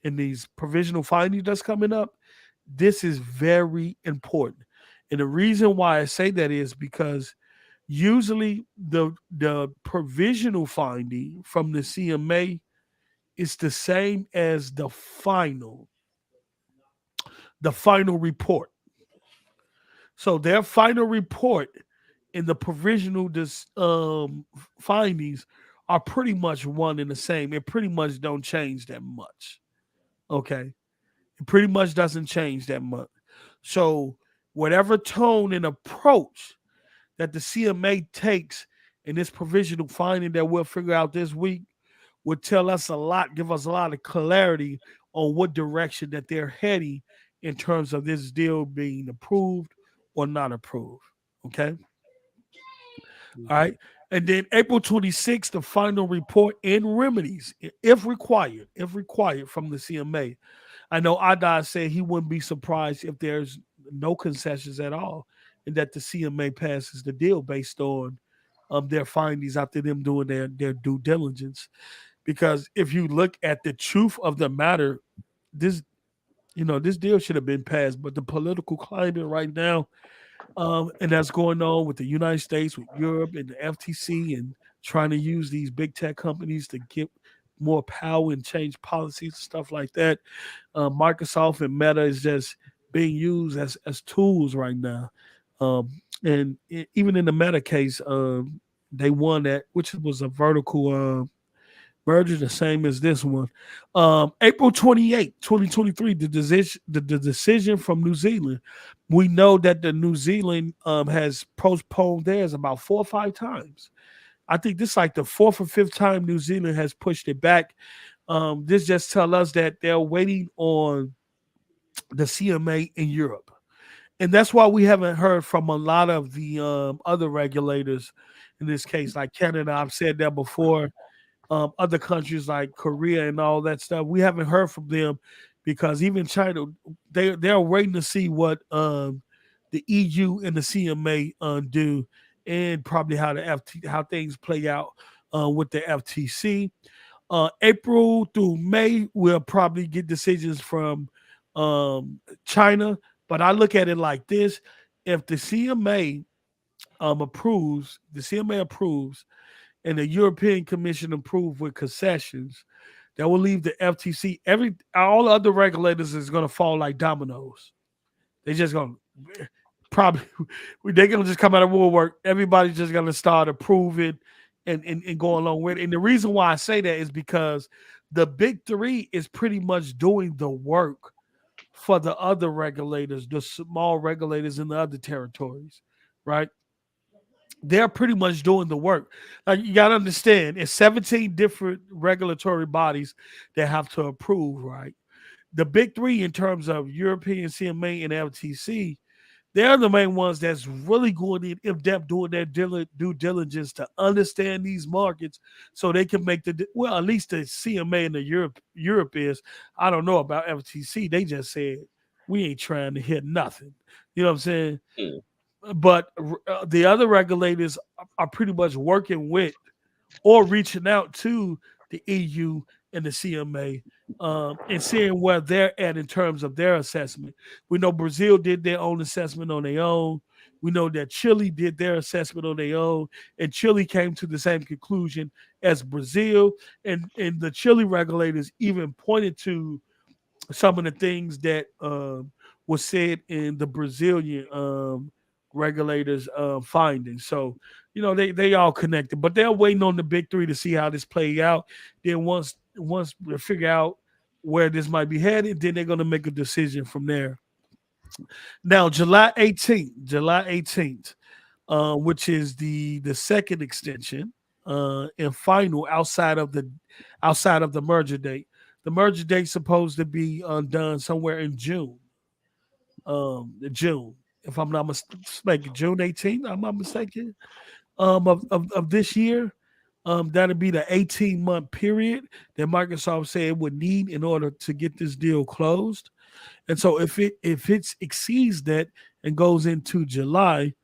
in these provisional findings that's coming up, this is very important. And the reason why I say that is because usually the provisional finding from the CMA is the same as the final report. So their final report and the provisional findings are pretty much one and the same. It pretty much don't change that much. Okay, it pretty much doesn't change that much. So whatever tone and approach that the CMA takes in this provisional finding that we'll figure out this week would tell us a lot, give us a lot of clarity on what direction that they're heading in terms of this deal being approved or not approved. Okay. All right. And then April 26th, the final report and remedies, if required from the CMA. I know Adai said he wouldn't be surprised if there's no concessions at all and that the CMA passes the deal based on their findings after them doing their due diligence. Because if you look at the truth of the matter, this this deal should have been passed, but the political climate right now, and that's going on with the United States, with Europe, and the FTC, and trying to use these big tech companies to get more power and change policies and stuff like that. Microsoft and Meta is just being used as tools right now. And even in the Meta case, they won that, which was a vertical merger, the same as this one. April 28th, 2023, the decision from New Zealand. We know that the New Zealand has postponed theirs about 4 or 5 times. I think this is like the 4th or 5th time New Zealand has pushed it back. This just tells us that they're waiting on the CMA in Europe. And that's why we haven't heard from a lot of the other regulators in this case, like Canada. I've said that before. Other countries like Korea and all that stuff, we haven't heard from them because even China, they're waiting to see what the EU and the CMA do, and probably how things play out with the FTC. April through May, we'll probably get decisions from China, but I look at it like this: if the CMA approves, and the European Commission approved with concessions, that will leave the FTC. All the other regulators is going to fall like dominoes. They just going to probably they're going to just come out of woodwork. Everybody's just going to start approving and go along with it. And the reason why I say that is because the big three is pretty much doing the work for the other regulators, the small regulators in the other territories, right? They're pretty much doing the work. Like, you got to understand, it's 17 different regulatory bodies that have to approve, right? The big three in terms of European CMA and FTC, they're the main ones that's really going in depth, doing their due diligence to understand these markets so they can make at least the CMA and the Europe is. I don't know about FTC. They just said, we ain't trying to hit nothing. You know what I'm saying? Mm. But the other regulators are pretty much working with or reaching out to the EU and the CMA and seeing where they're at in terms of their assessment. We know Brazil did their own assessment on their own. We know that Chile did their assessment on their own, and Chile came to the same conclusion as Brazil. And the Chile regulators even pointed to some of the things that was said in the Brazilian regulators findings. So, they all connected, but they're waiting on the big three to see how this play out. Then once we figure out where this might be headed, then they're going to make a decision from there. Now, July 18th, which is the second extension and final outside of the merger date. The merger date's supposed to be done somewhere in June. June, if I'm not mistaken, June 18th, I'm not mistaken, of this year. That'll be the 18-month period that Microsoft said it would need in order to get this deal closed. And so if it exceeds that and goes into July,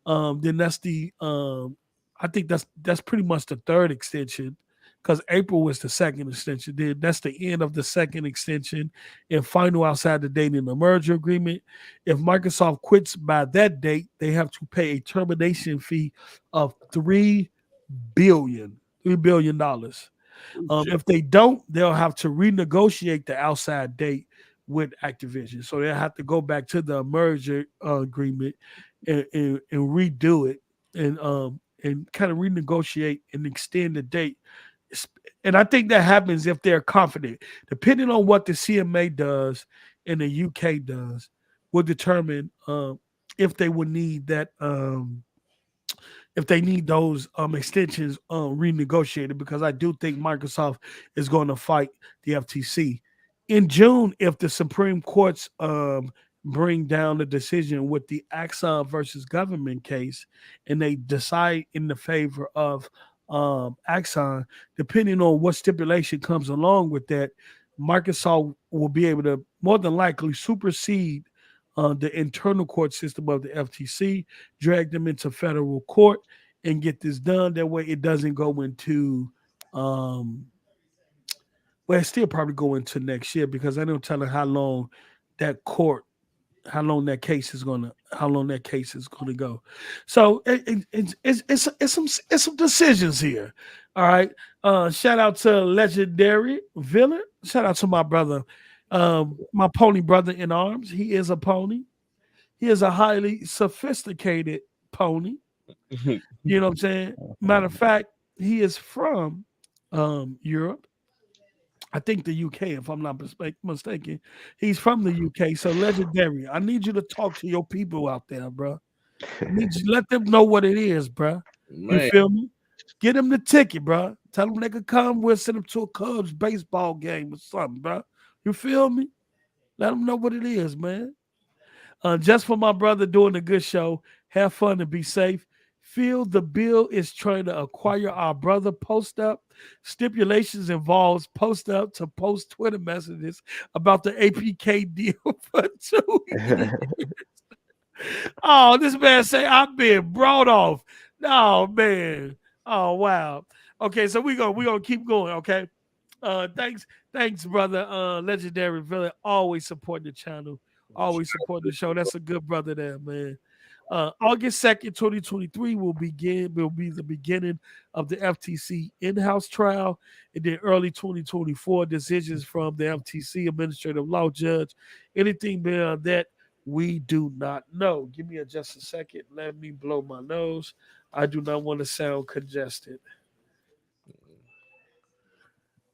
Then that's the I think that's pretty much the third extension because April was the second extension. Then that's the end of the second extension and final outside the date in the merger agreement. If Microsoft quits by that date, they have to pay a termination fee of $3 billion. If they don't, they'll have to renegotiate the outside date with Activision. So they'll have to go back to the merger agreement and redo it and kind of renegotiate and extend the date. And I think that happens if they're confident. Depending on what the CMA does and the UK does, will determine if they would need that if they need those extensions renegotiated, because I do think Microsoft is going to fight the FTC in June if the Supreme Court's bring down the decision with the Axon versus government case, and they decide in the favor of Axon. Depending on what stipulation comes along with that, Microsoft will be able to more than likely supersede the internal court system of the FTC, drag them into federal court, and get this done. That way, it doesn't go into, well, it still probably go into next year because I don't tell her how long that case is gonna go. So it's some decisions here. All right. Shout out to Legendary Villain. Shout out to my brother. My pony brother in arms. He is a pony. He is a highly sophisticated pony. You know what I'm saying? Matter of fact, he is from Europe. I think the UK, if I'm not mistaken. He's from the UK. So Legendary, I need you to talk to your people out there, bro. I need you to let them know what it is, bro. Man. You feel me? Get them the ticket, bro. Tell them they could come. We'll send them to a Cubs baseball game or something, bro. You feel me? Let them know what it is, man. Just for my brother doing a good show. Have fun and be safe. Feel the bill is trying to acquire our brother Post Up. Stipulations involves Post Up to post Twitter messages about the APK deal for 2 years. Oh, this man say I'm being brought off. Oh man. Oh wow. Okay, so we're gonna keep going. Okay. Thanks, brother. Legendary Villain, always support the channel, always support the show. That's a good brother there, man. August 2nd, 2023 will be the beginning of the FTC in-house trial, and then early 2024 decisions from the FTC administrative law judge. Anything beyond that, we do not know. Give me just a second. Let me blow my nose. I do not want to sound congested.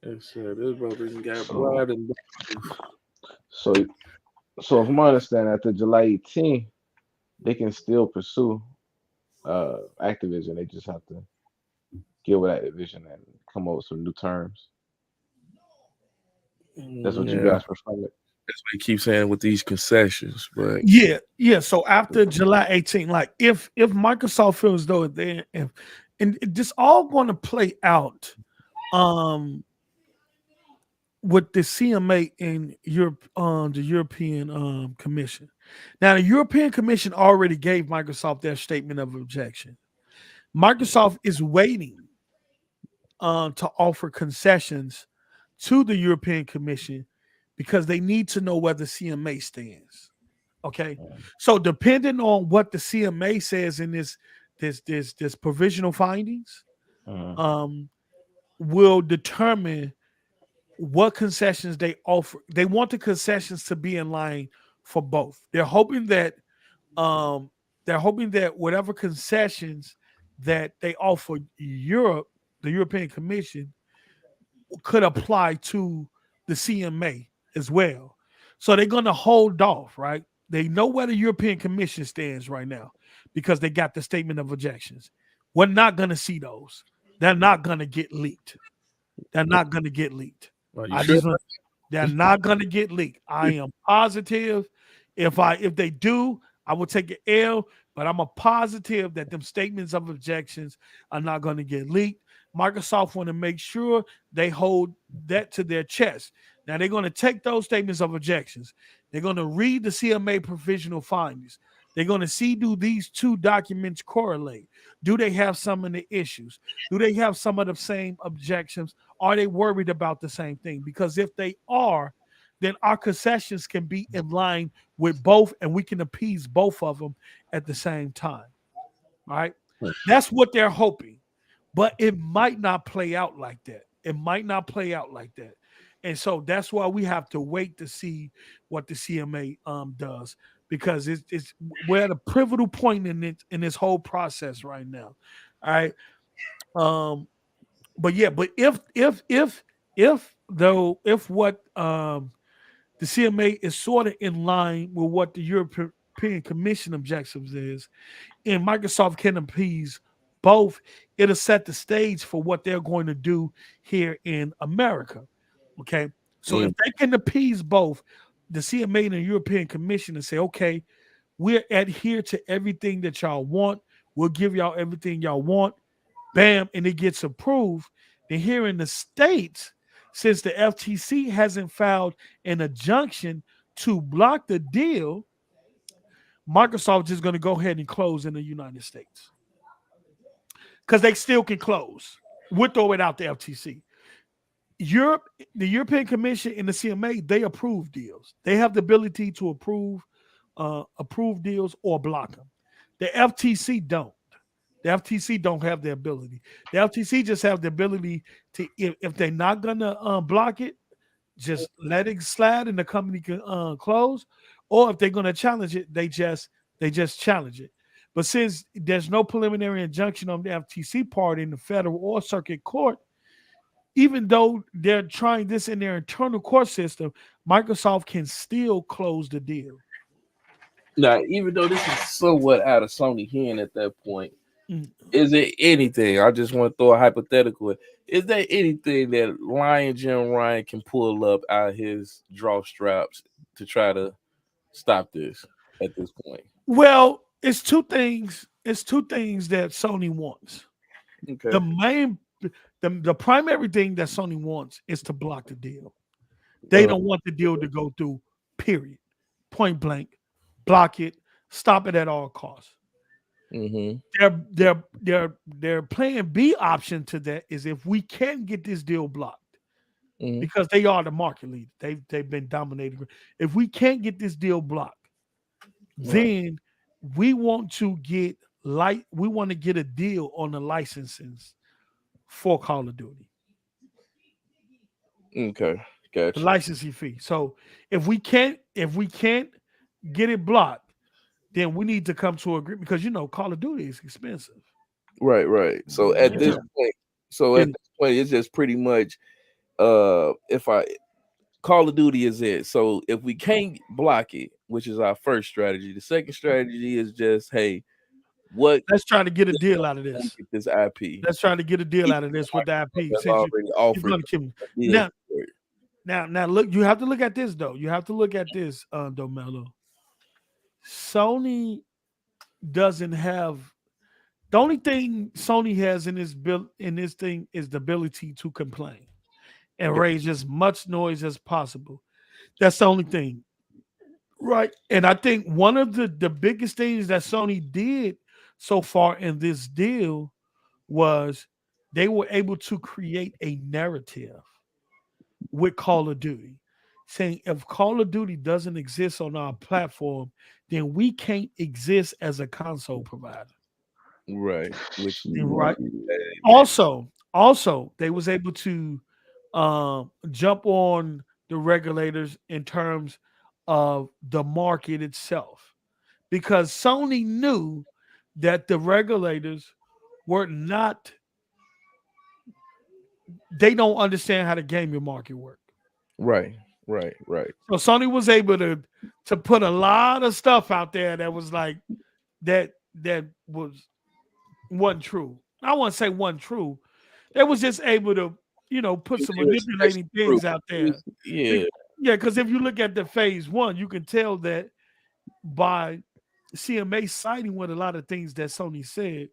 This brother got blood and so from my understanding, after July 18th, they can still pursue Activision. They just have to get with Activision and come up with some new terms. That's what you guys were from it. That's what he keeps saying with these concessions, but yeah. So after July 18th, like if Microsoft feels though and this all going to play out, with the CMA in Europe, the European Commission. Now, the European Commission already gave Microsoft their statement of objection. Microsoft is waiting to offer concessions to the European Commission because they need to know where the CMA stands. Okay, so depending on what the CMA says in this provisional findings, will determine what concessions they offer. They want the concessions to be in line for both. They're hoping that whatever concessions that they offer Europe, the European Commission, could apply to the CMA as well. So they're going to hold off, right? They know where the European Commission stands right now because they got the statement of objections. We're not going to see those. They're not going to get leaked. They're not going to get leaked. They're not going to get leaked. I am positive. If they do, I will take an L, but I'm a positive that them statements of objections are not going to get leaked. Microsoft want to make sure they hold that to their chest. Now they're going to take those statements of objections. They're going to read the CMA provisional findings. They're going to see, do these two documents correlate? Do they have some of the issues? Do they have some of the same objections? Are they worried about the same thing? Because if they are, then our concessions can be in line with both, and we can appease both of them at the same time. All right. That's what they're hoping. But it might not play out like that. It might not play out like that. And so that's why we have to wait to see what the CMA does, because it's we're at a pivotal point in this whole process right now. All right. But yeah, but if what the CMA is sort of in line with what the European Commission objectives is, and Microsoft can appease both, it'll set the stage for what they're going to do here in America. Okay. So if they can appease both the CMA and the European Commission and say, okay, we're adhere to everything that y'all want, we'll give y'all everything y'all want, bam, and it gets approved. Then here in the States, since the FTC hasn't filed an injunction to block the deal, Microsoft is going to go ahead and close in the United States because they still can close. We'll throw it out the FTC. Europe, the European Commission and the CMA, they approve deals. They have the ability to approve deals or block them. The FTC don't. The FTC don't have the ability. The FTC just have the ability to, if they're not gonna block it, just let it slide and the company can close. Or if they're gonna challenge it, they just challenge it. But since there's no preliminary injunction on the FTC part in the federal or circuit court, even though they're trying this in their internal court system, Microsoft can still close the deal. Now, even though this is somewhat out of Sony hand at that point, is there anything? I just want to throw a hypothetical. Is there anything that Lion Jim Ryan can pull up out of his draw straps to try to stop this at this point? Well, it's two things. It's two things that Sony wants. Okay. The primary thing that Sony wants is to block the deal. They don't want the deal to go through, period. Point blank. Block it. Stop it at all costs. Their plan B option to that is if we can get this deal blocked, because they are the market leader. They've been dominating. If we can't get this deal blocked, then we want to get a deal on the licenses for Call of Duty. Okay, gotcha. The licensing fee. So if we can't get it blocked, then we need to come to an agreement, because Call of Duty is expensive. Right. So at this point, it's just pretty much if Call of Duty is it. So if we can't block it, which is our first strategy, the second strategy is just, hey, let's try to get a deal out of this. Get this IP. Let's try to get a deal out of this with the IP. Already offered. Now look, you have to look at this though. You have to look at this, Domelo. Sony doesn't have, the only thing Sony has in this thing is the ability to complain and raise as much noise as possible. That's the only thing. Right. And I think one of the biggest things that Sony did so far in this deal was they were able to create a narrative with Call of Duty, saying if Call of Duty doesn't exist on our platform, then we can't exist as a console provider. Right. Right. Also, they was able to jump on the regulators in terms of the market itself, because Sony knew that the regulators were not, they don't understand how the gaming market works. Right. So Sony was able to put a lot of stuff out there that was like that wasn't true. I won't say wasn't true. They was just able to, put some manipulating things out there. Yeah, because if you look at the phase one, you can tell that by CMA siding with a lot of things that Sony said,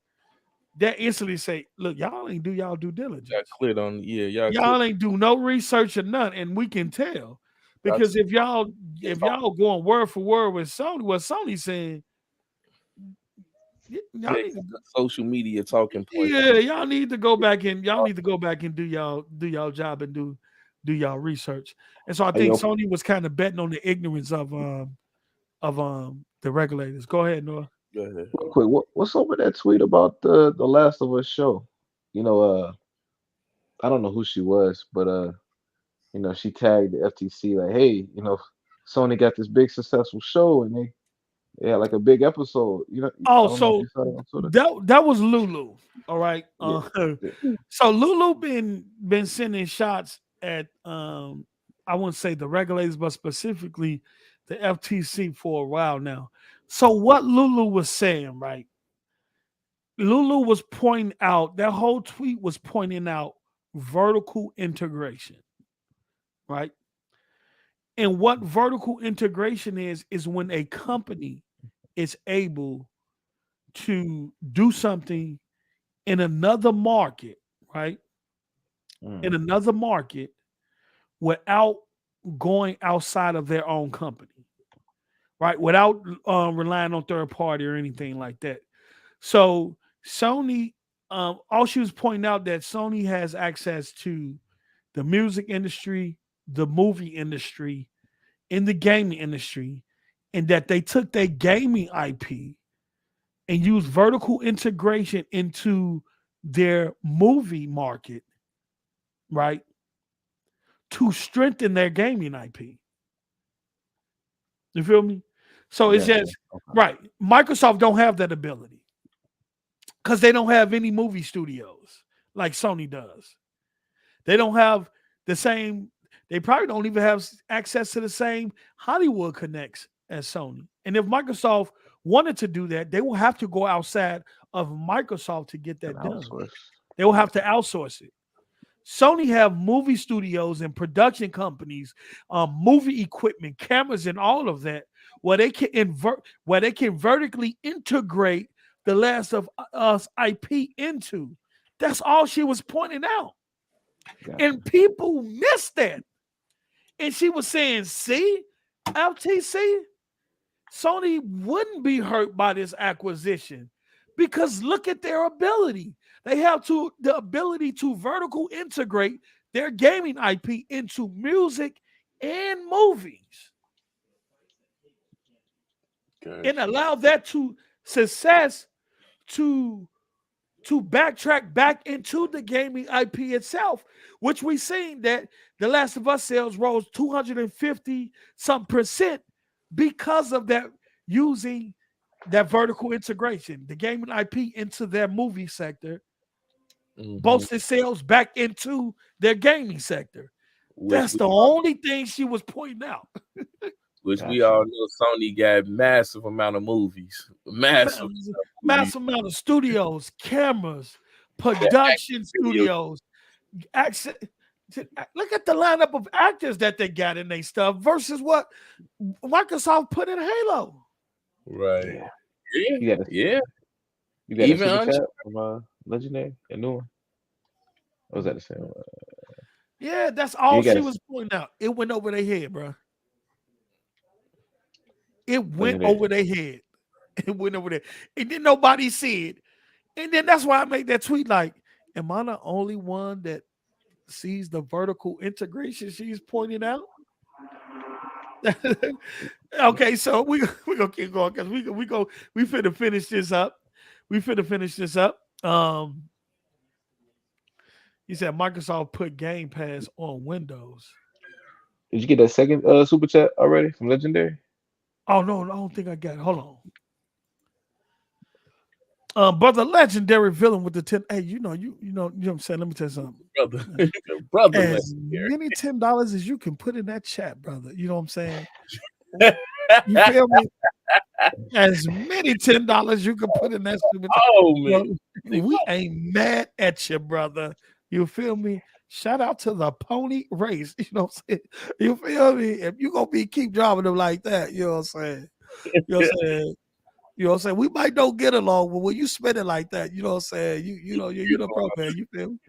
that instantly say, look, y'all ain't do y'all due diligence. Y'all ain't do no research or none, and we can tell. Because if y'all going word for word with Sony, what Sony's saying, Y'all need to, social media talking point. yeah, y'all need to go back and do y'all job and do y'all research. And so I think Sony was kind of betting on the ignorance of the regulators. Go ahead, Noah. Go ahead. Real quick, what's up with that tweet about the Last of Us show? You know, I don't know who she was, but you know, she tagged the FTC like, hey, you know, Sony got this big successful show and they had like a big episode. You know, I Oh, don't know if so you saw that on Twitter. that was Lulu. All right. Yeah, yeah. So Lulu been sending shots at I wouldn't say the regulators, but specifically the FTC for a while now. So what Lulu was saying, right? Lulu was pointing out, that whole tweet was pointing out vertical integration, right? And what vertical integration is when a company is able to do something in another market, right? In another market without going outside of their own company, right? Without relying on third party or anything like that. So Sony, all she was pointing out that Sony has access to the music industry, the movie industry, in the gaming industry, and that they took their gaming IP and used vertical integration into their movie market, right, to strengthen their gaming IP. You feel me? So it's just right. Microsoft don't have that ability because they don't have any movie studios like Sony does. They don't have the same. They probably don't even have access to the same Hollywood connects as Sony. And if Microsoft wanted to do that, they will have to go outside of Microsoft to get that done. They will have to outsource it. Sony have movie studios and production companies, movie equipment, cameras, and all of that, where they can vertically integrate the Last of Us IP into. That's all she was pointing out. Gotcha. And people missed that. And she was saying, see, FTC, Sony wouldn't be hurt by this acquisition because look at their ability. They have the ability to vertical integrate their gaming IP into music and movies. Good. And allow that to success to backtrack back into the gaming IP itself, which we've seen that The Last of Us sales rose 250% because of that, using that vertical integration, the gaming IP into their movie sector, boosted sales back into their gaming sector. That's the only thing she was pointing out. Which we all know Sony got massive amount of movies. Massive amount of studios, cameras, production studios. Look at the lineup of actors that they got in their stuff versus what Microsoft put in Halo. Right. Yeah. You got even a super chat from Legendary, a new one. Or was that the same one? Yeah, that's all she was pointing out. It went over their head, bro. It went over their head. It went over there. And then nobody see it. And then that's why I make that tweet like, am I the only one that sees the vertical integration she's pointing out? Okay, so we gonna keep going because we finna finish this up. He said Microsoft put Game Pass on Windows. Did you get that second super chat already from Legendary? Oh no, I don't think I got it. Hold on. Brother Legendary Villain with the 10. Hey, you know what I'm saying? Let me tell you something. Brother as many $10 as you can put in that chat, brother. You know what I'm saying? You feel me? As many $10 you can put in that super chat. Oh man. We ain't mad at you, brother. You feel me? Shout out to the pony race. You know what I'm saying? You feel me? If you gonna keep driving them like that, you know what I'm saying? You know what I'm saying? You know what I'm saying? We might don't get along, but when you spend it like that, you know what I'm saying? You're the pro man. You feel me?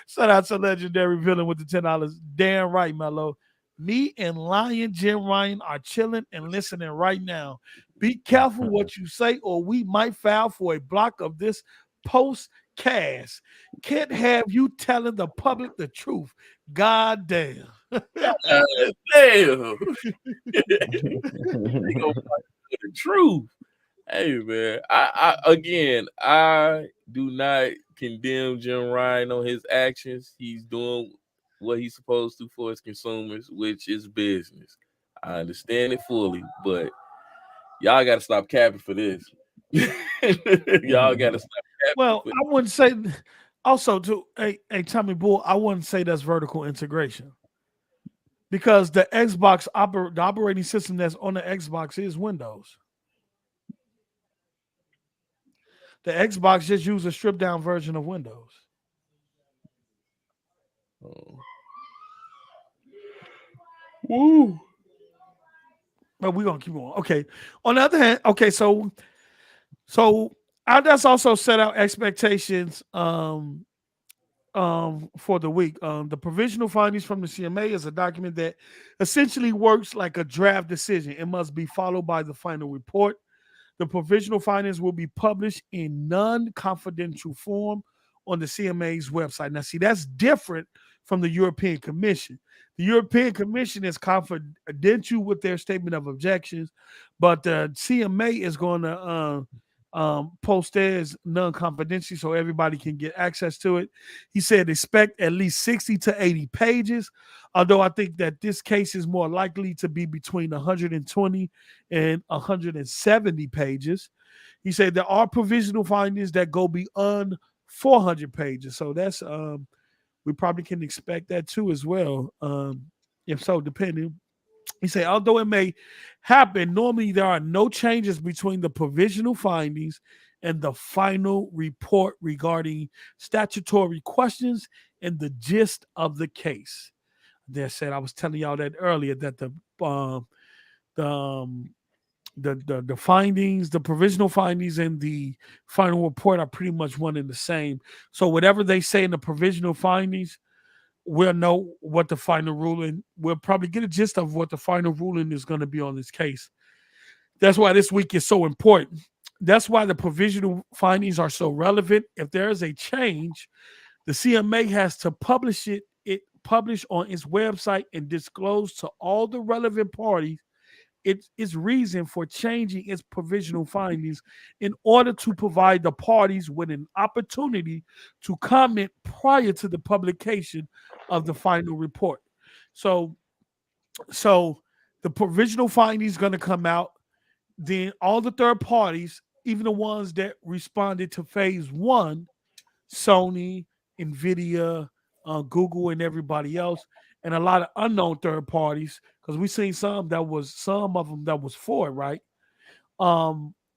Shout out to Legendary Villain with the $10. Damn right, Mello. Me and Lion Jim Ryan are chilling and listening right now. Be careful what you say, or we might file for a block of this postcast. Can't have you telling the public the truth. God damn. Damn. They gonna fight for the truth. Hey man, I do not condemn Jim Ryan on his actions. He's doing what he's supposed to for his consumers, which is business. I understand it fully, but y'all got to stop capping for this. Y'all got to stop capping. Well, I wouldn't say. Also, to a Tommy Bull, I wouldn't say that's vertical integration because the Xbox the operating system that's on the Xbox is Windows. The Xbox just uses a stripped down version of Windows. Oh. Woo. But we're gonna keep going. Okay. On the other hand, okay, so I just also set out expectations for the week. The provisional findings from the CMA is a document that essentially works like a draft decision. It must be followed by the final report. The provisional findings will be published in non-confidential form on the CMA's website. Now, see, that's different from the European Commission. The European Commission is confidential with their statement of objections, but the CMA is going to post theirs non-confidential so everybody can get access to it. He said expect at least 60 to 80 pages, although I think that this case is more likely to be between 120 and 170 pages. He said there are provisional findings that go beyond 400 pages. So that's we probably can expect that too as well. If so, depending. He said, although it may happen, normally there are no changes between the provisional findings and the final report regarding statutory questions and the gist of the case. They said, I was telling y'all that earlier that the findings, the provisional findings, and the final report are pretty much one and the same. So whatever they say in the provisional findings, we'll know what the final ruling. We'll probably get a gist of what the final ruling is going to be on this case. That's why this week is so important. That's why the provisional findings are so relevant. If there is a change, the CMA has to publish it publish on its website and disclose to all the relevant parties its reason for changing its provisional findings in order to provide the parties with an opportunity to comment prior to the publication of the final report. So the provisional findings going to come out. Then all the third parties, even the ones that responded to phase one, Sony, NVIDIA, Google, and everybody else, and a lot of unknown third parties, because we seen some of them that was for it, right?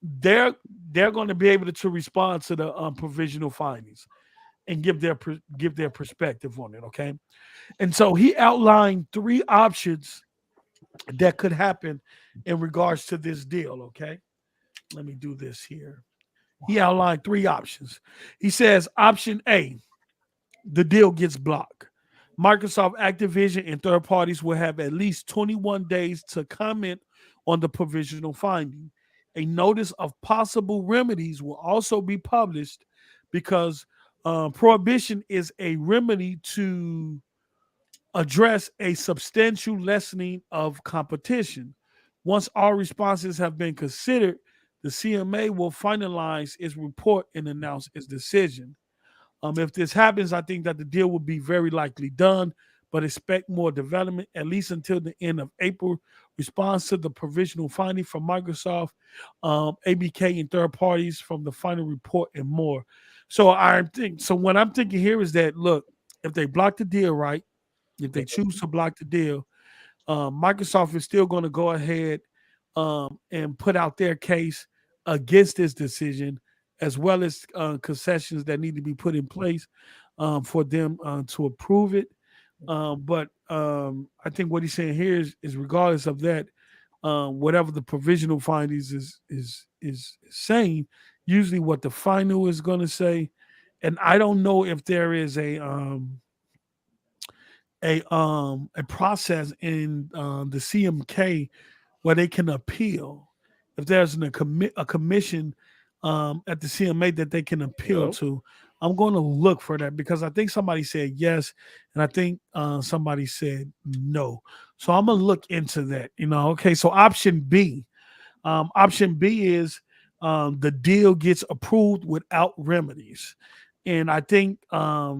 They're going to be able to respond to the provisional findings and give their perspective on it, okay? And so he outlined 3 options that could happen in regards to this deal, okay? Let me do this here. He outlined 3 options. He says option A, the deal gets blocked. Microsoft-Activision and third parties will have at least 21 days to comment on the provisional finding. A notice of possible remedies will also be published because prohibition is a remedy to address a substantial lessening of competition. Once all responses have been considered, the CMA will finalize its report and announce its decision. If this happens, I think that the deal will be very likely done, but expect more development at least until the end of April. Response to the provisional finding from Microsoft, ABK, and third parties from the final report and more. So what I'm thinking here is that, look, if they block the deal, right, if they choose to block the deal, Microsoft is still going to go ahead and put out their case against this decision, as well as concessions that need to be put in place for them to approve it. But I think what he's saying here is regardless of that, whatever the provisional findings is saying, usually what the final is going to say, and I don't know if there is a process in the CMK where they can appeal. if there's a commission at the CMA that they can appeal Yep. to. I'm going to look for that because I think somebody said yes, and I think somebody said no. So I'm gonna look into that. Okay. So option B is the deal gets approved without remedies, and I think I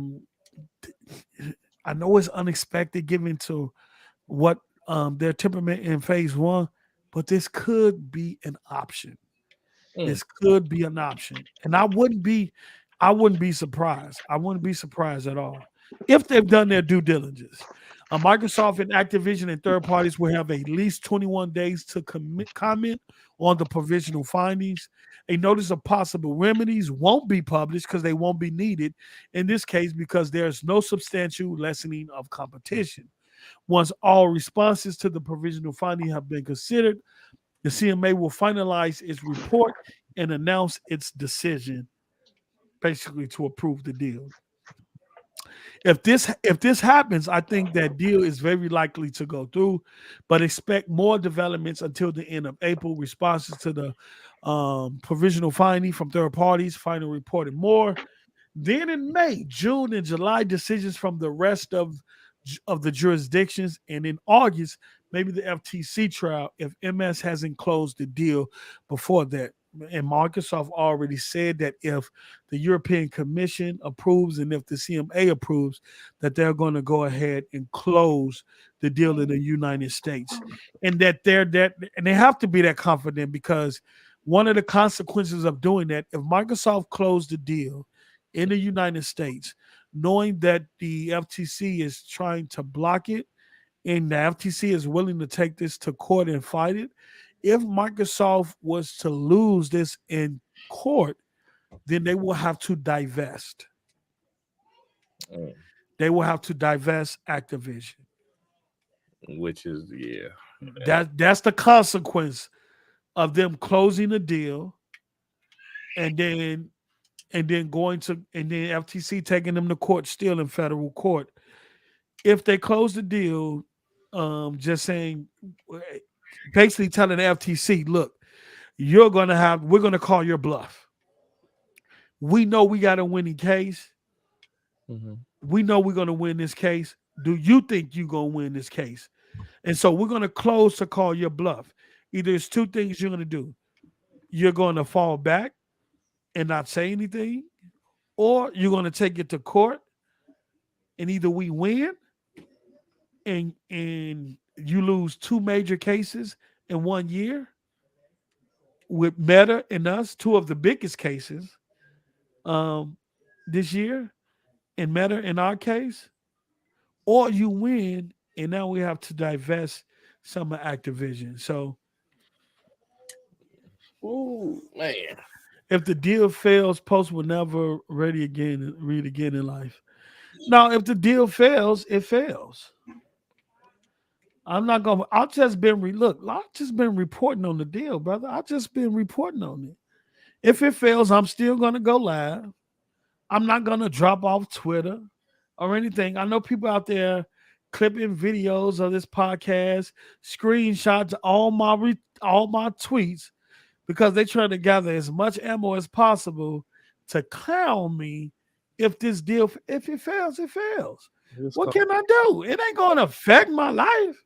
know it's unexpected given to what their temperament in phase one, but this could be an option. Mm. This could be an option, and I wouldn't be surprised. I wouldn't be surprised at all if they've done their due diligence. Microsoft and Activision and third parties will have at least 21 days to comment on the provisional findings. A notice of possible remedies won't be published because they won't be needed in this case because there's no substantial lessening of competition. Once all responses to the provisional finding have been considered, the CMA will finalize its report and announce its decision, basically to approve the deal. If this happens, I think that deal is very likely to go through, but expect more developments until the end of April. Responses to the provisional finding from third parties, final report, and more. Then in May, June, and July, decisions from the rest of the jurisdictions, and in August, maybe the FTC trial if MS hasn't closed the deal before that. And Microsoft already said that if the European Commission approves and if the CMA approves, that they're going to go ahead and close the deal in the United States, and that and they have to be that confident because one of the consequences of doing that, if Microsoft closed the deal in the United States, knowing that the FTC is trying to block it and the FTC is willing to take this to court and fight it, if Microsoft was to lose this in court, then they will have to divest. Mm. They will have to divest Activision. Which is That's the consequence of them closing the deal and then FTC taking them to court still in federal court. If they close the deal, just saying, basically telling the FTC, look, we're going to call your bluff. We know we got a winning case. Mm-hmm. We know we're going to win this case. Do you think you're going to win this case? And so we're going to close to call your bluff. Either it's two things you're going to do. You're going to fall back and not say anything, or you're going to take it to court, and either we win and you lose two major cases in 1 year with Meta and us, two of the biggest cases this year, and Meta in our case, or you win and now we have to divest some of Activision. So, ooh, man. if the deal fails, Post will never read again in life. Now, if the deal fails, it fails. I'm not gonna. I've just been I've just been reporting on the deal, brother. I've just been reporting on it. If it fails, I'm still gonna go live. I'm not gonna drop off Twitter or anything. I know people out there clipping videos of this podcast, screenshots all my tweets because they try to gather as much ammo as possible to clown me. If it fails, it fails. What can I do? It ain't gonna affect my life.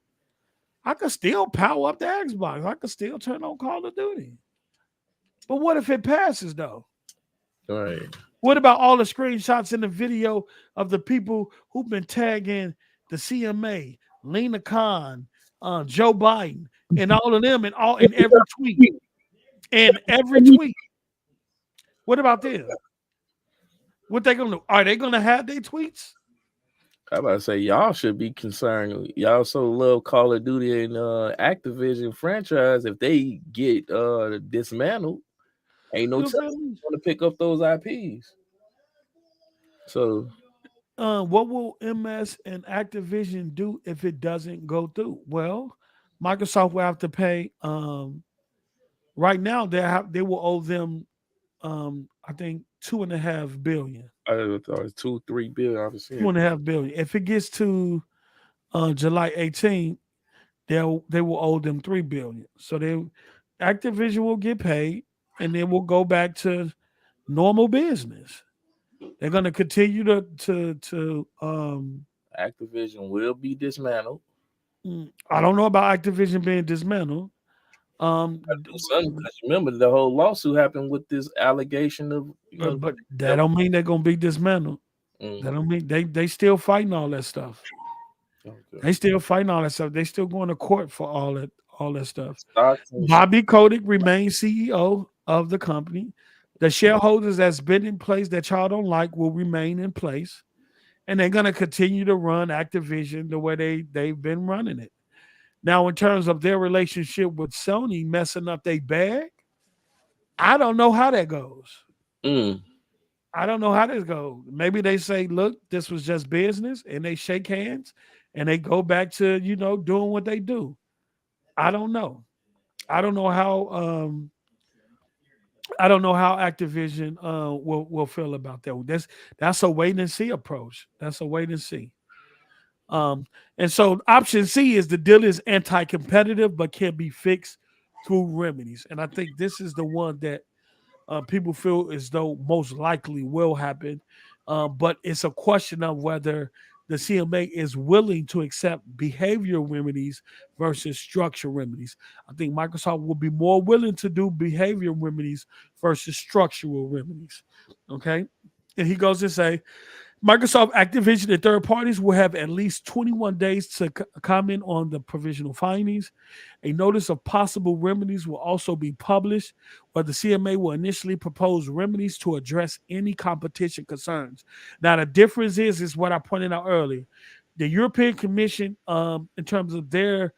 I could still power up the Xbox. I could still turn on Call of Duty. But what if it passes, though? All right. What about all the screenshots in the video of the people who've been tagging the CMA, Lena Khan, Joe Biden, and all of them, in every tweet, and every tweet? What about them? What they gonna do? Are they gonna have their tweets? I about to say y'all should be concerned. Y'all so love Call of Duty and Activision franchise. If they get dismantled, ain't no telling going to pick up those IPs. So, what will MS and Activision do if it doesn't go through? Well, Microsoft will have to pay. Right now, they will owe them, I think, $2.5 billion. I thought it was 2-3 billion. $2.5 billion. If it gets to July 18th, they will owe them $3 billion. So Activision will get paid, and then we'll go back to normal business. They're going to continue to. Activision will be dismantled. I don't know about Activision being dismantled. Do something because remember the whole lawsuit happened with this allegation of but that don't mean they're going to be dismantled. That don't mean they still fighting all that stuff. Okay. They still fighting all that stuff. They still going to court for all that stuff. Stocks Bobby Kotick remains CEO of the company. The shareholders that's been in place that y'all don't like will remain in place, and they're going to continue to run Activision the way they've been running it. Now, in terms of their relationship with Sony messing up their bag, I don't know how that goes. I don't know how this goes. Maybe they say, look, this was just business, and they shake hands and they go back to, doing what they do. I don't know. I don't know how Activision will feel about that. That's a wait and see approach. That's a wait and see. And so option C is the deal is anti-competitive but can be fixed through remedies. And I think this is the one that people feel as though most likely will happen. But it's a question of whether the CMA is willing to accept behavioral remedies versus structural remedies. I think Microsoft will be more willing to do behavioral remedies versus structural remedies. Okay. And he goes to say, Microsoft, Activision, and third parties will have at least 21 days to comment on the provisional findings. A notice of possible remedies will also be published, where the CMA will initially propose remedies to address any competition concerns. Now, the difference is what I pointed out earlier. The European Commission, in terms of their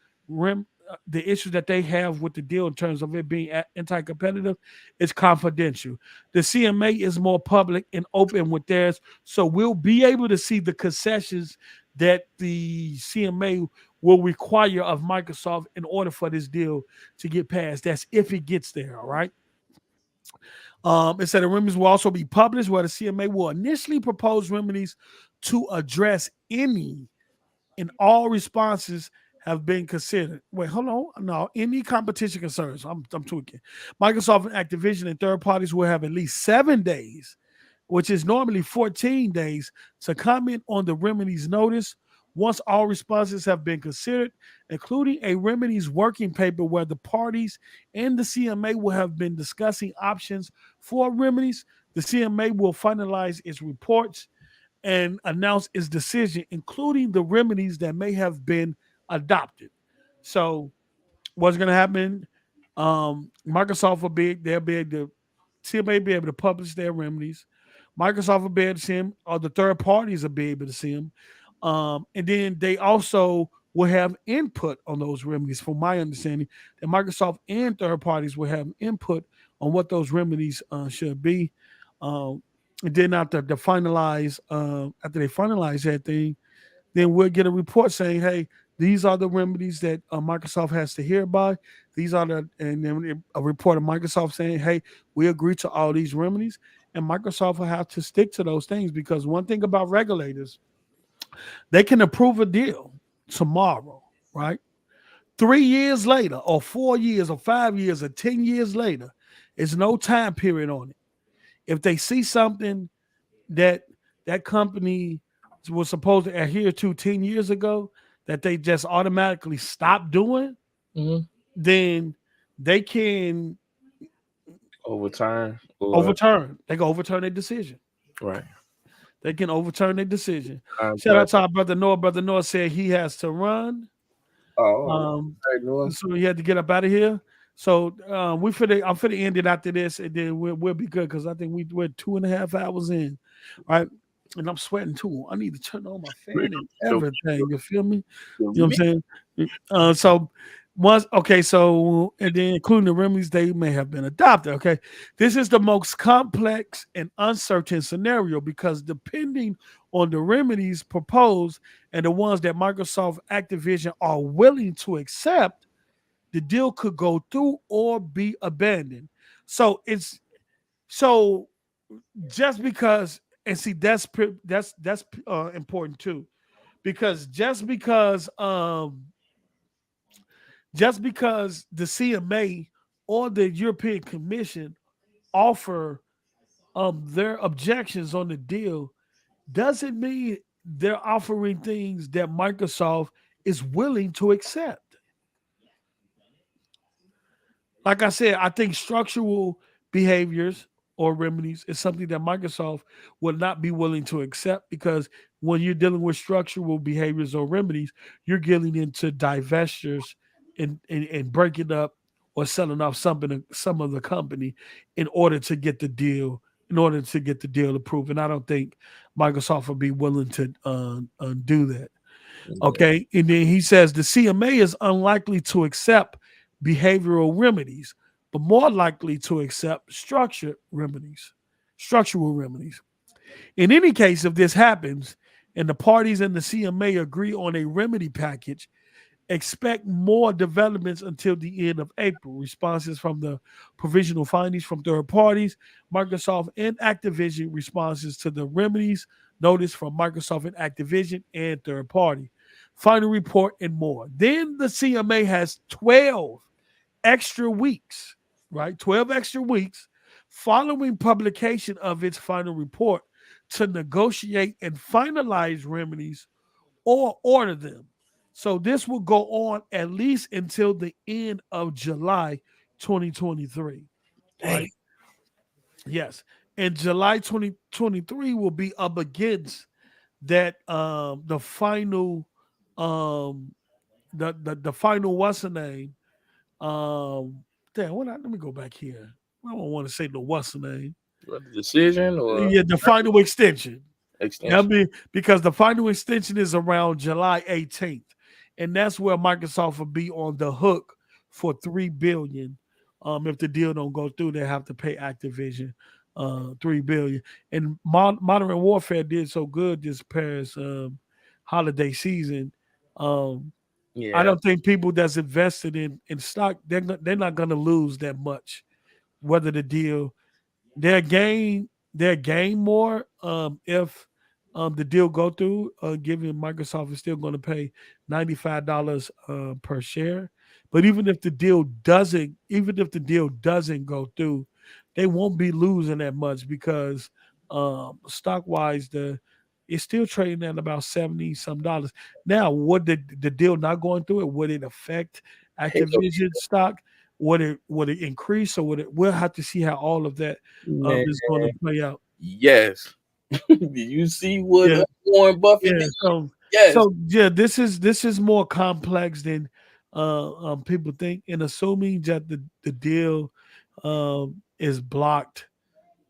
the issues that they have with the deal in terms of it being anti-competitive is confidential. The CMA is more public and open with theirs, so we'll be able to see the concessions that the CMA will require of Microsoft in order for this deal to get passed. That's if it gets there, all right? It said the remedies will also be published, where the CMA will initially propose remedies to address any and all responses have been considered. Wait, hold on. No, any competition concerns. I'm tweaking. Microsoft and Activision and third parties will have at least 7 days, which is normally 14 days, to comment on the remedies notice once all responses have been considered, including a remedies working paper where the parties and the CMA will have been discussing options for remedies. The CMA will finalize its reports and announce its decision, including the remedies that may have been adopted. So what's going to happen? Microsoft will they'll be able to, CMA be able to publish their remedies. Microsoft will be able to see them, or the third parties will be able to see them. And then they also will have input on those remedies, from my understanding, that Microsoft and third parties will have input on what those remedies should be. And then after they finalize that thing, then we'll get a report saying, hey, these are the remedies that Microsoft has to hear by. And then a report of Microsoft saying, hey, we agree to all these remedies. And Microsoft will have to stick to those things, because one thing about regulators, they can approve a deal tomorrow, right? 3 years later, or 4 years, or 5 years, or 10 years later, there's no time period on it. If they see something that company was supposed to adhere to 10 years ago that they just automatically stop doing, then they can overturn. They can overturn their decision. Right. They can overturn their decision. Shout out to our brother Noah. Brother Noah said he has to run. So he had to get up out of here. So I'm finna end it after this, and then we'll be good, because I think we're 2.5 hours in, right? And I'm sweating too. I need to turn on my fan and everything. You feel me? You know what I'm saying? So and then including the remedies they may have been adopted. Okay, this is the most complex and uncertain scenario, because depending on the remedies proposed and the ones that Microsoft Activision are willing to accept, the deal could go through or be abandoned. So just because, and see, that's important too, because just because the CMA or the European Commission offer their objections on the deal doesn't mean they're offering things that Microsoft is willing to accept. Like I said, I think structural behaviors or remedies is something that Microsoft will not be willing to accept, because when you're dealing with structural behaviors or remedies, you're getting into divestitures and breaking up or selling off some of the company in order to get the deal, approved. And I don't think Microsoft will be willing to do that. Okay. And then he says the CMA is unlikely to accept behavioral remedies, but more likely to accept structural remedies. In any case, if this happens and the parties in the CMA agree on a remedy package, expect more developments until the end of April. Responses from the provisional findings from third parties, Microsoft and Activision responses to the remedies notice from Microsoft and Activision and third party. Final report and more. Then the CMA has 12 extra weeks, right? 12 extra weeks following publication of its final report to negotiate and finalize remedies or order them. So this will go on at least until the end of July 2023. Right? Yes. And July 2023 will be up against that the final the final what's the name? Let me go back here. I don't want to say the what's the name. The decision or the final extension. Extension. I mean, because the final extension is around July 18th, and that's where Microsoft will be on the hook for $3 billion. If the deal don't go through, they have to pay Activision $3 billion. And Modern Warfare did so good this past holiday season. I don't think people that's invested in stock, they're not going to lose that much. Whether the deal, they'll gain more if the deal go through. Given Microsoft is still going to pay $95 per share, but even if the deal doesn't go through, they won't be losing that much, because stock wise it's still trading at about 70 some dollars. Now, would the deal not going through it, would it affect Activision stock? Would it increase, or we'll have to see how all of that is going to play out. Yes. Do you see what Warren Buffett did? So this is more complex than people think, and assuming that the deal is blocked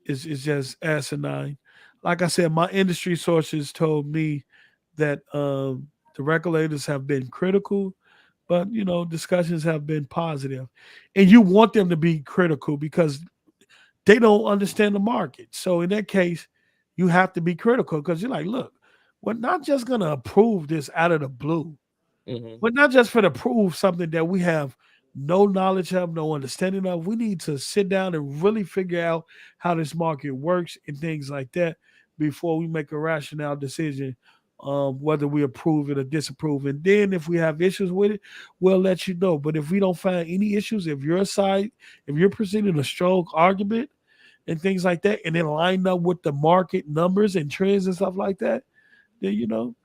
is just asinine. Like I said, my industry sources told me that the regulators have been critical, but discussions have been positive, and you want them to be critical because they don't understand the market. So in that case, you have to be critical, because you're like, look, we're not just going to approve this out of the blue. Mm-hmm. We're not just going to approve something that we have no knowledge of, no understanding of. We need to sit down and really figure out how this market works and things like that before we make a rational decision whether we approve it or disapprove. And then if we have issues with it, we'll let you know. But if we don't find any issues, if you're presenting a strong argument and things like that, and then line up with the market numbers and trends and stuff like that, then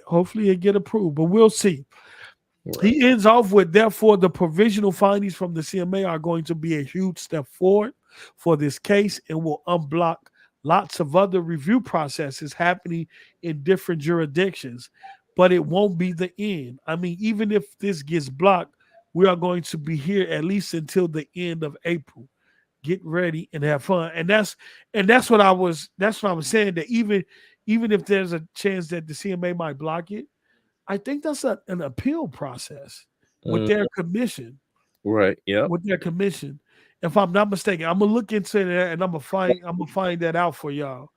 hopefully it get approved. But we'll see. Right. He ends off with, therefore, the provisional findings from the CMA are going to be a huge step forward for this case and will unblock lots of other review processes happening in different jurisdictions, but it won't be the end. I mean, even if this gets blocked, we are going to be here at least until the end of April. Get ready and have fun. And that's what I was saying, that even if there's a chance that the CMA might block it, I think that's an appeal process with their commission. Right. Yeah. With their commission. If I'm not mistaken, I'm gonna look into that and I'm gonna find that out for y'all.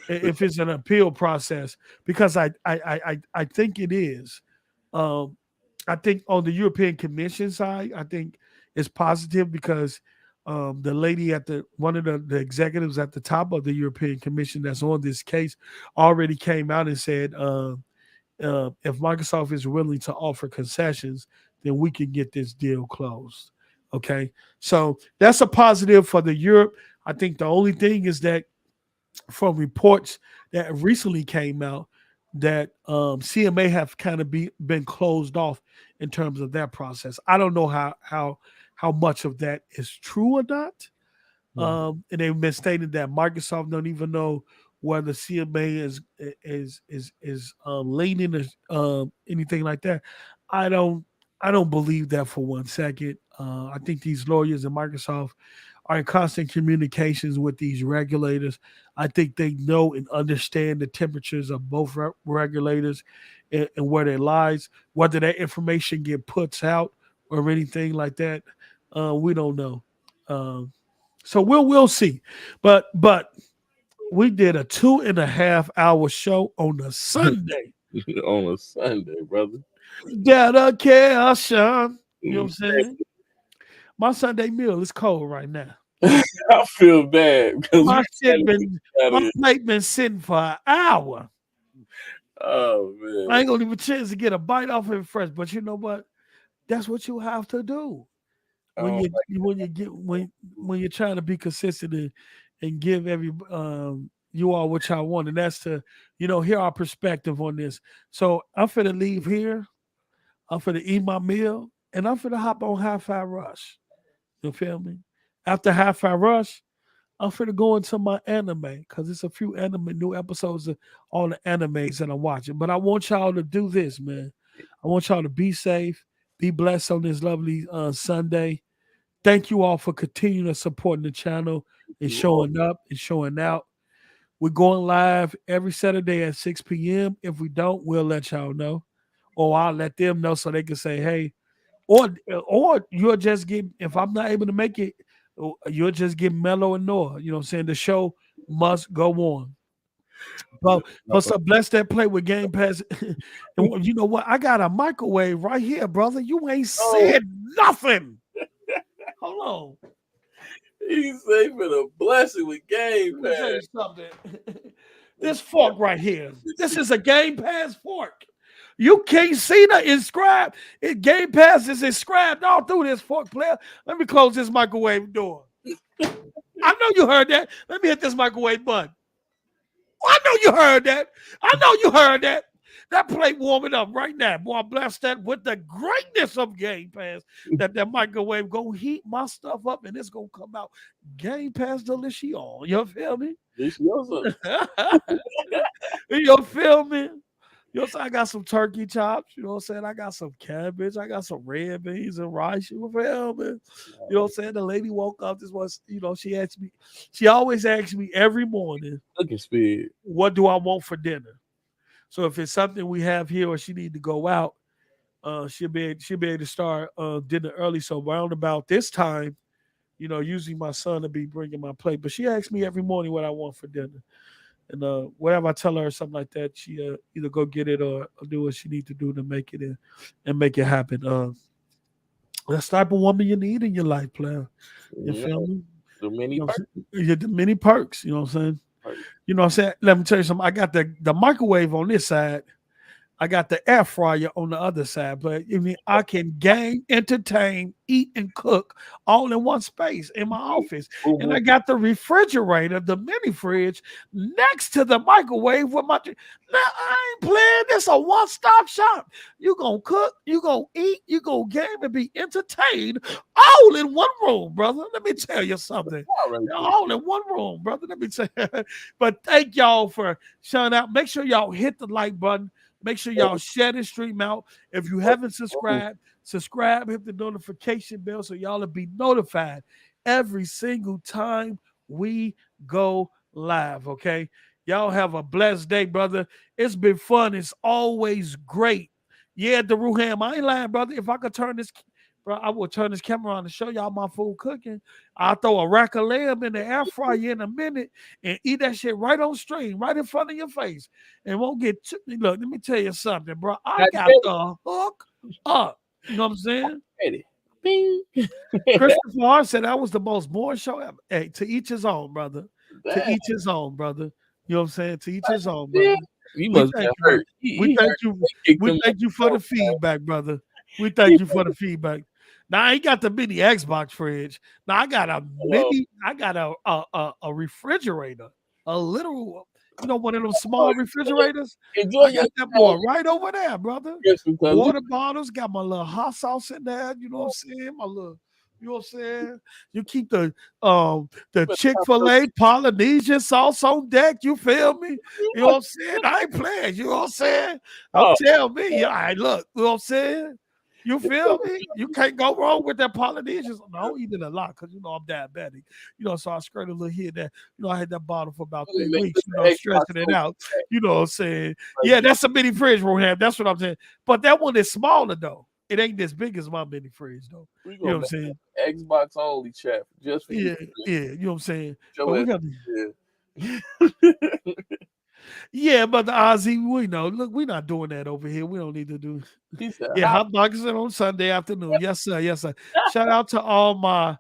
If it's an appeal process, because I think it is. I think on the European Commission side, I think it's positive, because the lady one of the executives at the top of the European Commission that's on this case already came out and said, if Microsoft is willing to offer concessions, then we can get this deal closed. Okay, so that's a positive for the Europe. I think the only thing is that from reports that recently came out that CMA have kind of been closed off in terms of that process. I don't know how much of that is true or not. And they've been stating that Microsoft don't even know whether CMA is leaning or anything like that. I don't I don't believe that for one second. I think these lawyers in Microsoft are in constant communications with these regulators. I think they know and understand the temperatures of both regulators and where they lies. Whether that information get puts out or anything like that, we don't know. Um, so we'll see. But we did a 2.5 hour show on a Sunday. On a Sunday, brother. Dedication. You know what I'm saying? My Sunday meal is cold right now. I feel bad because my plate been sitting for an hour. Oh man. I ain't gonna even chance to get a bite off of it fresh. But you know what? That's what you have to do when when you're trying to be consistent and give every you all what y'all want, and that's to hear our perspective on this. So I'm finna leave here. I'm finna eat my meal, and I'm finna hop on Hi-Fi Rush. You feel me? After Hi-Fi Rush, I'm finna go into my anime because it's a few new episodes of all the animes that I'm watching. But I want y'all to do this, man. I want y'all to be safe, be blessed on this lovely Sunday. Thank you all for continuing to supporting the channel and showing up and showing out. We're going live every Saturday at 6 p.m. If we don't, we'll let y'all know. Or I'll let them know so they can say, hey, or you'll just get, if I'm not able to make it, you'll just get Mellow and Noah. You know what I'm saying? The show must go on. But for some blessed that play with Game Pass, and you know what? I got a microwave right here, brother. You ain't said nothing. Hold on. He's saving a blessing with Game Pass. This fork right here. This is a Game Pass fork. You can't see the inscribed. Game Pass is inscribed all through this fork player. Let me close this microwave door. I know you heard that. Let me hit this microwave button. I know you heard that. I know you heard that. That plate warming up right now. Boy, I bless that with the greatness of Game Pass. That microwave gonna heat my stuff up and it's gonna come out Game Pass delicious. You feel me? You feel me? You know what I'm saying? I got some turkey chops. You know what I'm saying? I got some cabbage. I got some red beans and rice. You feel me? You know what I'm saying? The lady woke up. This was, she asked me. She always asks me every morning, looking speed, what do I want for dinner? So if it's something we have here or she need to go out, she'll be able to start dinner early. So around about this time, usually my son will be bringing my plate. But she asks me every morning what I want for dinner. And whatever I tell her or something like that, she either go get it or do what she need to do to make it and make it happen. That's the type of woman you need in your life, player. You feel me? The many perks. The many perks, you know what I'm saying? You know what I'm saying? Let me tell you something. I got the microwave on this side. I got the air fryer on the other side, but I can game, entertain, eat, and cook all in one space in my office. And I got the refrigerator, the mini fridge, next to the microwave with my. Now I ain't playing. This a one-stop shop. You gonna cook, you gonna eat, you gonna game and be entertained, all in one room, brother. Let me tell you something. All in one room, brother. Let me tell you. But thank y'all for showing out. Make sure y'all hit the like button. Make sure y'all share this stream out. If you haven't subscribed, hit the notification bell so y'all will be notified every single time we go live, okay? Y'all have a blessed day, brother. It's been fun. It's always great. Yeah, Daruham, I ain't lying, brother. If I could turn this, bro, I will turn this camera on to show y'all my food cooking. I'll throw a rack of lamb in the air fryer in a minute and eat that shit right on stream, right in front of your face. And won't get look, let me tell you something, bro. I got the hook up. You know what I'm saying? Bing. Christopher Hart said that was the most boring show ever. Hey, to each his own, brother. To each his own, brother. You know what I'm saying? To each his own, brother. You must be hurt. We thank you for the feedback, brother. We thank you for the feedback. Now I ain't got the mini Xbox fridge. Now I got a refrigerator, a little, one of those small refrigerators. Enjoy I got that boy right over there, brother. Yes, Water bottles, got my little hot sauce in there. You know what I'm saying? My little, you know what I'm saying? You keep the Chick-fil-A Polynesian sauce on deck. You feel me? You know what I'm saying? I ain't playing. You know what I'm saying? Don't tell me. All right, look. You know what I'm saying? You feel me? You can't go wrong with that Polynesian. No, I don't eat it a lot because I'm diabetic. So I scraped a little here that. I had that bottle for about 3 weeks. Stressing it out. You know what I'm saying? Yeah, that's a mini fridge we have. That's what I'm saying. But that one is smaller though. It ain't as big as my mini fridge though. You know what I'm saying? Xbox only chat just for you. Yeah. You know what I'm saying? But we got yeah, but the Ozzy, we know. Look, we're not doing that over here. We don't need to do. Hot boxing on Sunday afternoon. Yes, sir. Yes, sir. Shout out to all my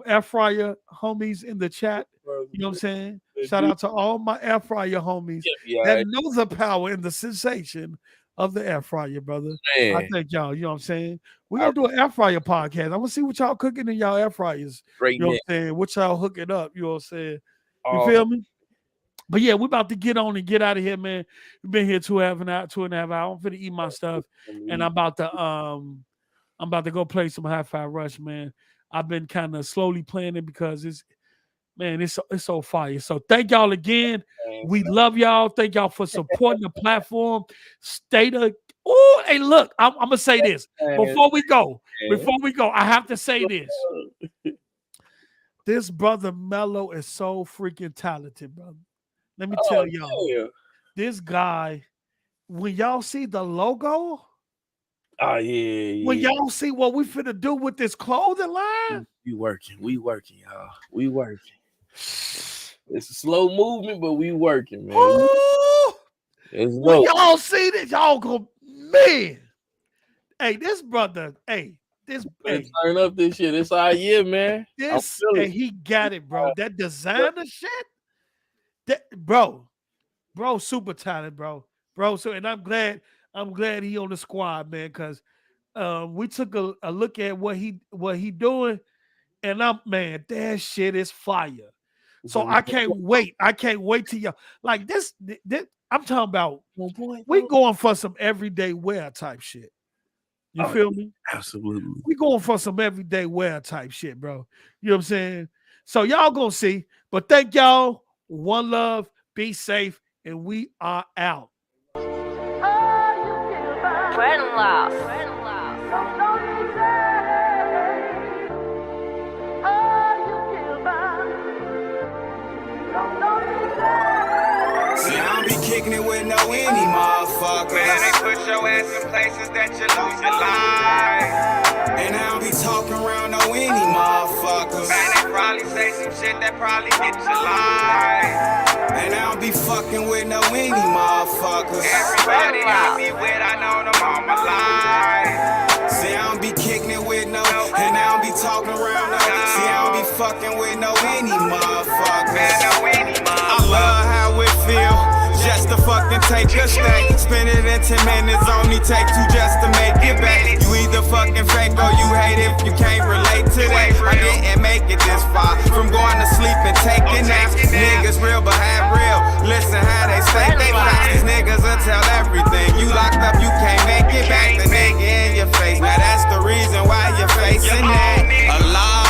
air fryer homies in the chat. You know what I'm saying? Shout out to all my air fryer homies that know the power and the sensation of the air fryer, brother. Man. I thank y'all. You know what I'm saying? We're gonna do an air fryer podcast. I'm gonna see what y'all cooking in y'all air fryers. You know what I'm saying? What y'all hooking up? You know what I'm saying? You feel me? But yeah, we're about to get on and get out of here, man. We've been here 2.5 hours. I'm finna eat my stuff, and I'm about to go play some Hi-Fi Rush, man. I've been kind of slowly playing it because it's so fire. So thank y'all again. We love y'all. Thank y'all for supporting the platform. Hey, look, I'm gonna say this before we go. I have to say this. This brother Mello is so freaking talented, brother. Let me tell y'all, this guy, when y'all see the logo, when y'all see what we finna do with this clothing line, we working, y'all. We working. It's a slow movement, but we working, man. When y'all see this, y'all go, man. Hey, this brother, turn up this shit. It's our year, man. He got it, bro. That designer shit. Bro, super talented, bro. So, and I'm glad he on the squad, man, because we took a look at what he doing, and that shit is fire. So I can't wait. Till y'all like this. I'm talking about. We going for some everyday wear type shit. You feel me? Absolutely. We going for some everyday wear type shit, bro. You know what I'm saying? So y'all gonna see. But thank y'all. One love, be safe, and we are out. See, I don't be kicking it with no any motherfuckers. Man, they put your ass in places that you lose your life. And I don't be talking around no any motherfuckers. Man, they probably say some shit that probably get your life. And I don't be fucking with no any motherfuckers. Everybody I be with, I know them all my life. See, I don't be kicking it with no, and I don't be talking around no. See, I don't be fucking with no any motherfuckers. Man, no any motherfuckers. I love how it feel. Just to fucking take a stay. Spend it in 10 minutes, only take 2 just to make it back. You either fucking fake or you hate if you can't relate to that. I didn't make it this far from going to sleep and taking naps. Niggas real but have real. Listen how they say they facts. These niggas will tell everything. You locked up, you can't make it back. The nigga in your face. Now that's the reason why you're facing that. A law.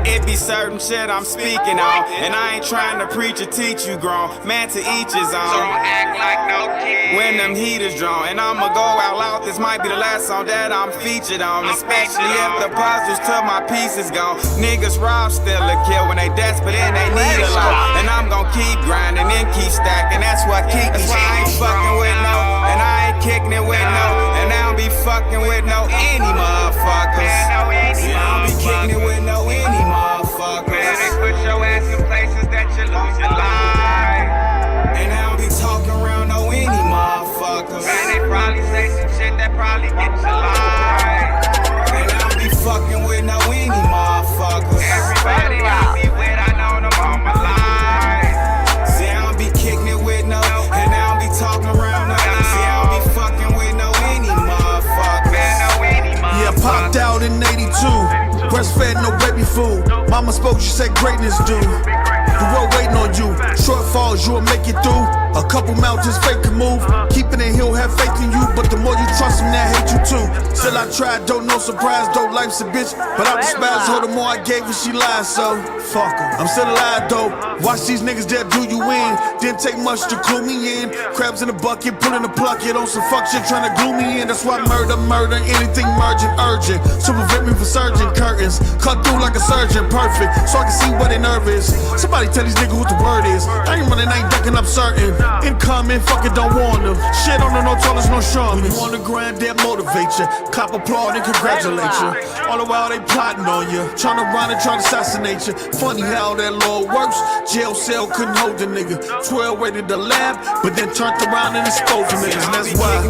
It be certain shit I'm speaking on, and I ain't trying to preach or teach you grown. Man, to each his own. Don't act like no kid. When them heaters drawn, and I'ma go out loud. This might be the last song that I'm featured on, especially if the puzzles to my pieces gone. Niggas rob, still a kill when they desperate and they need a lot. And I'm gon' keep grinding and keep stacking. That's what keep me. That's why I ain't fucking with no, and I ain't kicking it with no, and I don't be fucking with no any motherfuckers. Yeah, I don't be kicking it with no any motherfuckers. Man, they put your ass in places that you lose your life. And I don't be talking around no any motherfuckers. Man, they probably say some shit that probably get your life. And I don't be fucking with no any motherfuckers. Everybody I be with, I know them all my life. See, I don't be kicking it with no, and I don't be talking around no. See, I don't be fucking with no any motherfuckers. Man, no any 82, breastfed, no baby food. Mama spoke, she said greatness do. The world waiting on you. Shortfalls, you'll make it through. A couple mountains fake can move. Keeping it, he'll have faith in you. But the more you trust him, that hate you too. Still I tried, don't no surprise, don't life's a bitch. But I despise her, the more I gave her, she lied, so fuck her. I'm still alive though. Watch these niggas that do you in. Didn't take much to clue me in. Crabs in the bucket, pulling the plucket on some fuck shit, trying to glue me in. That's why murder, anything merging, urgent. Super me for surgeon curtains. Cut through like a surgeon, perfect. So I can see what their nerve is. Somebody tell these niggas what the word is. I ain't running, I ain't ducking, I'm certain. Incoming, fuck it, don't warn them. Shit on the no toilets, no charm. You on the grind, that motivate you. Cop applaud and congratulate you. All the while they plotting on you. Trying to run and trying to assassinate you. Funny how that law works. Jail cell couldn't hold the nigga. 12 raided the lab, but then turned around and exposed the niggas. And that's why.